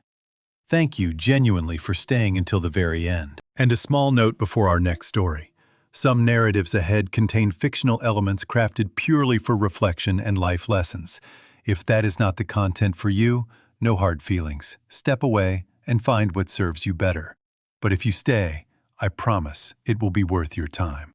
Thank you genuinely for staying until the very end. And a small note before our next story. Some narratives ahead contain fictional elements crafted purely for reflection and life lessons. If that is not the content for you, no hard feelings. Step away and find what serves you better. But if you stay, I promise it will be worth your time.